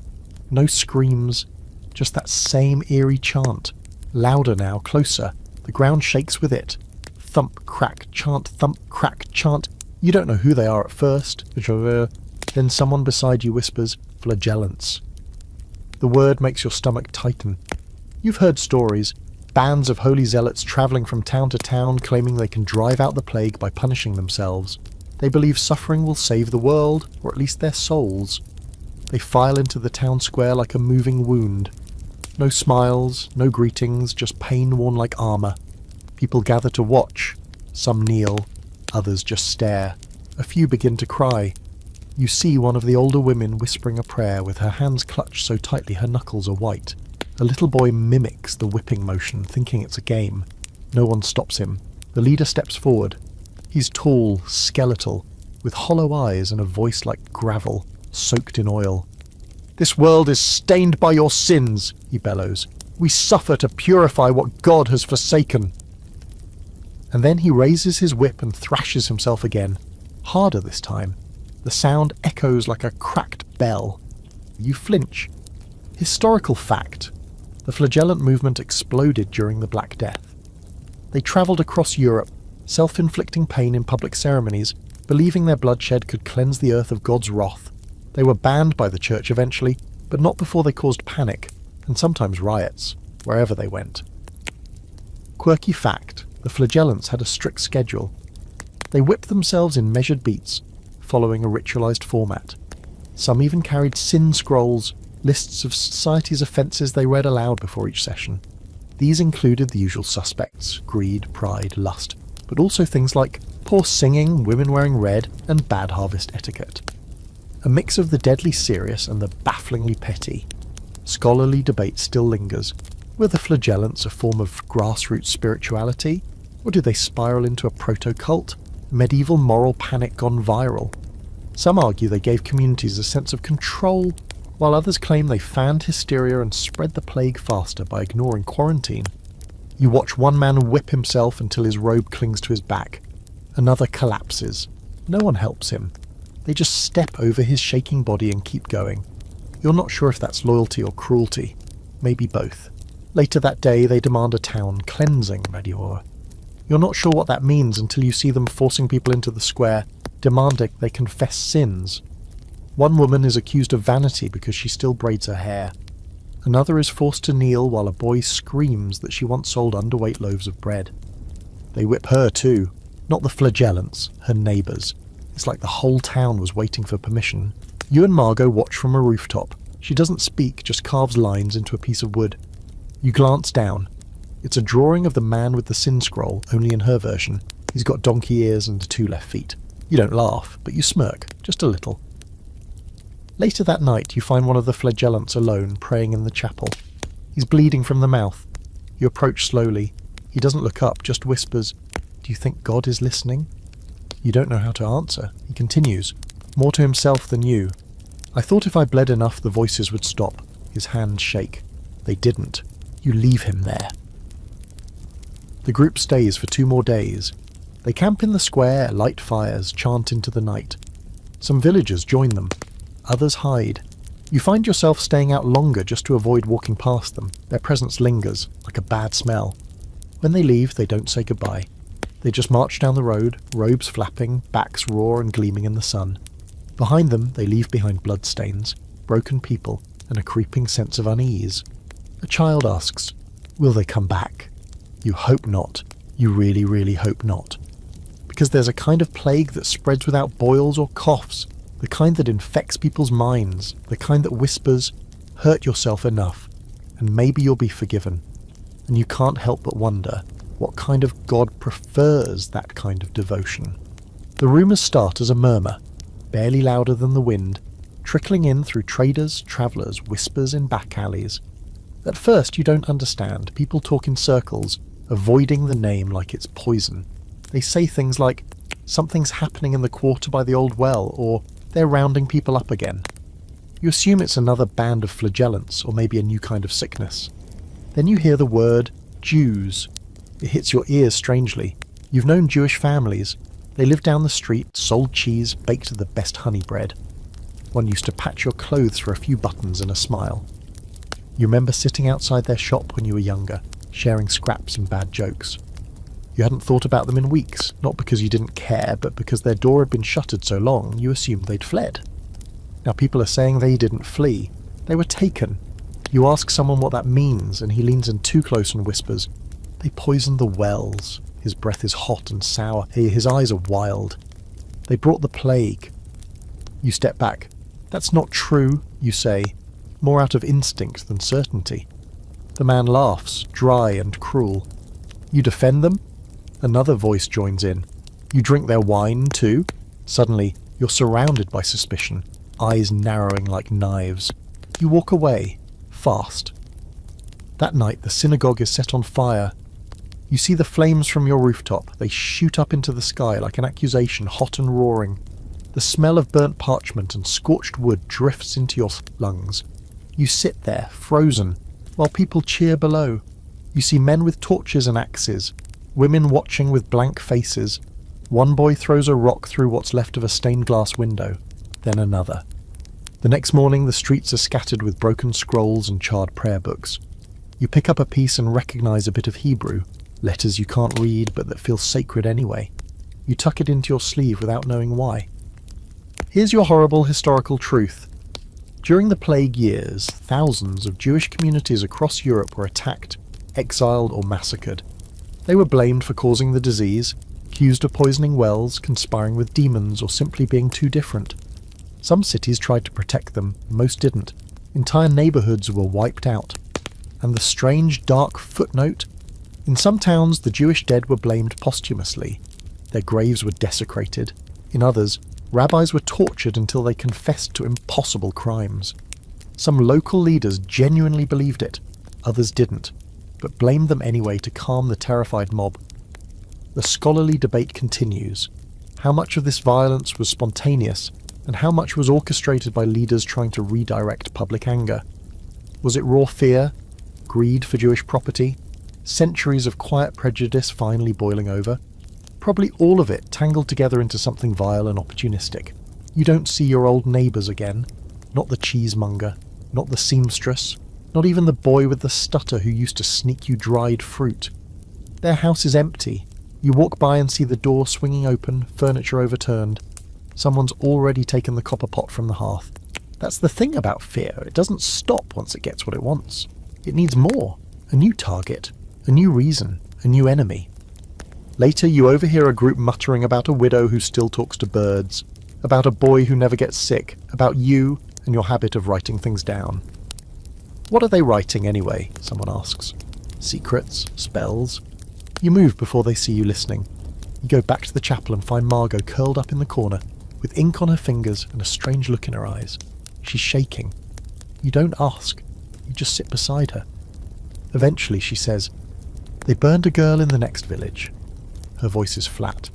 No screams, just that same eerie chant. Louder now, closer. The ground shakes with it. Thump, crack, chant, thump, crack, chant. You don't know who they are at first. Then someone beside you whispers, flagellants. The word makes your stomach tighten. You've heard stories. Bands of holy zealots travelling from town to town claiming they can drive out the plague by punishing themselves. They believe suffering will save the world, or at least their souls. They file into the town square like a moving wound. No smiles, no greetings, just pain worn like armour. People gather to watch. Some kneel, others just stare. A few begin to cry. You see one of the older women whispering a prayer with her hands clutched so tightly her knuckles are white. A little boy mimics the whipping motion, thinking it's a game. No one stops him. The leader steps forward. He's tall, skeletal, with hollow eyes and a voice like gravel, soaked in oil. "This world is stained by your sins," he bellows. "We suffer to purify what God has forsaken." And then he raises his whip and thrashes himself again, harder this time. The sound echoes like a cracked bell. You flinch. Historical fact. The flagellant movement exploded during the Black Death. They travelled across Europe, self-inflicting pain in public ceremonies, believing their bloodshed could cleanse the earth of God's wrath. They were banned by the church eventually, but not before they caused panic, and sometimes riots, wherever they went. Quirky fact, the flagellants had a strict schedule. They whipped themselves in measured beats, following a ritualised format. Some even carried sin scrolls, lists of society's offences they read aloud before each session. These included the usual suspects, greed, pride, lust, but also things like poor singing, women wearing red, and bad harvest etiquette. A mix of the deadly serious and the bafflingly petty. Scholarly debate still lingers. Were the flagellants a form of grassroots spirituality? Or did they spiral into a proto-cult? Medieval moral panic gone viral? Some argue they gave communities a sense of control, while others claim they fanned hysteria and spread the plague faster by ignoring quarantine. You watch one man whip himself until his robe clings to his back. Another collapses. No one helps him. They just step over his shaking body and keep going. You're not sure if that's loyalty or cruelty. Maybe both. Later that day they demand a town cleansing, Radior. You're not sure what that means until you see them forcing people into the square, demanding they confess sins. One woman is accused of vanity because she still braids her hair. Another is forced to kneel while a boy screams that she once sold underweight loaves of bread. They whip her too, not the flagellants, her neighbours. It's like the whole town was waiting for permission. You and Margot watch from a rooftop. She doesn't speak, just carves lines into a piece of wood. You glance down. It's a drawing of the man with the sin scroll, only in her version. He's got donkey ears and 2 left feet. You don't laugh, but you smirk, just a little. Later that night, you find one of the flagellants alone, praying in the chapel. He's bleeding from the mouth. You approach slowly. He doesn't look up, just whispers, "Do you think God is listening?" You don't know how to answer. He continues, more to himself than you. "I thought if I bled enough, the voices would stop." His hands shake. They didn't. You leave him there. The group stays for 2 more days. They camp in the square, light fires, chant into the night. Some villagers join them. Others hide. You find yourself staying out longer just to avoid walking past them. Their presence lingers, like a bad smell. When they leave, they don't say goodbye. They just march down the road, robes flapping, backs raw and gleaming in the sun. Behind them, they leave behind bloodstains, broken people, and a creeping sense of unease. A child asks, "Will they come back?" You hope not. You really, really hope not. Because there's a kind of plague that spreads without boils or coughs, the kind that infects people's minds, the kind that whispers, "Hurt yourself enough, and maybe you'll be forgiven." And you can't help but wonder what kind of god prefers that kind of devotion. The rumours start as a murmur, barely louder than the wind, trickling in through traders, travellers, whispers in back alleys. At first you don't understand. People talk in circles, avoiding the name like it's poison. They say things like, "Something's happening in the quarter by the old well," or "They're rounding people up again." You assume it's another band of flagellants, or maybe a new kind of sickness. Then you hear the word Jews. It hits your ears strangely. You've known Jewish families. They lived down the street, sold cheese, baked the best honey bread. One used to patch your clothes for a few buttons and a smile. You remember sitting outside their shop when you were younger, sharing scraps and bad jokes. You hadn't thought about them in weeks, not because you didn't care, but because their door had been shuttered so long you assumed they'd fled. Now people are saying they didn't flee. They were taken. You ask someone what that means, and he leans in too close and whispers, "They poisoned the wells." His breath is hot and sour. His eyes are wild. "They brought the plague." You step back. "That's not true," you say, more out of instinct than certainty. The man laughs, dry and cruel. You defend them? Another voice joins in. You drink their wine too? Suddenly, you're surrounded by suspicion, eyes narrowing like knives. You walk away, fast. That night, the synagogue is set on fire. You see the flames from your rooftop. They shoot up into the sky like an accusation, hot and roaring. The smell of burnt parchment and scorched wood drifts into your lungs. You sit there, frozen, while people cheer below. You see men with torches and axes, women watching with blank faces. One boy throws a rock through what's left of a stained glass window, then another. The next morning the streets are scattered with broken scrolls and charred prayer books. You pick up a piece and recognise a bit of Hebrew, letters you can't read but that feel sacred anyway. You tuck it into your sleeve without knowing why. Here's your horrible historical truth. During the plague years, thousands of Jewish communities across Europe were attacked, exiled or massacred. They were blamed for causing the disease, accused of poisoning wells, conspiring with demons, or simply being too different. Some cities tried to protect them, most didn't. Entire neighbourhoods were wiped out. And the strange, dark footnote? In some towns, the Jewish dead were blamed posthumously. Their graves were desecrated. In others, rabbis were tortured until they confessed to impossible crimes. Some local leaders genuinely believed it, others didn't, but blamed them anyway to calm the terrified mob. The scholarly debate continues. How much of this violence was spontaneous, and how much was orchestrated by leaders trying to redirect public anger? Was it raw fear? Greed for Jewish property? Centuries of quiet prejudice finally boiling over? Probably all of it tangled together into something vile and opportunistic. You don't see your old neighbours again. Not the cheesemonger, not the seamstress, not even the boy with the stutter who used to sneak you dried fruit. Their house is empty. You walk by and see the door swinging open, furniture overturned. Someone's already taken the copper pot from the hearth. That's the thing about fear. It doesn't stop once it gets what it wants. It needs more. A new target, a new reason, a new enemy. Later you overhear a group muttering about a widow who still talks to birds, about a boy who never gets sick, about you and your habit of writing things down. What are they writing anyway? Someone asks. Secrets? Spells? You move before they see you listening. You go back to the chapel and find Margot curled up in the corner, with ink on her fingers and a strange look in her eyes. She's shaking. You don't ask. You just sit beside her. Eventually she says, "They burned a girl in the next village." Her voice is flat.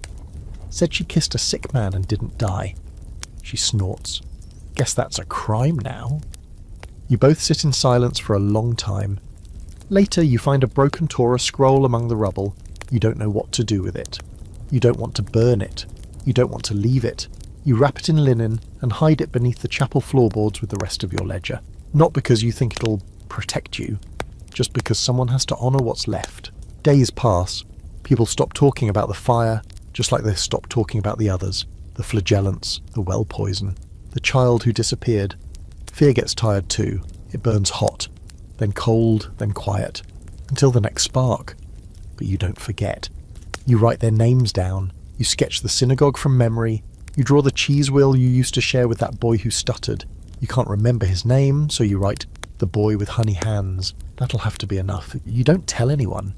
"Said she kissed a sick man and didn't die." She snorts. "Guess that's a crime now." You both sit in silence for a long time. Later you find a broken Torah scroll among the rubble. You don't know what to do with it. You don't want to burn it. You don't want to leave it. You wrap it in linen and hide it beneath the chapel floorboards with the rest of your ledger. Not because you think it'll protect you, just because someone has to honour what's left. Days pass. People stop talking about the fire, just like they stopped talking about the others. The flagellants, the well poison, the child who disappeared. Fear gets tired too. It burns hot, then cold, then quiet, until the next spark. But you don't forget. You write their names down. You sketch the synagogue from memory. You draw the cheese wheel you used to share with that boy who stuttered. You can't remember his name, so you write, "The boy with honey hands." That'll have to be enough. You don't tell anyone.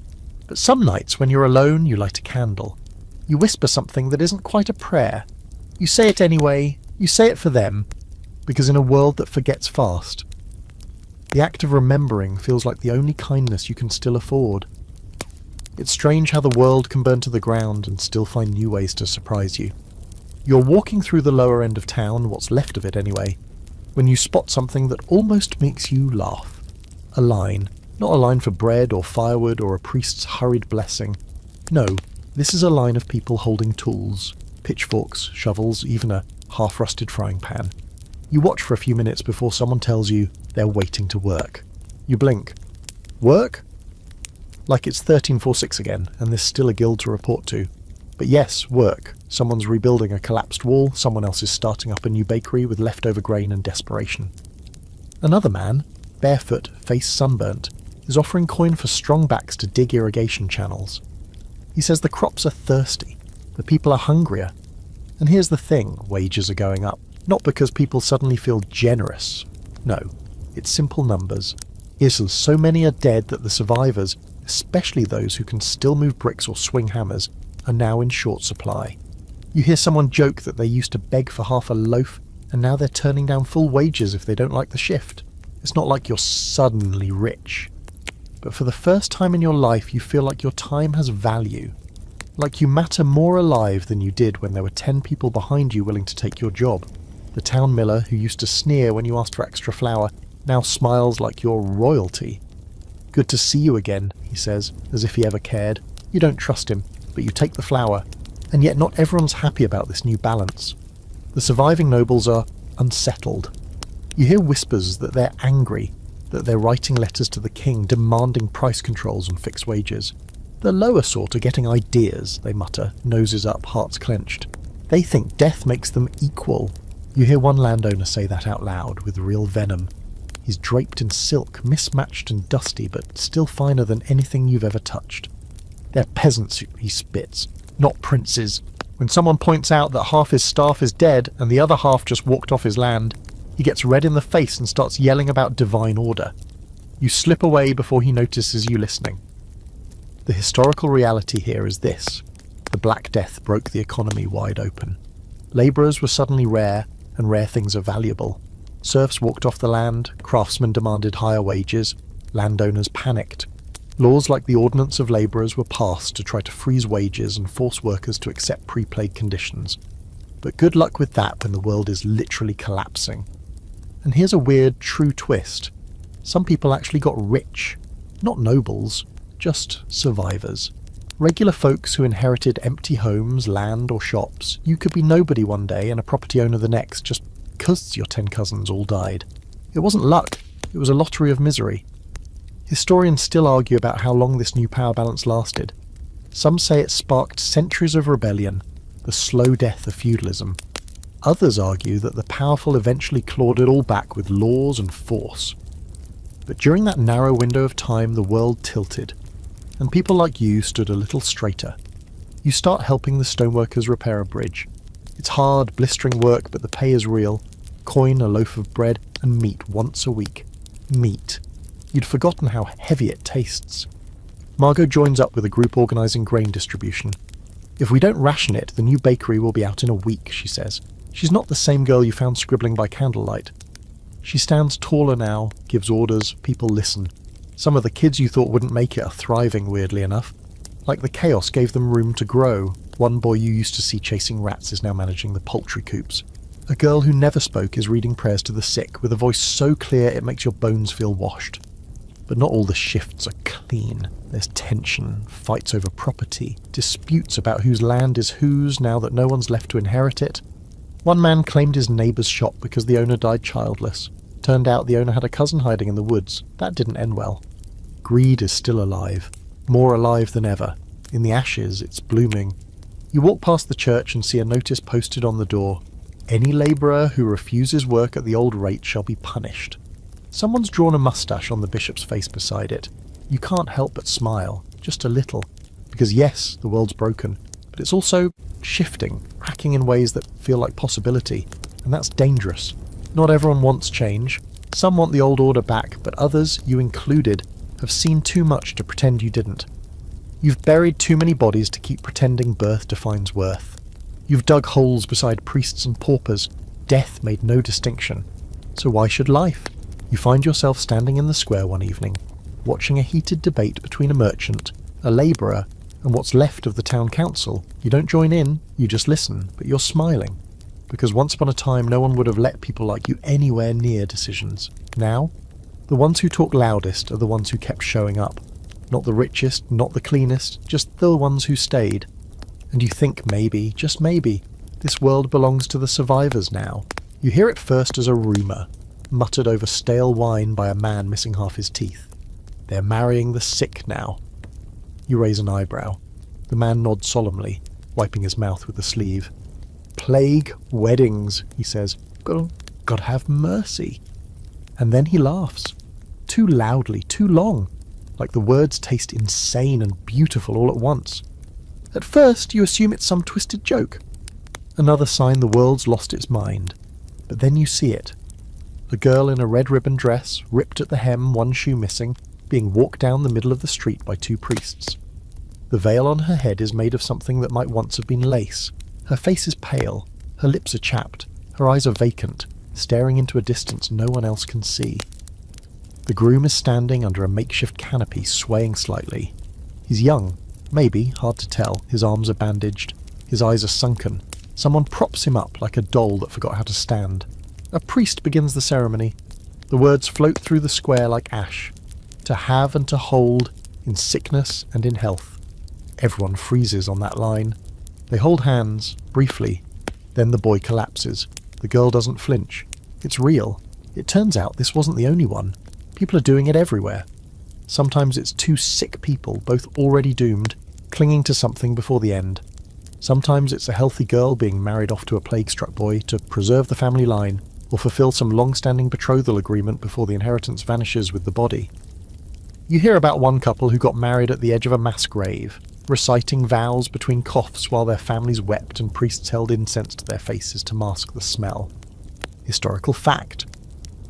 But some nights, when you're alone, you light a candle. You whisper something that isn't quite a prayer. You say it anyway. You say it for them. Because in a world that forgets fast, the act of remembering feels like the only kindness you can still afford. It's strange how the world can burn to the ground and still find new ways to surprise you. You're walking through the lower end of town, what's left of it anyway, when you spot something that almost makes you laugh. A line. Not a line for bread or firewood or a priest's hurried blessing. No, this is a line of people holding tools. Pitchforks, shovels, even a half-rusted frying pan. You watch for a few minutes before someone tells you they're waiting to work. You blink. Work? Like it's 1346 again, and there's still a guild to report to. But yes, work. Someone's rebuilding a collapsed wall, someone else is starting up a new bakery with leftover grain and desperation. Another man, barefoot, face sunburnt, is offering coin for strong backs to dig irrigation channels. He says the crops are thirsty, the people are hungrier. And here's the thing, wages are going up. Not because people suddenly feel generous. No, it's simple numbers. It's so many are dead that the survivors, especially those who can still move bricks or swing hammers, are now in short supply. You hear someone joke that they used to beg for half a loaf, and now they're turning down full wages if they don't like the shift. It's not like you're suddenly rich. But for the first time in your life, you feel like your time has value. Like you matter more alive than you did when there were 10 people behind you willing to take your job. The town miller who used to sneer when you asked for extra flour now smiles like you're royalty. "Good to see you again," he says, as if he ever cared. You don't trust him, but you take the flour. And yet not everyone's happy about this new balance. The surviving nobles are unsettled. You hear whispers that they're angry, that they're writing letters to the king demanding price controls and fixed wages. The lower sort are getting ideas, they mutter, noses up, hearts clenched. They think death makes them equal. You hear one landowner say that out loud, with real venom. He's draped in silk, mismatched and dusty, but still finer than anything you've ever touched. They're peasants, he spits, not princes. When someone points out that half his staff is dead and the other half just walked off his land, he gets red in the face and starts yelling about divine order. You slip away before he notices you listening. The historical reality here is this. The Black Death broke the economy wide open. Labourers were suddenly rare, and rare things are valuable. Serfs walked off the land, craftsmen demanded higher wages, landowners panicked. Laws like the Ordinance of Labourers were passed to try to freeze wages and force workers to accept pre-plague conditions. But good luck with that when the world is literally collapsing. And here's a weird, true twist. Some people actually got rich. Not nobles, just survivors. Regular folks who inherited empty homes, land or shops. You could be nobody one day and a property owner the next just because your 10 cousins all died. It wasn't luck, it was a lottery of misery. Historians still argue about how long this new power balance lasted. Some say it sparked centuries of rebellion, the slow death of feudalism. Others argue that the powerful eventually clawed it all back with laws and force. But during that narrow window of time, the world tilted, and people like you stood a little straighter. You start helping the stoneworkers repair a bridge. It's hard, blistering work, but the pay is real. Coin, a loaf of bread, and meat once a week. Meat. You'd forgotten how heavy it tastes. Margot joins up with a group organising grain distribution. If we don't ration it, the new bakery will be out in a week, she says. She's not the same girl you found scribbling by candlelight. She stands taller now, gives orders, people listen. Some of the kids you thought wouldn't make it are thriving, weirdly enough. Like the chaos gave them room to grow. One boy you used to see chasing rats is now managing the poultry coops. A girl who never spoke is reading prayers to the sick, with a voice so clear it makes your bones feel washed. But not all the shifts are clean. There's tension, fights over property, disputes about whose land is whose now that no one's left to inherit it. One man claimed his neighbour's shop because the owner died childless. Turned out the owner had a cousin hiding in the woods. That didn't end well. Greed is still alive. More alive than ever. In the ashes, it's blooming. You walk past the church and see a notice posted on the door. Any labourer who refuses work at the old rate shall be punished. Someone's drawn a moustache on the bishop's face beside it. You can't help but smile, just a little. Because yes, the world's broken, but it's also shifting, cracking in ways that feel like possibility, and that's dangerous. Not everyone wants change. Some want the old order back, but others, you included, have seen too much to pretend you didn't. You've buried too many bodies to keep pretending birth defines worth. You've dug holes beside priests and paupers. Death made no distinction. So why should life? You find yourself standing in the square one evening, watching a heated debate between a merchant, a labourer, and what's left of the town council. You don't join in, you just listen, but you're smiling. Because once upon a time no one would have let people like you anywhere near decisions. Now, the ones who talk loudest are the ones who kept showing up. Not the richest, not the cleanest, just the ones who stayed. And you think maybe, just maybe, this world belongs to the survivors now. You hear it first as a rumour, muttered over stale wine by a man missing half his teeth. They're marrying the sick now. You raise an eyebrow. The man nods solemnly, wiping his mouth with the sleeve. Plague weddings, he says. God have mercy. And then he laughs. Too loudly, too long. Like the words taste insane and beautiful all at once. At first, you assume it's some twisted joke. Another sign the world's lost its mind. But then you see it. A girl in a red ribbon dress, ripped at the hem, one shoe missing, being walked down the middle of the street by two priests. The veil on her head is made of something that might once have been lace. Her face is pale, her lips are chapped, her eyes are vacant, staring into a distance no one else can see. The groom is standing under a makeshift canopy, swaying slightly. He's young, maybe, hard to tell. His arms are bandaged, his eyes are sunken. Someone props him up like a doll that forgot how to stand. A priest begins the ceremony. The words float through the square like ash. To have and to hold, in sickness and in health. Everyone freezes on that line. They hold hands, briefly. Then the boy collapses. The girl doesn't flinch. It's real. It turns out this wasn't the only one. People are doing it everywhere. Sometimes it's two sick people, both already doomed, clinging to something before the end. Sometimes it's a healthy girl being married off to a plague-struck boy to preserve the family line, or fulfill some long-standing betrothal agreement before the inheritance vanishes with the body. You hear about one couple who got married at the edge of a mass grave, reciting vows between coughs while their families wept and priests held incense to their faces to mask the smell. Historical fact.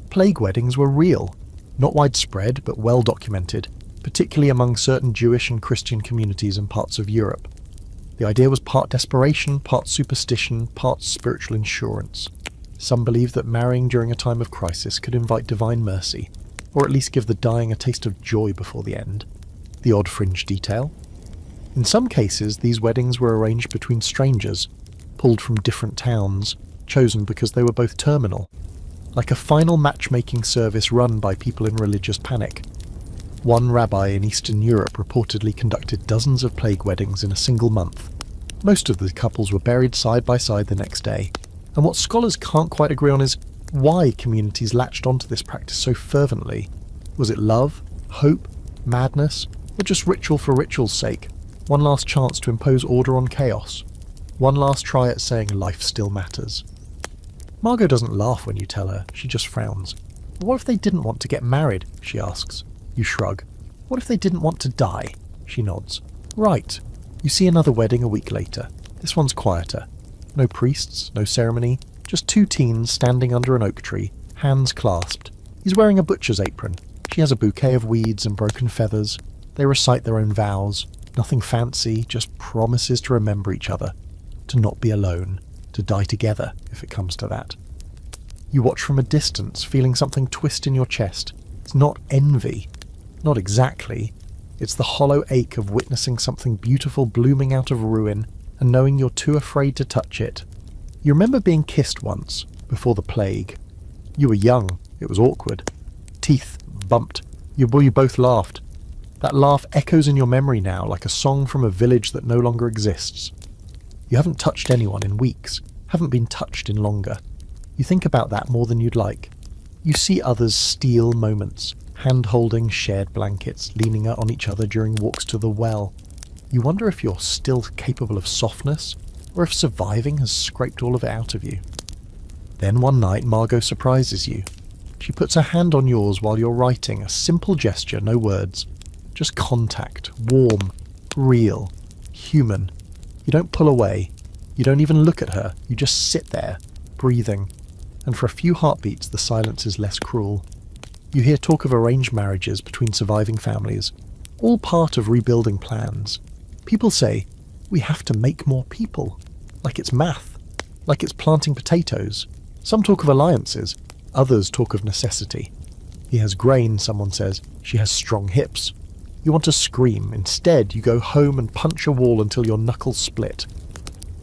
Plague weddings were real, not widespread but well documented, particularly among certain Jewish and Christian communities in parts of Europe. The idea was part desperation, part superstition, part spiritual insurance. Some believed that marrying during a time of crisis could invite divine mercy, or at least give the dying a taste of joy before the end. The odd fringe detail. In some cases, these weddings were arranged between strangers, pulled from different towns, chosen because they were both terminal, like a final matchmaking service run by people in religious panic. One rabbi in Eastern Europe reportedly conducted dozens of plague weddings in a single month. Most of the couples were buried side by side the next day, and what scholars can't quite agree on is why communities latched onto this practice so fervently. Was it love, hope, madness, or just ritual for ritual's sake? One last chance to impose order on chaos. One last try at saying life still matters. Margot doesn't laugh when you tell her, she just frowns. What if they didn't want to get married? She asks. You shrug. What if they didn't want to die? She nods. Right. You see another wedding a week later. This one's quieter. No priests, no ceremony, just two teens standing under an oak tree, hands clasped. He's wearing a butcher's apron. She has a bouquet of weeds and broken feathers. They recite their own vows. Nothing fancy, just promises to remember each other, to not be alone, to die together, if it comes to that. You watch from a distance, feeling something twist in your chest. It's not envy. Not exactly. It's the hollow ache of witnessing something beautiful blooming out of ruin and knowing you're too afraid to touch it. You remember being kissed once, before the plague. You were young. It was awkward. Teeth bumped. You both laughed. That laugh echoes in your memory now like a song from a village that no longer exists. You haven't touched anyone in weeks, haven't been touched in longer. You think about that more than you'd like. You see others steal moments, hand-holding shared blankets, leaning on each other during walks to the well. You wonder if you're still capable of softness, or if surviving has scraped all of it out of you. Then one night Margot surprises you. She puts her hand on yours while you're writing, a simple gesture, no words. Just contact, warm, real, human. You don't pull away. You don't even look at her, you just sit there, breathing, and for a few heartbeats the silence is less cruel. You hear talk of arranged marriages between surviving families, all part of rebuilding plans. People say, we have to make more people, like it's math, like it's planting potatoes. Some talk of alliances, others talk of necessity. He has grain, someone says, she has strong hips. You want to scream, instead you go home and punch a wall until your knuckles split.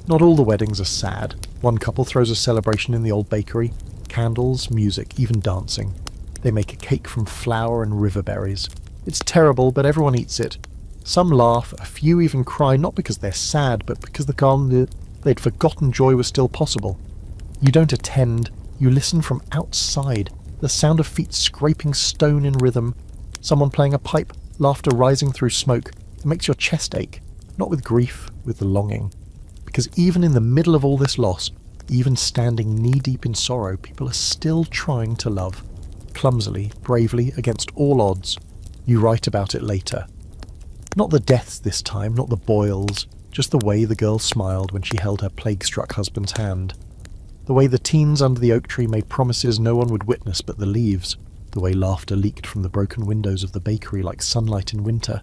Not all the weddings are sad. One couple throws a celebration in the old bakery. Candles, music, even dancing. They make a cake from flour and river berries. It's terrible, but everyone eats it. Some laugh, a few even cry, not because they're sad, but because they'd forgotten joy was still possible. You don't attend, you listen from outside, the sound of feet scraping stone in rhythm, someone playing a pipe, laughter rising through smoke. It makes your chest ache, not with grief, with the longing. Because even in the middle of all this loss, even standing knee-deep in sorrow, people are still trying to love. Clumsily, bravely, against all odds. You write about it later. Not the deaths this time, not the boils, just the way the girl smiled when she held her plague-struck husband's hand. The way the teens under the oak tree made promises no one would witness but the leaves. The way laughter leaked from the broken windows of the bakery like sunlight in winter.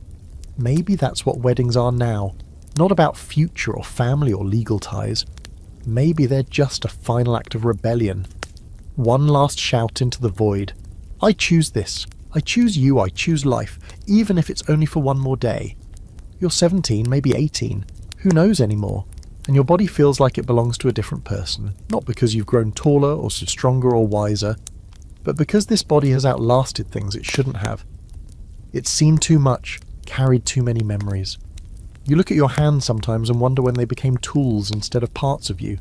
Maybe that's what weddings are now. Not about future or family or legal ties. Maybe they're just a final act of rebellion. One last shout into the void. I choose this. I choose you. I choose life, even if it's only for one more day. You're 17, maybe 18. Who knows anymore? And your body feels like it belongs to a different person. Not because you've grown taller or stronger or wiser, but because this body has outlasted things it shouldn't have. It's seen too much, carried too many memories. You look at your hands sometimes and wonder when they became tools instead of parts of you.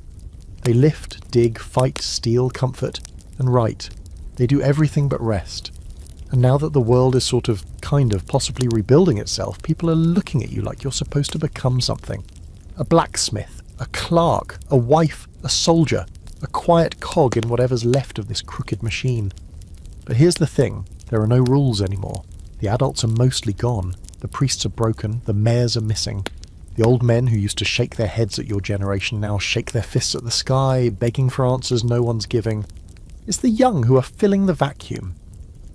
They lift, dig, fight, steal, comfort, and write. They do everything but rest. And now that the world is possibly rebuilding itself, people are looking at you like you're supposed to become something. A blacksmith, a clerk, a wife, a soldier, a quiet cog in whatever's left of this crooked machine. But here's the thing, there are no rules anymore. The adults are mostly gone. The priests are broken, the mayors are missing. The old men who used to shake their heads at your generation now shake their fists at the sky, begging for answers no one's giving. It's the young who are filling the vacuum,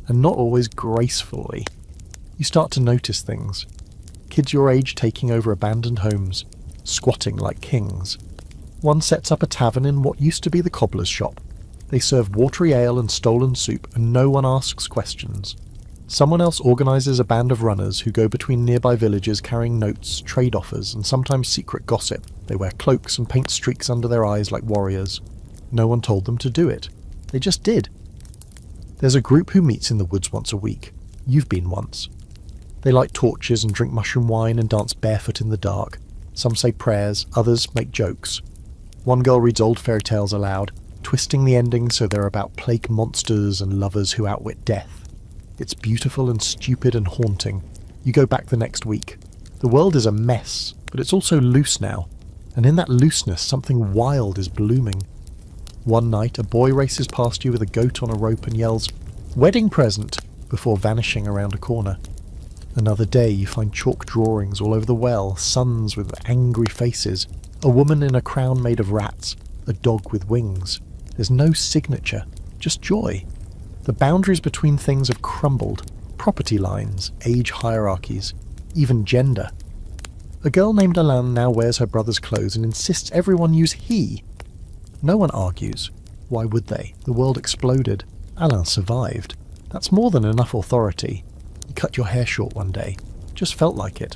and not always gracefully. You start to notice things. Kids your age taking over abandoned homes, squatting like kings. One sets up a tavern in what used to be the cobbler's shop. They serve watery ale and stolen soup, and no one asks questions. Someone else organises a band of runners who go between nearby villages carrying notes, trade offers, and sometimes secret gossip. They wear cloaks and paint streaks under their eyes like warriors. No one told them to do it. They just did. There's a group who meets in the woods once a week. You've been once. They light torches and drink mushroom wine and dance barefoot in the dark. Some say prayers, others make jokes. One girl reads old fairy tales aloud, twisting the endings so they're about plague monsters and lovers who outwit death. It's beautiful and stupid and haunting. You go back the next week. The world is a mess, but it's also loose now. And in that looseness, something wild is blooming. One night, a boy races past you with a goat on a rope and yells, "Wedding present!" before vanishing around a corner. Another day, you find chalk drawings all over the well, sons with angry faces, a woman in a crown made of rats, a dog with wings. There's no signature, just joy. The boundaries between things have crumbled. Property lines, age hierarchies, even gender. A girl named Alain now wears her brother's clothes and insists everyone use he. No one argues. Why would they? The world exploded. Alain survived. That's more than enough authority. You cut your hair short one day. Just felt like it.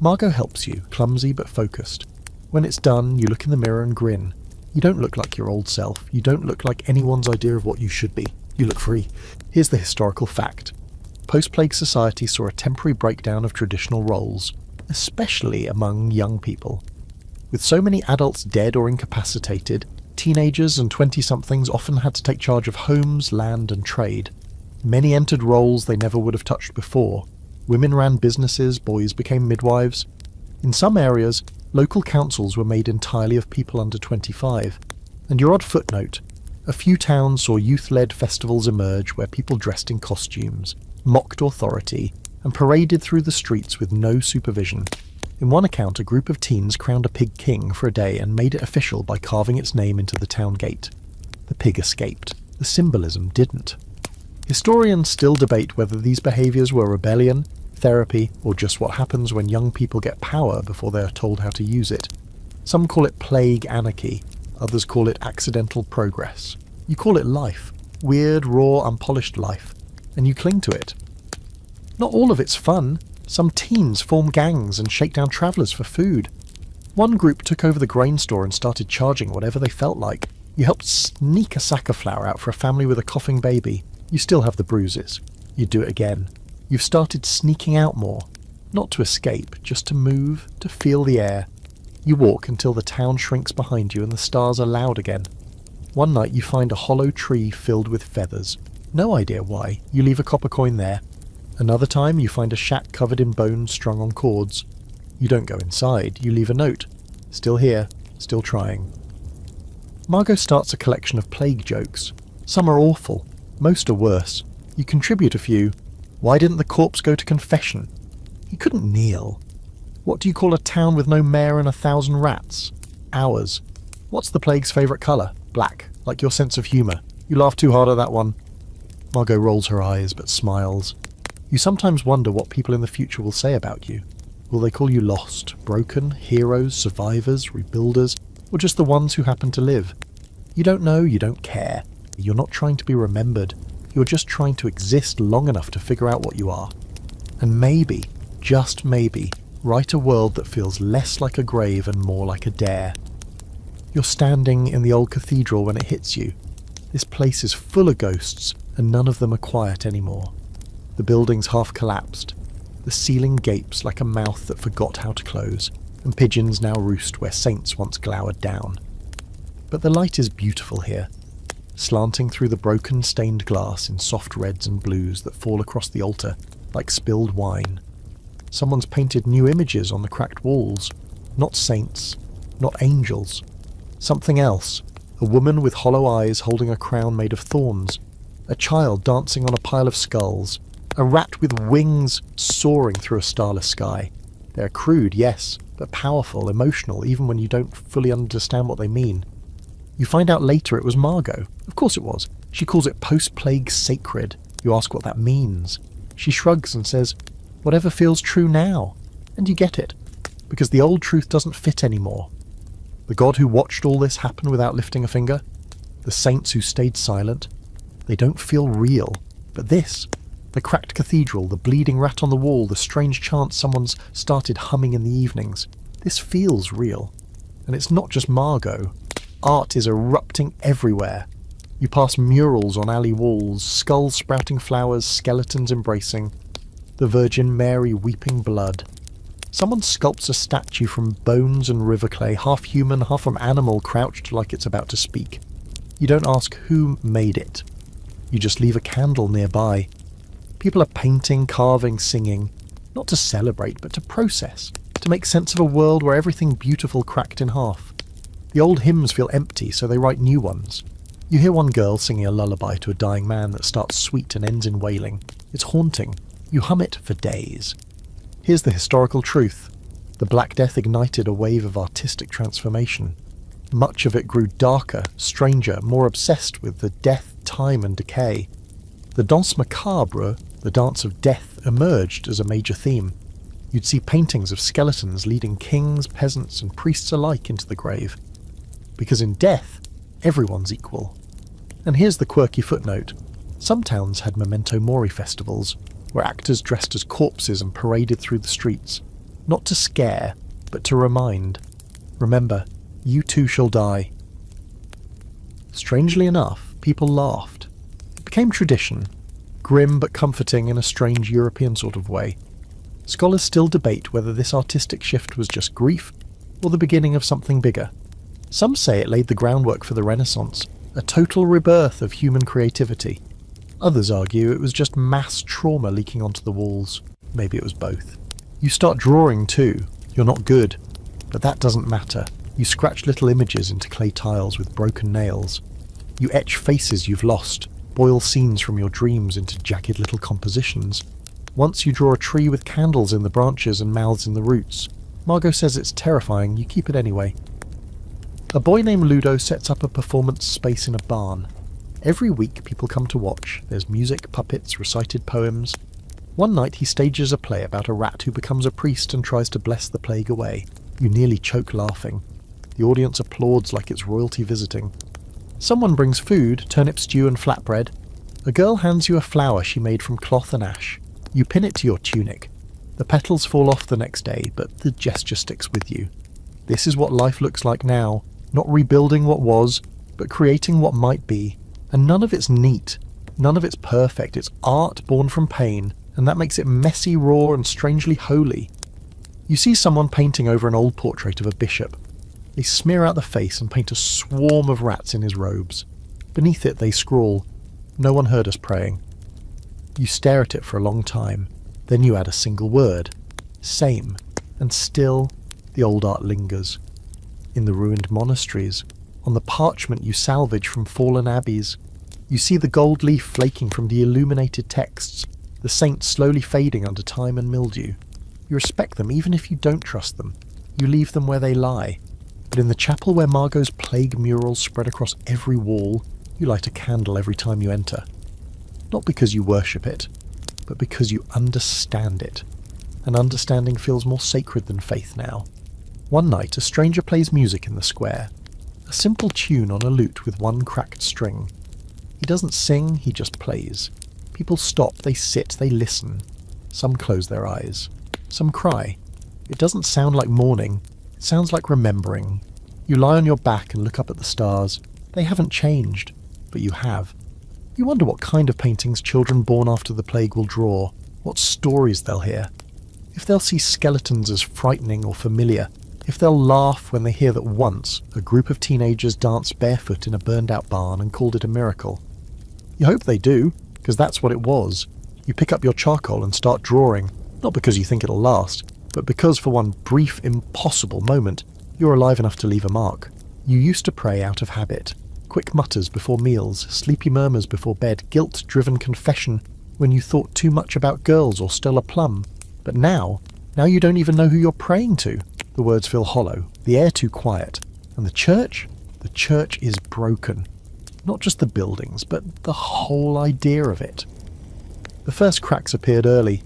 Margot helps you, clumsy but focused. When it's done, you look in the mirror and grin. You don't look like your old self. You don't look like anyone's idea of what you should be. You look free. Here's the historical fact. Post-plague society saw a temporary breakdown of traditional roles, especially among young people. With so many adults dead or incapacitated, teenagers and 20-somethings often had to take charge of homes, land and trade. Many entered roles they never would have touched before. Women ran businesses, boys became midwives. In some areas, local councils were made entirely of people under 25. And your odd footnote, a few towns saw youth-led festivals emerge where people dressed in costumes, mocked authority, and paraded through the streets with no supervision. In one account, a group of teens crowned a pig king for a day and made it official by carving its name into the town gate. The pig escaped. The symbolism didn't. Historians still debate whether these behaviours were rebellion, therapy, or just what happens when young people get power before they are told how to use it. Some call it plague anarchy, others call it accidental progress. You call it life, weird, raw, unpolished life, and you cling to it. Not all of it's fun. Some teens form gangs and shake down travellers for food. One group took over the grain store and started charging whatever they felt like. You helped sneak a sack of flour out for a family with a coughing baby. You still have the bruises. You'd do it again. You've started sneaking out more. Not to escape, just to move, to feel the air. You walk until the town shrinks behind you and the stars are loud again. One night you find a hollow tree filled with feathers. No idea why. You leave a copper coin there. Another time you find a shack covered in bones strung on cords. You don't go inside, you leave a note. Still here, still trying. Margot starts a collection of plague jokes. Some are awful, most are worse. You contribute a few. Why didn't the corpse go to confession? He couldn't kneel. What do you call a town with no mayor and 1,000 rats? Ours. What's the plague's favourite colour? Black, like your sense of humour. You laugh too hard at that one. Margot rolls her eyes but smiles. You sometimes wonder what people in the future will say about you. Will they call you lost, broken, heroes, survivors, rebuilders, or just the ones who happen to live? You don't know, you don't care. You're not trying to be remembered. You're just trying to exist long enough to figure out what you are. And maybe, just maybe, write a world that feels less like a grave and more like a dare. You're standing in the old cathedral when it hits you. This place is full of ghosts, and none of them are quiet anymore. The building's half collapsed. The ceiling gapes like a mouth that forgot how to close, and pigeons now roost where saints once glowered down. But the light is beautiful here, slanting through the broken stained glass in soft reds and blues that fall across the altar like spilled wine. Someone's painted new images on the cracked walls. Not saints, not angels. Something else. A woman with hollow eyes holding a crown made of thorns. A child dancing on a pile of skulls. A rat with wings soaring through a starless sky. They're crude, yes, but powerful, emotional, even when you don't fully understand what they mean. You find out later it was Margot. Of course it was. She calls it post-plague sacred. You ask what that means. She shrugs and says, whatever feels true now. And you get it. Because the old truth doesn't fit anymore. The God who watched all this happen without lifting a finger. The saints who stayed silent. They don't feel real. But this, the cracked cathedral, the bleeding rat on the wall, the strange chant someone's started humming in the evenings. This feels real. And it's not just Margot. Art is erupting everywhere. You pass murals on alley walls, skulls sprouting flowers, skeletons embracing, the Virgin Mary weeping blood. Someone sculpts a statue from bones and river clay, half human, half from animal, crouched like it's about to speak. You don't ask who made it. You just leave a candle nearby. People are painting, carving, singing, not to celebrate, but to process, to make sense of a world where everything beautiful cracked in half. The old hymns feel empty, so they write new ones. You hear one girl singing a lullaby to a dying man that starts sweet and ends in wailing. It's haunting. You hum it for days. Here's the historical truth. The Black Death ignited a wave of artistic transformation. Much of it grew darker, stranger, more obsessed with the death, time and decay. The danse macabre, the dance of death, emerged as a major theme. You'd see paintings of skeletons leading kings, peasants and priests alike into the grave. Because in death, everyone's equal. And here's the quirky footnote. Some towns had memento mori festivals, where actors dressed as corpses and paraded through the streets, not to scare, but to remind. Remember, you too shall die. Strangely enough, people laughed. It became tradition, grim but comforting in a strange European sort of way. Scholars still debate whether this artistic shift was just grief, or the beginning of something bigger. Some say it laid the groundwork for the Renaissance, a total rebirth of human creativity. Others argue it was just mass trauma leaking onto the walls. Maybe it was both. You start drawing too. You're not good. But that doesn't matter. You scratch little images into clay tiles with broken nails. You etch faces you've lost, boil scenes from your dreams into jagged little compositions. Once you draw a tree with candles in the branches and mouths in the roots. Margot says it's terrifying, you keep it anyway. A boy named Ludo sets up a performance space in a barn. Every week people come to watch. There's music, puppets, recited poems. One night he stages a play about a rat who becomes a priest and tries to bless the plague away. You nearly choke laughing. The audience applauds like it's royalty visiting. Someone brings food, turnip stew and flatbread. A girl hands you a flower she made from cloth and ash. You pin it to your tunic. The petals fall off the next day, but the gesture sticks with you. This is what life looks like now, not rebuilding what was, but creating what might be. And none of it's neat, none of it's perfect. It's art born from pain, and that makes it messy, raw, and strangely holy. You see someone painting over an old portrait of a bishop. They smear out the face and paint a swarm of rats in his robes. Beneath it they scrawl, "No one heard us praying." You stare at it for a long time. Then you add a single word. Same. And still, the old art lingers. In the ruined monasteries, on the parchment you salvage from fallen abbeys, you see the gold leaf flaking from the illuminated texts, the saints slowly fading under time and mildew. You respect them even if you don't trust them. You leave them where they lie. But in the chapel where Margot's plague murals spread across every wall, you light a candle every time you enter. Not because you worship it, but because you understand it. And understanding feels more sacred than faith now. One night, a stranger plays music in the square. A simple tune on a lute with one cracked string. He doesn't sing, he just plays. People stop, they sit, they listen. Some close their eyes. Some cry. It doesn't sound like mourning. It sounds like remembering. You lie on your back and look up at the stars. They haven't changed, but you have. You wonder what kind of paintings children born after the plague will draw, what stories they'll hear. If they'll see skeletons as frightening or familiar, if they'll laugh when they hear that once a group of teenagers danced barefoot in a burned-out barn and called it a miracle. You hope they do, because that's what it was. You pick up your charcoal and start drawing, not because you think it'll last, but because for one brief, impossible moment, you're alive enough to leave a mark. You used to pray out of habit. Quick mutters before meals, sleepy murmurs before bed, guilt-driven confession when you thought too much about girls or stole a plum. But now you don't even know who you're praying to. The words feel hollow, the air too quiet. And the church? The church is broken. Not just the buildings, but the whole idea of it. The first cracks appeared early,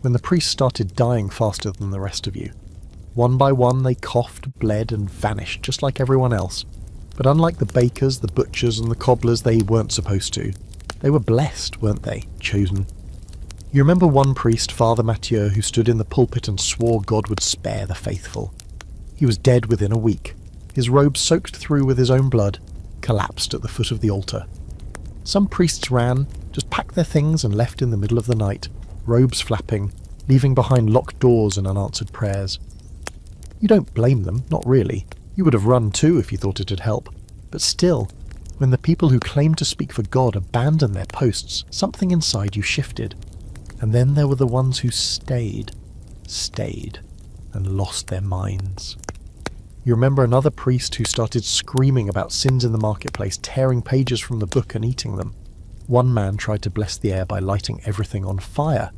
when the priests started dying faster than the rest of you. One by one they coughed, bled, and vanished just like everyone else. But unlike the bakers, the butchers, and the cobblers, they weren't supposed to. They were blessed, weren't they? Chosen. You remember one priest, Father Mathieu, who stood in the pulpit and swore God would spare the faithful. He was dead within a week. His robe, soaked through with his own blood, collapsed at the foot of the altar. Some priests ran, just packed their things and left in the middle of the night, robes flapping, leaving behind locked doors and unanswered prayers. You don't blame them, not really. You would have run too if you thought it'd help. But still, when the people who claimed to speak for God abandoned their posts, something inside you shifted. And then there were the ones who stayed, and lost their minds. You remember another priest who started screaming about sins in the marketplace, tearing pages from the book and eating them. One man tried to bless the air by lighting everything on fire.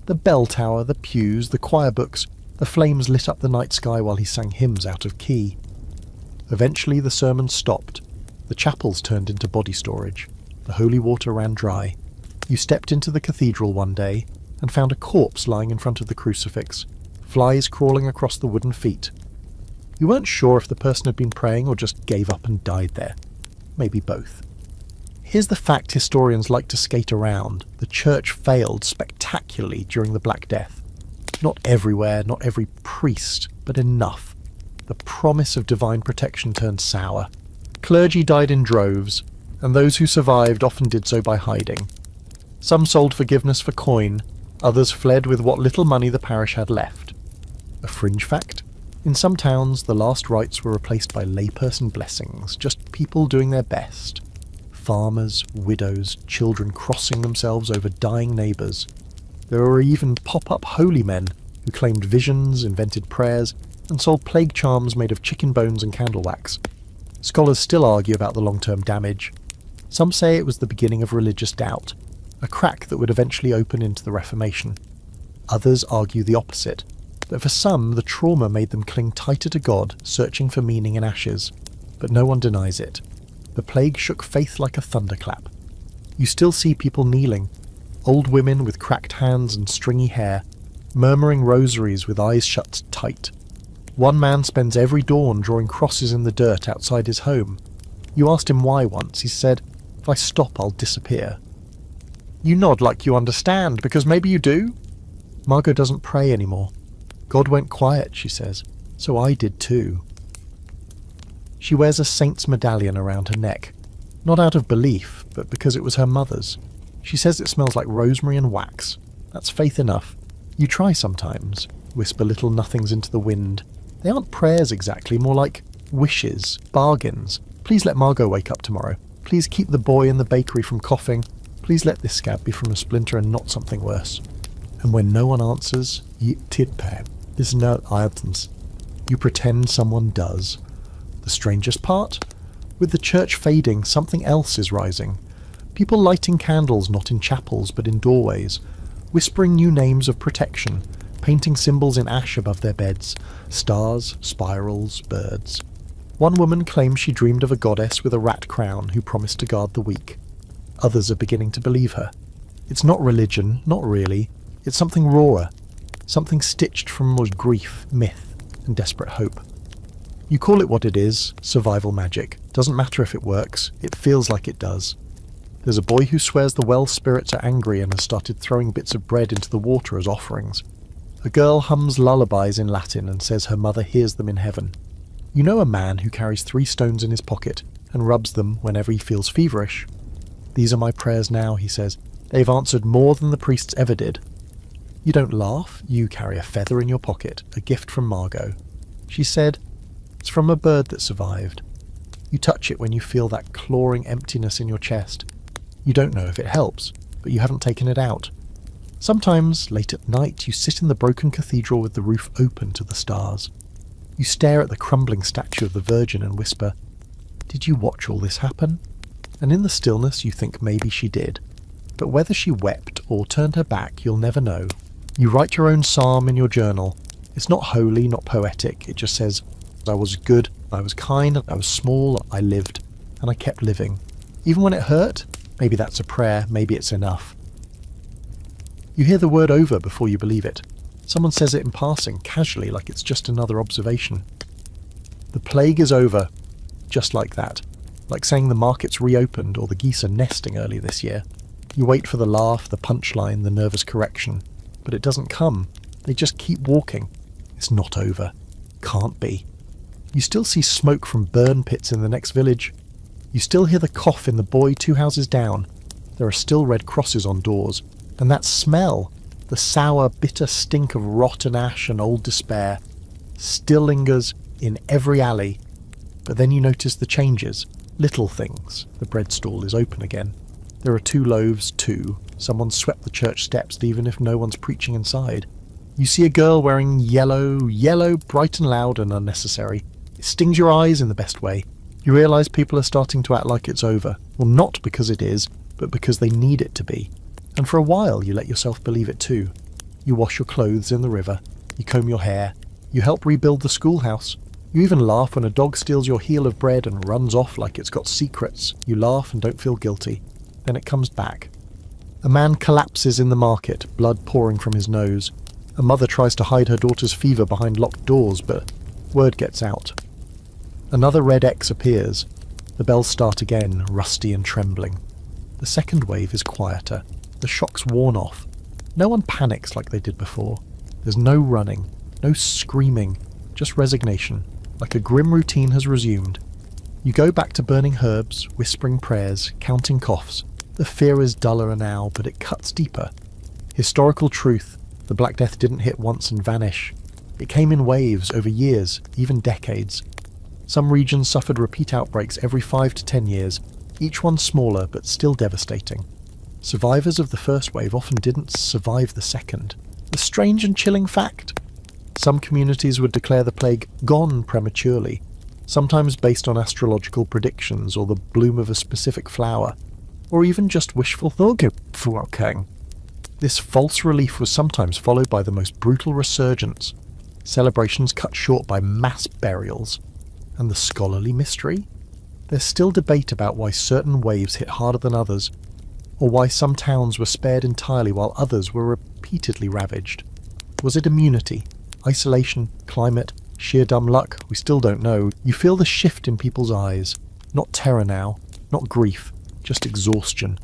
The bell tower, the pews, the choir books, the flames lit up the night sky while he sang hymns out of key. Eventually the sermon stopped. The chapels turned into body storage. The holy water ran dry. You stepped into the cathedral one day and found a corpse lying in front of the crucifix, flies crawling across the wooden feet. You weren't sure if the person had been praying or just gave up and died there. Maybe both. Here's the fact historians like to skate around. The church failed spectacularly during the Black Death. Not everywhere, not every priest, but enough. The promise of divine protection turned sour. Clergy died in droves, and those who survived often did so by hiding. Some sold forgiveness for coin, others fled with what little money the parish had left. A fringe fact? In some towns, the last rites were replaced by layperson blessings, just people doing their best. Farmers, widows, children crossing themselves over dying neighbours. There were even pop-up holy men who claimed visions, invented prayers, and sold plague charms made of chicken bones and candle wax. Scholars still argue about the long-term damage. Some say it was the beginning of religious doubt, a crack that would eventually open into the Reformation. Others argue the opposite. But for some, the trauma made them cling tighter to God, searching for meaning in ashes. But no one denies it. The plague shook faith like a thunderclap. You still see people kneeling, old women with cracked hands and stringy hair, murmuring rosaries with eyes shut tight. One man spends every dawn drawing crosses in the dirt outside his home. You asked him why once. He said, "If I stop, I'll disappear." You nod like you understand, because maybe you do. Margot doesn't pray anymore. God went quiet, she says. So I did too. She wears a saint's medallion around her neck. Not out of belief, but because it was her mother's. She says it smells like rosemary and wax. That's faith enough. You try sometimes, whisper little nothings into the wind. They aren't prayers exactly, more like wishes, bargains. Please let Margot wake up tomorrow. Please keep the boy in the bakery from coughing. Please let this scab be from a splinter and not something worse. And when no one answers, you tidpat. There's no items. You pretend someone does. The strangest part? With the church fading, something else is rising. People lighting candles not in chapels but in doorways, whispering new names of protection, painting symbols in ash above their beds, stars, spirals, birds. One woman claims she dreamed of a goddess with a rat crown who promised to guard the weak. Others are beginning to believe her. It's not religion, not really. It's something rawer, something stitched from grief, myth, and desperate hope. You call it what it is, survival magic. Doesn't matter if it works, it feels like it does. There's a boy who swears the well spirits are angry and has started throwing bits of bread into the water as offerings. A girl hums lullabies in Latin and says her mother hears them in heaven. You know a man who carries 3 stones in his pocket and rubs them whenever he feels feverish. These are my prayers now, he says. They've answered more than the priests ever did. You don't laugh, you carry a feather in your pocket, a gift from Margot. She said, it's from a bird that survived. You touch it when you feel that clawing emptiness in your chest. You don't know if it helps, but you haven't taken it out. Sometimes, late at night, you sit in the broken cathedral with the roof open to the stars. You stare at the crumbling statue of the Virgin and whisper, did you watch all this happen? And in the stillness you think maybe she did. But whether she wept or turned her back, you'll never know. You write your own psalm in your journal. It's not holy, not poetic. It just says, I was good, I was kind, I was small, I lived, and I kept living. Even when it hurt, maybe that's a prayer, maybe it's enough. You hear the word over before you believe it. Someone says it in passing, casually, like it's just another observation. The plague is over, just like that. Like saying the market's reopened or the geese are nesting early this year. You wait for the laugh, the punchline, the nervous correction. But it doesn't come. They just keep walking. It's not over. Can't be. You still see smoke from burn pits in the next village. You still hear the cough in the boy 2 houses down. There are still red crosses on doors. And that smell, the sour, bitter stink of rotten ash and old despair, still lingers in every alley. But then you notice the changes. Little things. The bread stall is open again. There are 2 loaves, 2. Someone swept the church steps even if no one's preaching inside. You see a girl wearing yellow, bright and loud and unnecessary. It stings your eyes in the best way. You realise people are starting to act like it's over. Well, not because it is, but because they need it to be. And for a while you let yourself believe it too. You wash your clothes in the river. You comb your hair. You help rebuild the schoolhouse. You even laugh when a dog steals your heel of bread and runs off like it's got secrets. You laugh and don't feel guilty. Then it comes back. A man collapses in the market, blood pouring from his nose. A mother tries to hide her daughter's fever behind locked doors, but word gets out. Another red X appears. The bells start again, rusty and trembling. The second wave is quieter. The shock's worn off. No one panics like they did before. There's no running, no screaming, just resignation, like a grim routine has resumed. You go back to burning herbs, whispering prayers, counting coughs. The fear is duller now, but it cuts deeper. Historical truth, the Black Death didn't hit once and vanish. It came in waves over years, even decades. Some regions suffered repeat outbreaks every 5 to 10 years, each one smaller but still devastating. Survivors of the first wave often didn't survive the second. A strange and chilling fact. Some communities would declare the plague gone prematurely, sometimes based on astrological predictions or the bloom of a specific flower, or even just wishful thinking. This false relief was sometimes followed by the most brutal resurgence. celebrations cut short by mass burials. And the scholarly mystery? There's still debate about why certain waves hit harder than others, or why some towns were spared entirely while others were repeatedly ravaged. Was it immunity, isolation, climate, sheer dumb luck? We still don't know. You feel the shift in people's eyes. Not terror now, not grief, just exhaustion.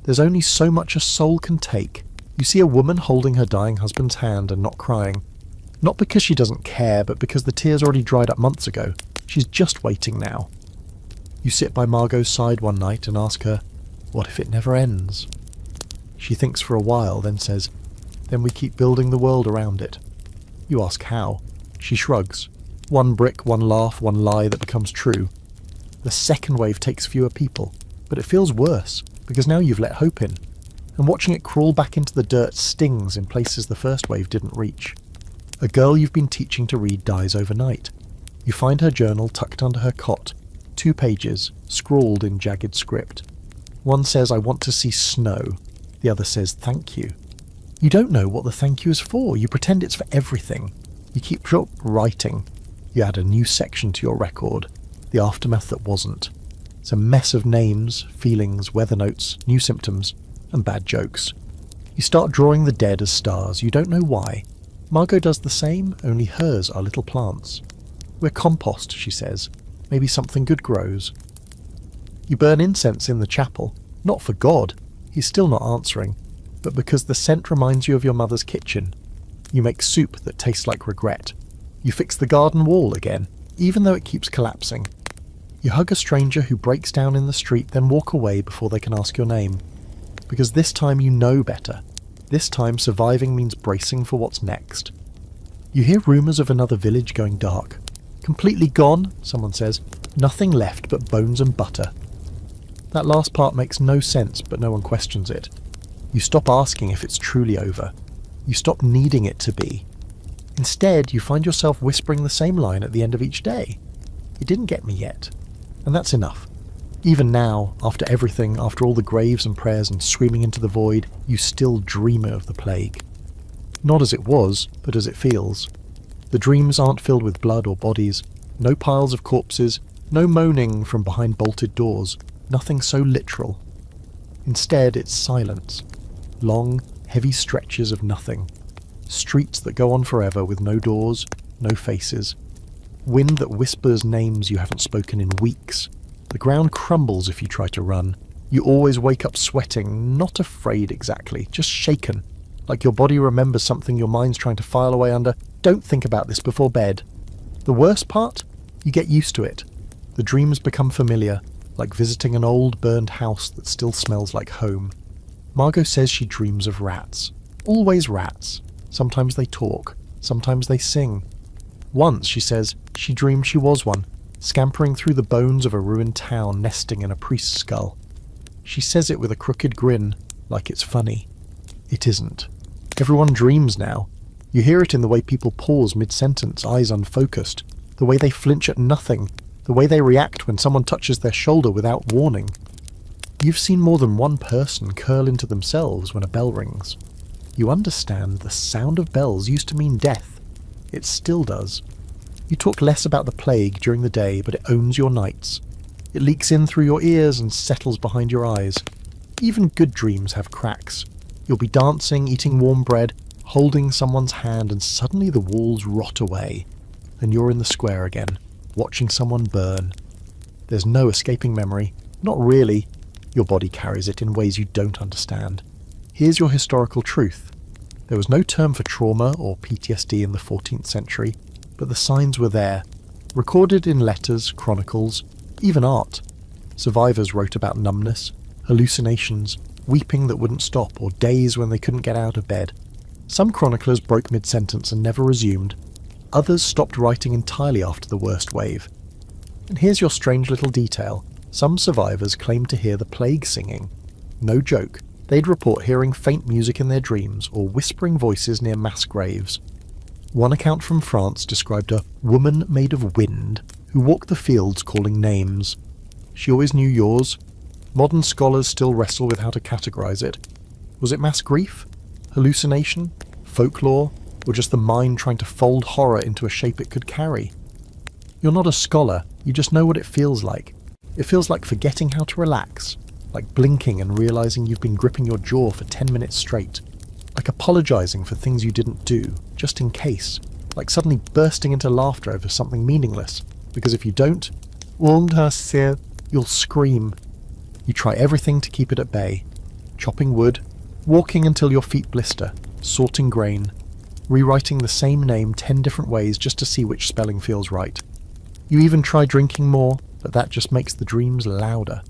There's only so much a soul can take. You see a woman holding her dying husband's hand and not crying. Not because she doesn't care, but because the tears already dried up months ago. She's just waiting now. You sit by Margot's side one night and ask her, what if it never ends? She thinks for a while, then says, then we keep building the world around it. You ask how. She shrugs. One brick, one laugh, one lie that becomes true. The second wave takes fewer people, but it feels worse, because now you've let hope in. And watching it crawl back into the dirt stings in places the first wave didn't reach. A girl you've been teaching to read dies overnight. You find her journal tucked under her cot, 2 pages, scrawled in jagged script. One says, I want to see snow. The other says, thank you. You don't know what the thank you is for. You pretend it's for everything. You keep writing. You add a new section to your record, the aftermath that wasn't. It's a mess of names, feelings, weather notes, new symptoms, and bad jokes. You start drawing the dead as stars. You don't know why. Margot does the same, only hers are little plants. We're compost, she says. Maybe something good grows. You burn incense in the chapel, not for God, he's still not answering, but because the scent reminds you of your mother's kitchen. You make soup that tastes like regret. You fix the garden wall again, even though it keeps collapsing. You hug a stranger who breaks down in the street, then walk away before they can ask your name. Because this time you know better. This time surviving means bracing for what's next. You hear rumours of another village going dark. Completely gone, someone says. Nothing left but bones and butter. That last part makes no sense, but no one questions it. You stop asking if it's truly over. You stop needing it to be. Instead, you find yourself whispering the same line at the end of each day. You didn't get me yet. And that's enough. Even now, after everything, after all the graves and prayers and screaming into the void, you still dream of the plague. Not as it was, but as it feels. The dreams aren't filled with blood or bodies, no piles of corpses, no moaning from behind bolted doors, nothing so literal. Instead, it's silence. Long, heavy stretches of nothing. Streets that go on forever with no doors, no faces. Wind that whispers names you haven't spoken in weeks. The ground crumbles if you try to run. You always wake up sweating, not afraid exactly, just shaken. Like your body remembers something your mind's trying to file away under. Don't think about this before bed. The worst part? You get used to it. The dreams become familiar, like visiting an old burned house that still smells like home. Margot says she dreams of rats. Always rats. Sometimes they talk. Sometimes they sing. Once, she says, she dreamed she was one, scampering through the bones of a ruined town nesting in a priest's skull. She says it with a crooked grin, like it's funny. It isn't. Everyone dreams now. You hear it in the way people pause mid-sentence, eyes unfocused, the way they flinch at nothing, the way they react when someone touches their shoulder without warning. You've seen more than one person curl into themselves when a bell rings. You understand the sound of bells used to mean death. It still does. You talk less about the plague during the day, but it owns your nights. It leaks in through your ears and settles behind your eyes. Even good dreams have cracks. You'll be dancing, eating warm bread, holding someone's hand, and suddenly the walls rot away. And you're in the square again, watching someone burn. There's no escaping memory. Not really. Your body carries it in ways you don't understand. Here's your historical truth. There was no term for trauma or PTSD in the 14th century, but the signs were there, recorded in letters, chronicles, even art. Survivors wrote about numbness, hallucinations, weeping that wouldn't stop, or days when they couldn't get out of bed. Some chroniclers broke mid-sentence and never resumed. Others stopped writing entirely after the worst wave. And here's your strange little detail. Some survivors claimed to hear the plague singing. No joke. They'd report hearing faint music in their dreams or whispering voices near mass graves. One account from France described a woman made of wind who walked the fields calling names. She always knew yours. Modern scholars still wrestle with how to categorize it. Was it mass grief? Hallucination? Folklore? or just the mind trying to fold horror into a shape it could carry? You're not a scholar, you just know what it feels like. It feels like forgetting how to relax, like blinking and realising you've been gripping your jaw for 10 minutes straight, like apologising for things you didn't do, just in case, like suddenly bursting into laughter over something meaningless, because if you don't, you'll scream. You try everything to keep it at bay. Chopping wood, walking until your feet blister, sorting grain, rewriting the same name 10 different ways just to see which spelling feels right. You even try drinking more, but that just makes the dreams louder.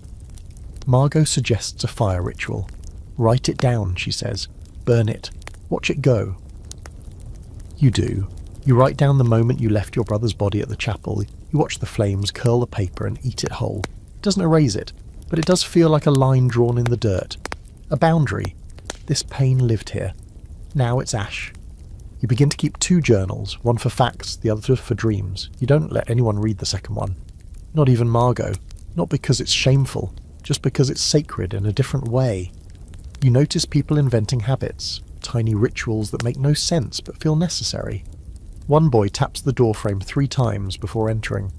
Margot suggests a fire ritual. Write it down, she says. Burn it. Watch it go. You do. You write down the moment you left your brother's body at the chapel. You watch the flames curl the paper and eat it whole. It doesn't erase it, but it does feel like a line drawn in the dirt. A boundary. This pain lived here. Now it's ash. You begin to keep 2 journals, one for facts, the other for dreams. You don't let anyone read the second one. Not even Margot. Not because it's shameful, just because it's sacred in a different way. You notice people inventing habits, tiny rituals that make no sense but feel necessary. One boy taps the doorframe 3 times before entering.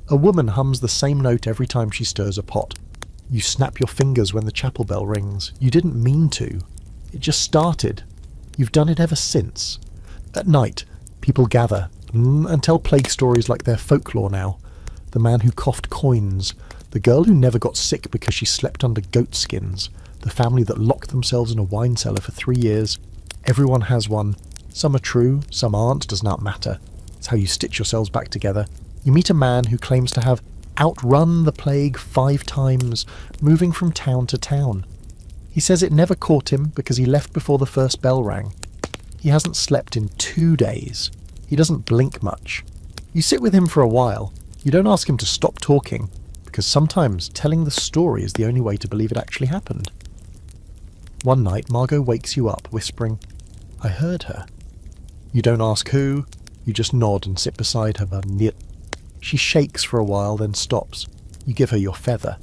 A woman hums the same note every time she stirs a pot. You snap your fingers when the chapel bell rings. You didn't mean to. It just started. You've done it ever since. At night, people gather and tell plague stories like they're folklore now. The man who coughed coins, the girl who never got sick because she slept under goat skins, the family that locked themselves in a wine cellar for 3 years. Everyone has one. Some are true, some aren't, does not matter. It's how you stitch yourselves back together. You meet a man who claims to have outrun the plague 5 times, moving from town to town. He says it never caught him because he left before the first bell rang. He hasn't slept in 2 days. He doesn't blink much. You sit with him for a while. You don't ask him to stop talking, because sometimes telling the story is the only way to believe it actually happened. One night, Margot wakes you up, whispering, "I heard her." You don't ask who, you just nod and sit beside her. She shakes for a while, then stops. You give her your feather.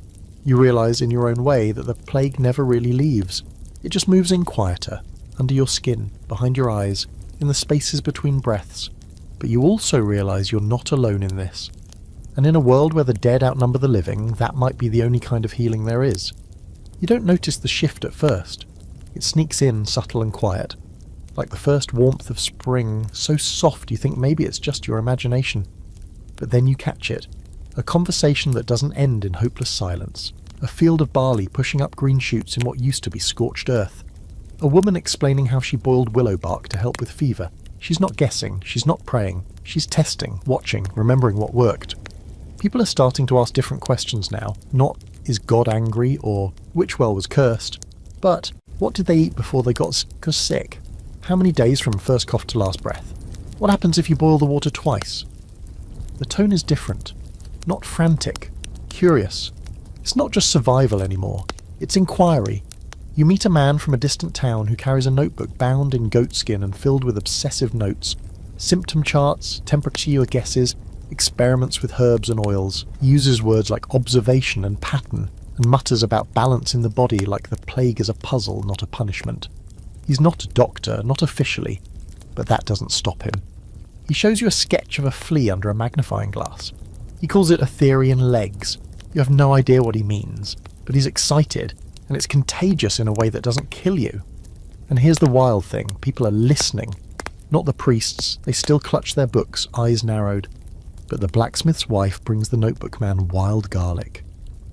You realise in your own way that the plague never really leaves. It just moves in quieter, under your skin, behind your eyes, in the spaces between breaths. But you also realise you're not alone in this. And in a world where the dead outnumber the living, that might be the only kind of healing there is. You don't notice the shift at first. It sneaks in subtle and quiet. Like the first warmth of spring, so soft you think maybe it's just your imagination. But then you catch it. A conversation that doesn't end in hopeless silence. A field of barley pushing up green shoots in what used to be scorched earth. A woman explaining how she boiled willow bark to help with fever. She's not guessing, she's not praying. She's testing, watching, remembering what worked. People are starting to ask different questions now. Not, is God angry, or which well was cursed? But, what did they eat before they got sick? How many days from first cough to last breath? What happens if you boil the water twice? The tone is different. Not frantic. Curious. It's not just survival anymore. It's inquiry. You meet a man from a distant town who carries a notebook bound in goatskin and filled with obsessive notes. Symptom charts, temperature guesses, experiments with herbs and oils. He uses words like observation and pattern, and mutters about balance in the body like the plague is a puzzle, not a punishment. He's not a doctor, not officially, but that doesn't stop him. He shows you a sketch of a flea under a magnifying glass. He calls it a theory in legs. You have no idea what he means, but he's excited, and it's contagious in a way that doesn't kill you. And here's the wild thing, people are listening. Not the priests, they still clutch their books, eyes narrowed. But the blacksmith's wife brings the notebook man wild garlic.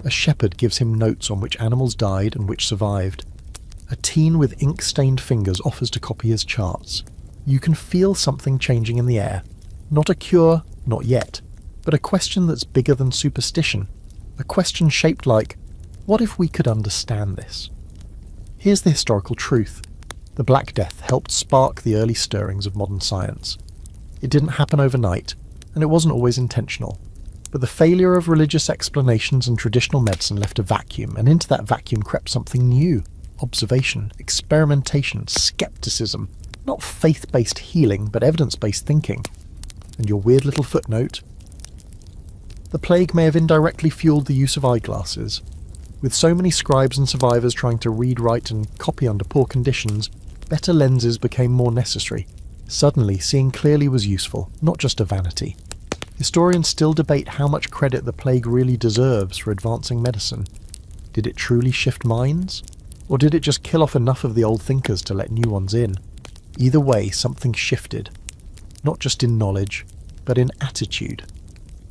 A shepherd gives him notes on which animals died and which survived. A teen with ink-stained fingers offers to copy his charts. You can feel something changing in the air. Not a cure, not yet, but a question that's bigger than superstition. A question shaped like, what if we could understand this? Here's the historical truth. The Black Death helped spark the early stirrings of modern science. It didn't happen overnight, and it wasn't always intentional. But the failure of religious explanations and traditional medicine left a vacuum, and into that vacuum crept something new. Observation, experimentation, skepticism. Not faith-based healing, but evidence-based thinking. And your weird little footnote? The plague may have indirectly fueled the use of eyeglasses. With so many scribes and survivors trying to read, write, and copy under poor conditions, better lenses became more necessary. Suddenly, seeing clearly was useful, not just a vanity. Historians still debate how much credit the plague really deserves for advancing medicine. Did it truly shift minds? Or did it just kill off enough of the old thinkers to let new ones in? Either way, something shifted. Not just in knowledge, but in attitude.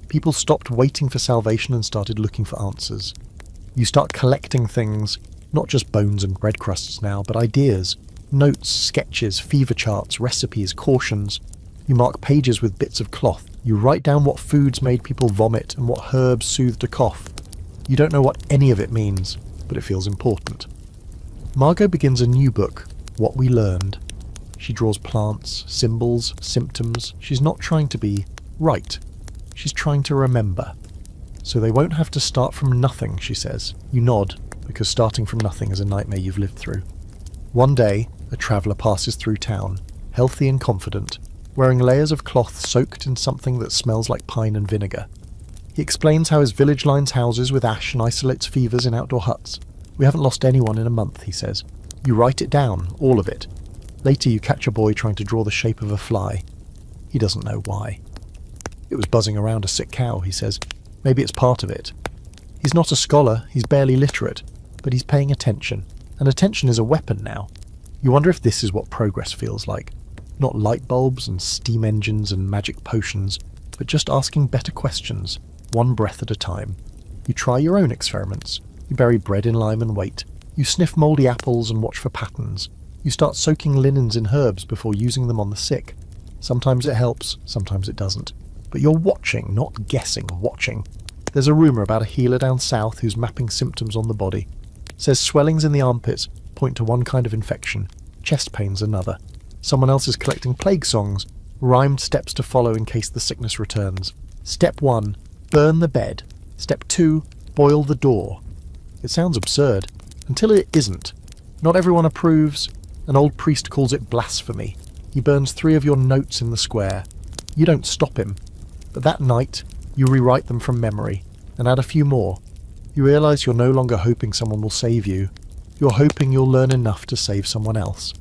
People stopped waiting for salvation and started looking for answers. You start collecting things, not just bones and bread crusts now, but ideas, notes, sketches, fever charts, recipes, cautions. You mark pages with bits of cloth. You write down what foods made people vomit and what herbs soothed a cough. You don't know what any of it means, but it feels important. Margot begins a new book, What We Learned. She draws plants, symbols, symptoms. She's not trying to be right. She's trying to remember. So they won't have to start from nothing, she says. You nod, because starting from nothing is a nightmare you've lived through. One day, a traveller passes through town, healthy and confident, wearing layers of cloth soaked in something that smells like pine and vinegar. He explains how his village lines houses with ash and isolates fevers in outdoor huts. We haven't lost anyone in a month, he says. You write it down, all of it. Later you catch a boy trying to draw the shape of a fly. He doesn't know why. It was buzzing around a sick cow, he says. Maybe it's part of it. He's not a scholar, he's barely literate, but he's paying attention. And attention is a weapon now. You wonder if this is what progress feels like. Not light bulbs and steam engines and magic potions, but just asking better questions, one breath at a time. You try your own experiments. You bury bread in lime and wait. You sniff mouldy apples and watch for patterns. You start soaking linens in herbs before using them on the sick. Sometimes it helps, sometimes it doesn't. But you're watching, not guessing, watching. There's a rumour about a healer down south who's mapping symptoms on the body. Says swellings in the armpits point to one kind of infection, chest pains another. Someone else is collecting plague songs, rhymed steps to follow in case the sickness returns. Step 1, burn the bed. Step 2, boil the door. It sounds absurd, until it isn't. Not everyone approves. An old priest calls it blasphemy. He burns 3 of your notes in the square. You don't stop him. But that night, you rewrite them from memory, and add a few more. You realise you're no longer hoping someone will save you. You're hoping you'll learn enough to save someone else.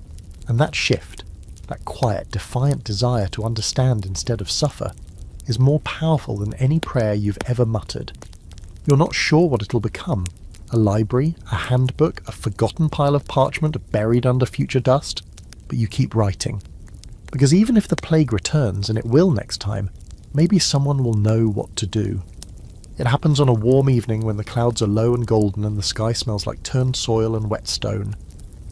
And that shift, that quiet, defiant desire to understand instead of suffer, is more powerful than any prayer you've ever muttered. You're not sure what it'll become. A library, a handbook, a forgotten pile of parchment buried under future dust, but you keep writing. Because even if the plague returns, and it will next time, maybe someone will know what to do. It happens on a warm evening when the clouds are low and golden and the sky smells like turned soil and wet stone.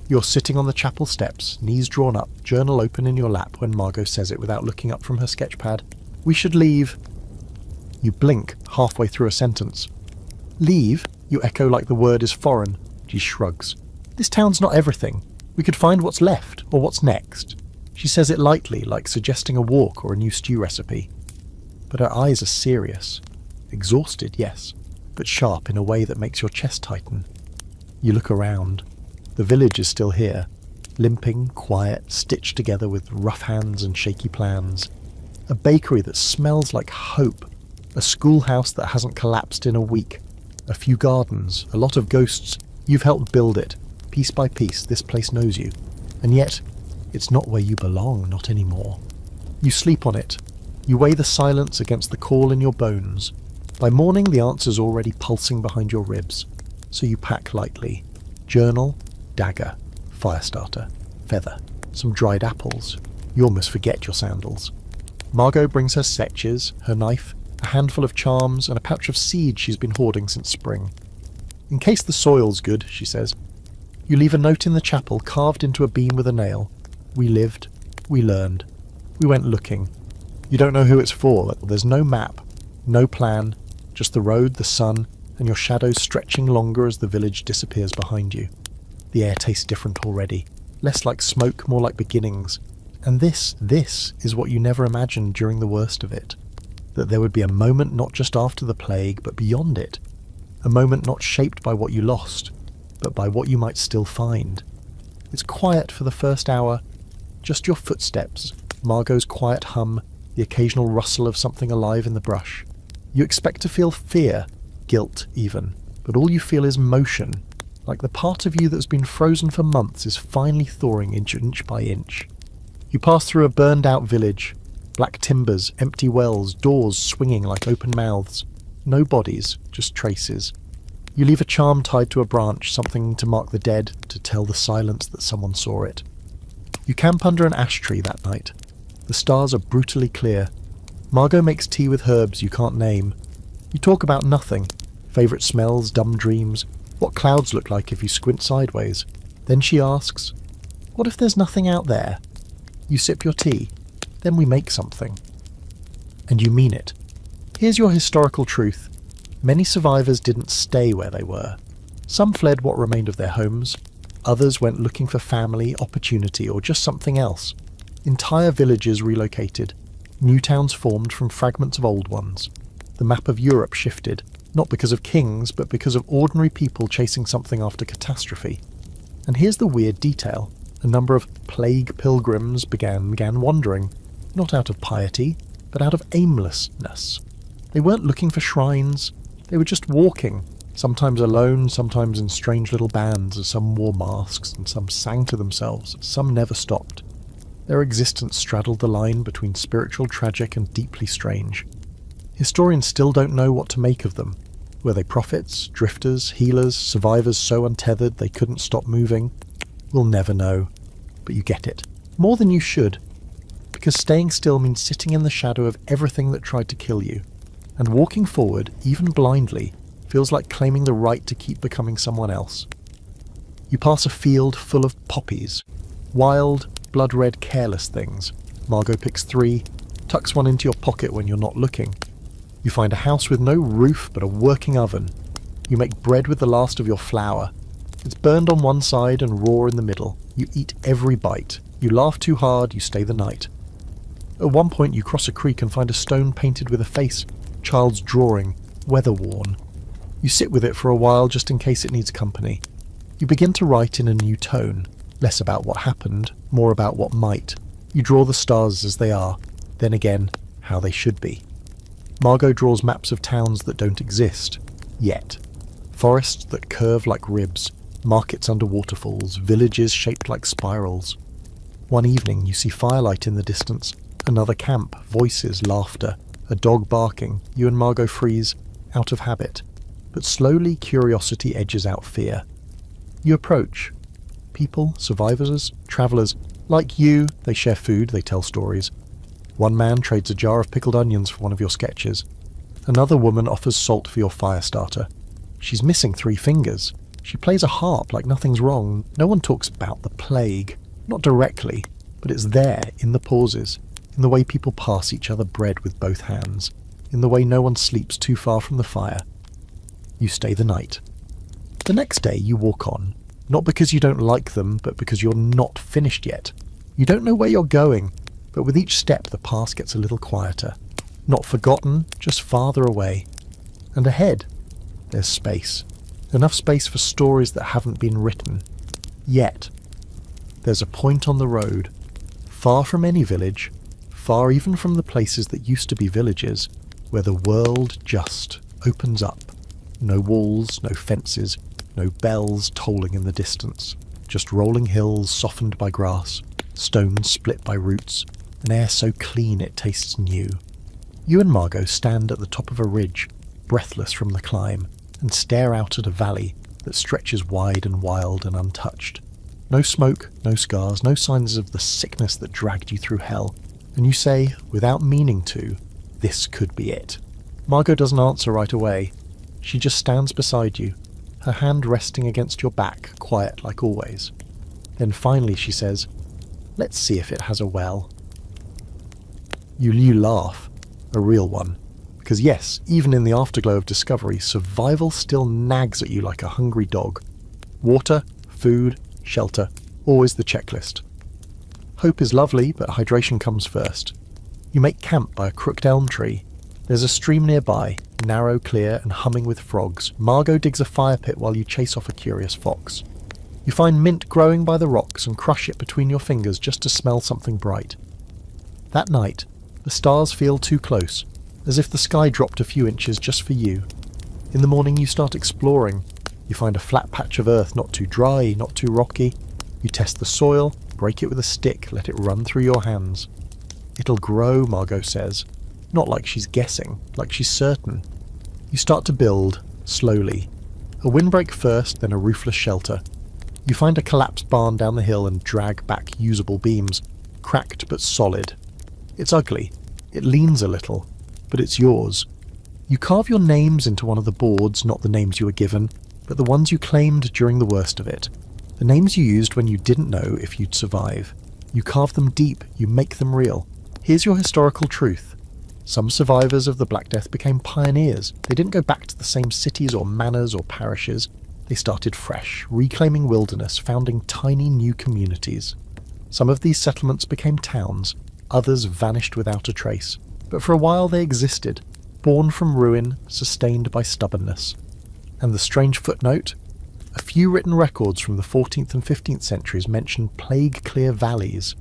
You're sitting on the chapel steps, knees drawn up, journal open in your lap when Margot says it without looking up from her sketchpad. We should leave. You blink halfway through a sentence. Leave? You echo like the word is foreign. She shrugs. This town's not everything. We could find what's left, or what's next. She says it lightly, like suggesting a walk or a new stew recipe. But her eyes are serious. Exhausted, yes, but sharp in a way that makes your chest tighten. You look around. The village is still here, limping, quiet, stitched together with rough hands and shaky plans. A bakery that smells like hope. A schoolhouse that hasn't collapsed in a week. A few gardens, a lot of ghosts. You've helped build it. Piece by piece, this place knows you. And yet, it's not where you belong, not anymore. You sleep on it. You weigh the silence against the call in your bones. By morning, the answer's already pulsing behind your ribs. So you pack lightly. Journal, dagger, fire starter, feather, some dried apples. You almost forget your sandals. Margot brings her sketches, her knife, a handful of charms, and a pouch of seeds she's been hoarding since spring. In case the soil's good, she says. You leave a note in the chapel carved into a beam with a nail. We lived. We learned. We went looking. You don't know who it's for. There's no map, no plan, just the road, the sun, and your shadows stretching longer as the village disappears behind you. The air tastes different already. Less like smoke, more like beginnings. And this is what you never imagined during the worst of it. That there would be a moment not just after the plague, but beyond it. A moment not shaped by what you lost, but by what you might still find. It's quiet for the first hour. Just your footsteps, Margot's quiet hum, the occasional rustle of something alive in the brush. You expect to feel fear, guilt even, but all you feel is motion, like the part of you that's been frozen for months is finally thawing inch by inch. You pass through a burned-out village. Black timbers, empty wells, doors swinging like open mouths. No bodies, just traces. You leave a charm tied to a branch, something to mark the dead, to tell the silence that someone saw it. You camp under an ash tree that night. The stars are brutally clear. Margot makes tea with herbs you can't name. You talk about nothing. Favourite smells, dumb dreams, what clouds look like if you squint sideways. Then she asks, "What if there's nothing out there?" You sip your tea. Then we make something. And you mean it. Here's your historical truth. Many survivors didn't stay where they were. Some fled what remained of their homes. Others went looking for family, opportunity, or just something else. Entire villages relocated. New towns formed from fragments of old ones. The map of Europe shifted, not because of kings, but because of ordinary people chasing something after catastrophe. And here's the weird detail. A number of plague pilgrims began wandering, not out of piety, but out of aimlessness. They weren't looking for shrines. They were just walking, sometimes alone, sometimes in strange little bands, as some wore masks and some sang to themselves, some never stopped. Their existence straddled the line between spiritual tragic and deeply strange. Historians still don't know what to make of them. Were they prophets, drifters, healers, survivors so untethered they couldn't stop moving? We'll never know. But you get it. More than you should. Because staying still means sitting in the shadow of everything that tried to kill you. And walking forward, even blindly, feels like claiming the right to keep becoming someone else. You pass a field full of poppies. Wild, blood-red, careless things. Margot picks 3, tucks one into your pocket when you're not looking. You find a house with no roof but a working oven. You make bread with the last of your flour. It's burned on one side and raw in the middle. You eat every bite. You laugh too hard, you stay the night. At one point you cross a creek and find a stone painted with a face, child's drawing, weather-worn. You sit with it for a while just in case it needs company. You begin to write in a new tone, less about what happened, more about what might. You draw the stars as they are, then again, how they should be. Margot draws maps of towns that don't exist, yet. Forests that curve like ribs, markets under waterfalls, villages shaped like spirals. One evening you see firelight in the distance, another camp, voices, laughter, a dog barking. You and Margot freeze, out of habit. But slowly curiosity edges out fear. You approach. People, survivors, travellers, like you, they share food, they tell stories. One man trades a jar of pickled onions for one of your sketches. Another woman offers salt for your fire starter. She's missing 3 fingers. She plays a harp like nothing's wrong. No one talks about the plague. Not directly, but it's there, in the pauses, in the way people pass each other bread with both hands, in the way no one sleeps too far from the fire. You stay the night. The next day you walk on, not because you don't like them, but because you're not finished yet. You don't know where you're going, but with each step the past gets a little quieter. Not forgotten, just farther away. And ahead, there's space. Enough space for stories that haven't been written. Yet. There's a point on the road, far from any village, far even from the places that used to be villages, where the world just opens up. No walls, no fences, no bells tolling in the distance. Just rolling hills softened by grass, stones split by roots, an air so clean it tastes new. You and Margot stand at the top of a ridge, breathless from the climb, and stare out at a valley that stretches wide and wild and untouched. No smoke, no scars, no signs of the sickness that dragged you through hell. And you say, without meaning to, this could be it. Margot doesn't answer right away. She just stands beside you, her hand resting against your back, quiet like always. Then finally she says, "Let's see if it has a well." You laugh, a real one. Because yes, even in the afterglow of discovery, survival still nags at you like a hungry dog. Water, food, shelter, always the checklist. Hope is lovely, but hydration comes first. You make camp by a crooked elm tree. There's a stream nearby, narrow, clear, and humming with frogs. Margot digs a fire pit while you chase off a curious fox. You find mint growing by the rocks and crush it between your fingers just to smell something bright. That night, the stars feel too close, as if the sky dropped a few inches just for you. In the morning you start exploring. You find a flat patch of earth, not too dry, not too rocky. You test the soil, Break it with a stick, let it run through your hands. It'll grow, Margot says. Not like she's guessing, like she's certain. You start to build, slowly. A windbreak first, then a roofless shelter. You find a collapsed barn down the hill and drag back usable beams, cracked but solid. It's ugly. It leans a little, but it's yours. You carve your names into one of the boards, not the names you were given, but the ones you claimed during the worst of it. The names you used when you didn't know if you'd survive. You carve them deep, you make them real. Here's your historical truth. Some survivors of the Black Death became pioneers. They didn't go back to the same cities or manors or parishes. They started fresh, reclaiming wilderness, founding tiny new communities. Some of these settlements became towns, others vanished without a trace. But for a while they existed, born from ruin, sustained by stubbornness. And the strange footnote? A few written records from the 14th and 15th centuries mention plague-clear valleys,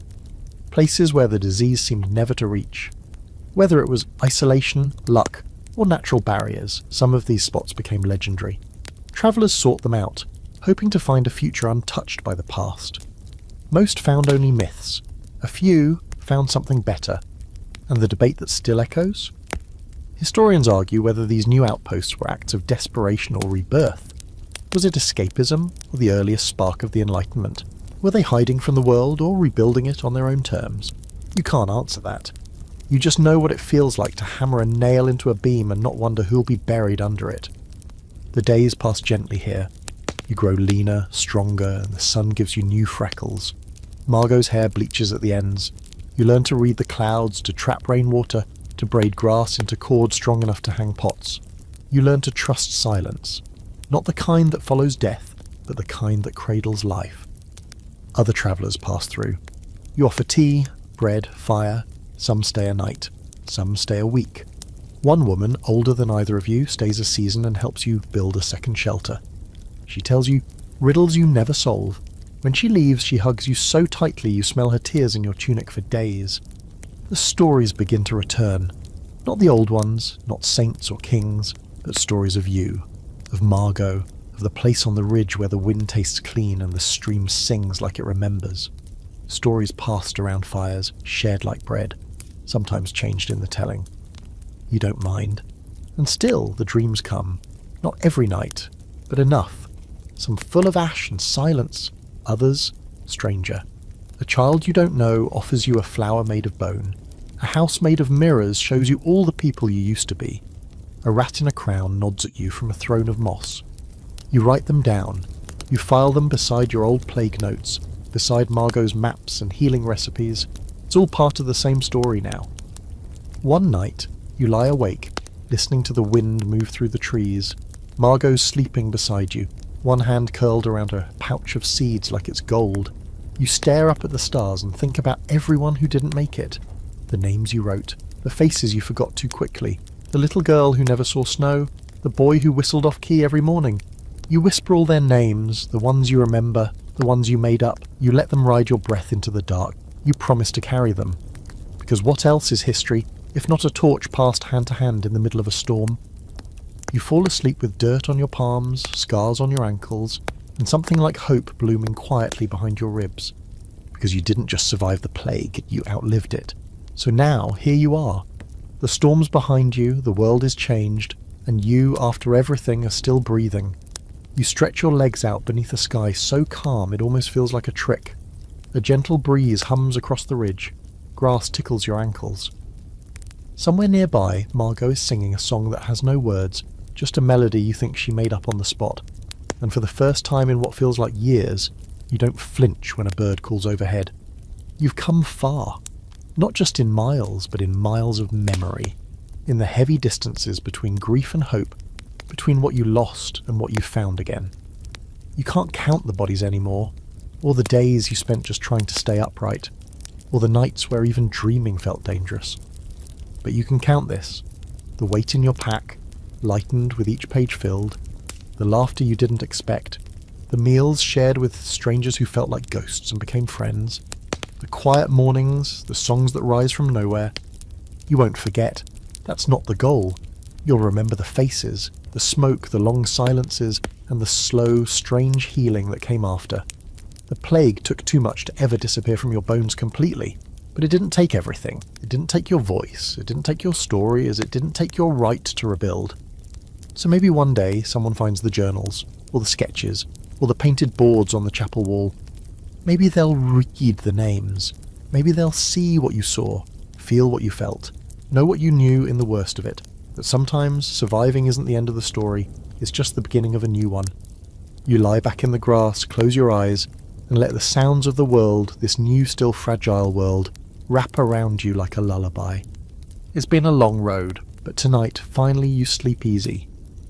places where the disease seemed never to reach. Whether it was isolation, luck, or natural barriers, some of these spots became legendary. Travellers sought them out, hoping to find a future untouched by the past. Most found only myths. A few found something better. And the debate that still echoes? Historians argue whether these new outposts were acts of desperation or rebirth. Was it escapism, or the earliest spark of the Enlightenment? Were they hiding from the world, or rebuilding it on their own terms? You can't answer that. You just know what it feels like to hammer a nail into a beam and not wonder who'll be buried under it. The days pass gently here. You grow leaner, stronger, and the sun gives you new freckles. Margot's hair bleaches at the ends. You learn to read the clouds, to trap rainwater, to braid grass into cords strong enough to hang pots. You learn to trust silence. Not the kind that follows death, but the kind that cradles life. Other travellers pass through. You offer tea, bread, fire. Some stay a night. Some stay a week. One woman, older than either of you, stays a season and helps you build a second shelter. She tells you riddles you never solve. When she leaves, she hugs you so tightly you smell her tears in your tunic for days. The stories begin to return. Not the old ones, not saints or kings, but stories of you, of Margot, of the place on the ridge where the wind tastes clean and the stream sings like it remembers. Stories passed around fires, shared like bread, sometimes changed in the telling. You don't mind. And still the dreams come. Not every night, but enough. Some full of ash and silence, others stranger. A child you don't know offers you a flower made of bone. A house made of mirrors shows you all the people you used to be. A rat in a crown nods at you from a throne of moss. You write them down. You file them beside your old plague notes, beside Margot's maps and healing recipes. It's all part of the same story now. One night, you lie awake, listening to the wind move through the trees. Margot's sleeping beside you, one hand curled around a pouch of seeds like it's gold. You stare up at the stars and think about everyone who didn't make it. The names you wrote, the faces you forgot too quickly, the little girl who never saw snow, the boy who whistled off key every morning. You whisper all their names, the ones you remember, the ones you made up. You let them ride your breath into the dark. You promise to carry them. Because what else is history, if not a torch passed hand to hand in the middle of a storm? You fall asleep with dirt on your palms, scars on your ankles, and something like hope blooming quietly behind your ribs. Because you didn't just survive the plague, you outlived it. So now, here you are. The storm's behind you, the world is changed, and you, after everything, are still breathing. You stretch your legs out beneath a sky so calm it almost feels like a trick. A gentle breeze hums across the ridge. Grass tickles your ankles. Somewhere nearby, Margot is singing a song that has no words, just a melody you think she made up on the spot. And for the first time in what feels like years, you don't flinch when a bird calls overhead. You've come far. Not just in miles, but in miles of memory. In the heavy distances between grief and hope, between what you lost and what you found again. You can't count the bodies anymore, or the days you spent just trying to stay upright, or the nights where even dreaming felt dangerous. But you can count this. The weight in your pack, lightened with each page filled, the laughter you didn't expect, the meals shared with strangers who felt like ghosts and became friends, the quiet mornings, the songs that rise from nowhere. You won't forget. That's not the goal. You'll remember the faces, the smoke, the long silences, and the slow, strange healing that came after. The plague took too much to ever disappear from your bones completely, but it didn't take everything. It didn't take your voice, it didn't take your story, as it didn't take your right to rebuild. So maybe one day someone finds the journals, or the sketches, or the painted boards on the chapel wall. Maybe they'll read the names. Maybe they'll see what you saw, feel what you felt, know what you knew in the worst of it, that sometimes surviving isn't the end of the story, it's just the beginning of a new one. You lie back in the grass, close your eyes, and let the sounds of the world, this new still fragile world, wrap around you like a lullaby. It's been a long road, but tonight finally you sleep easy,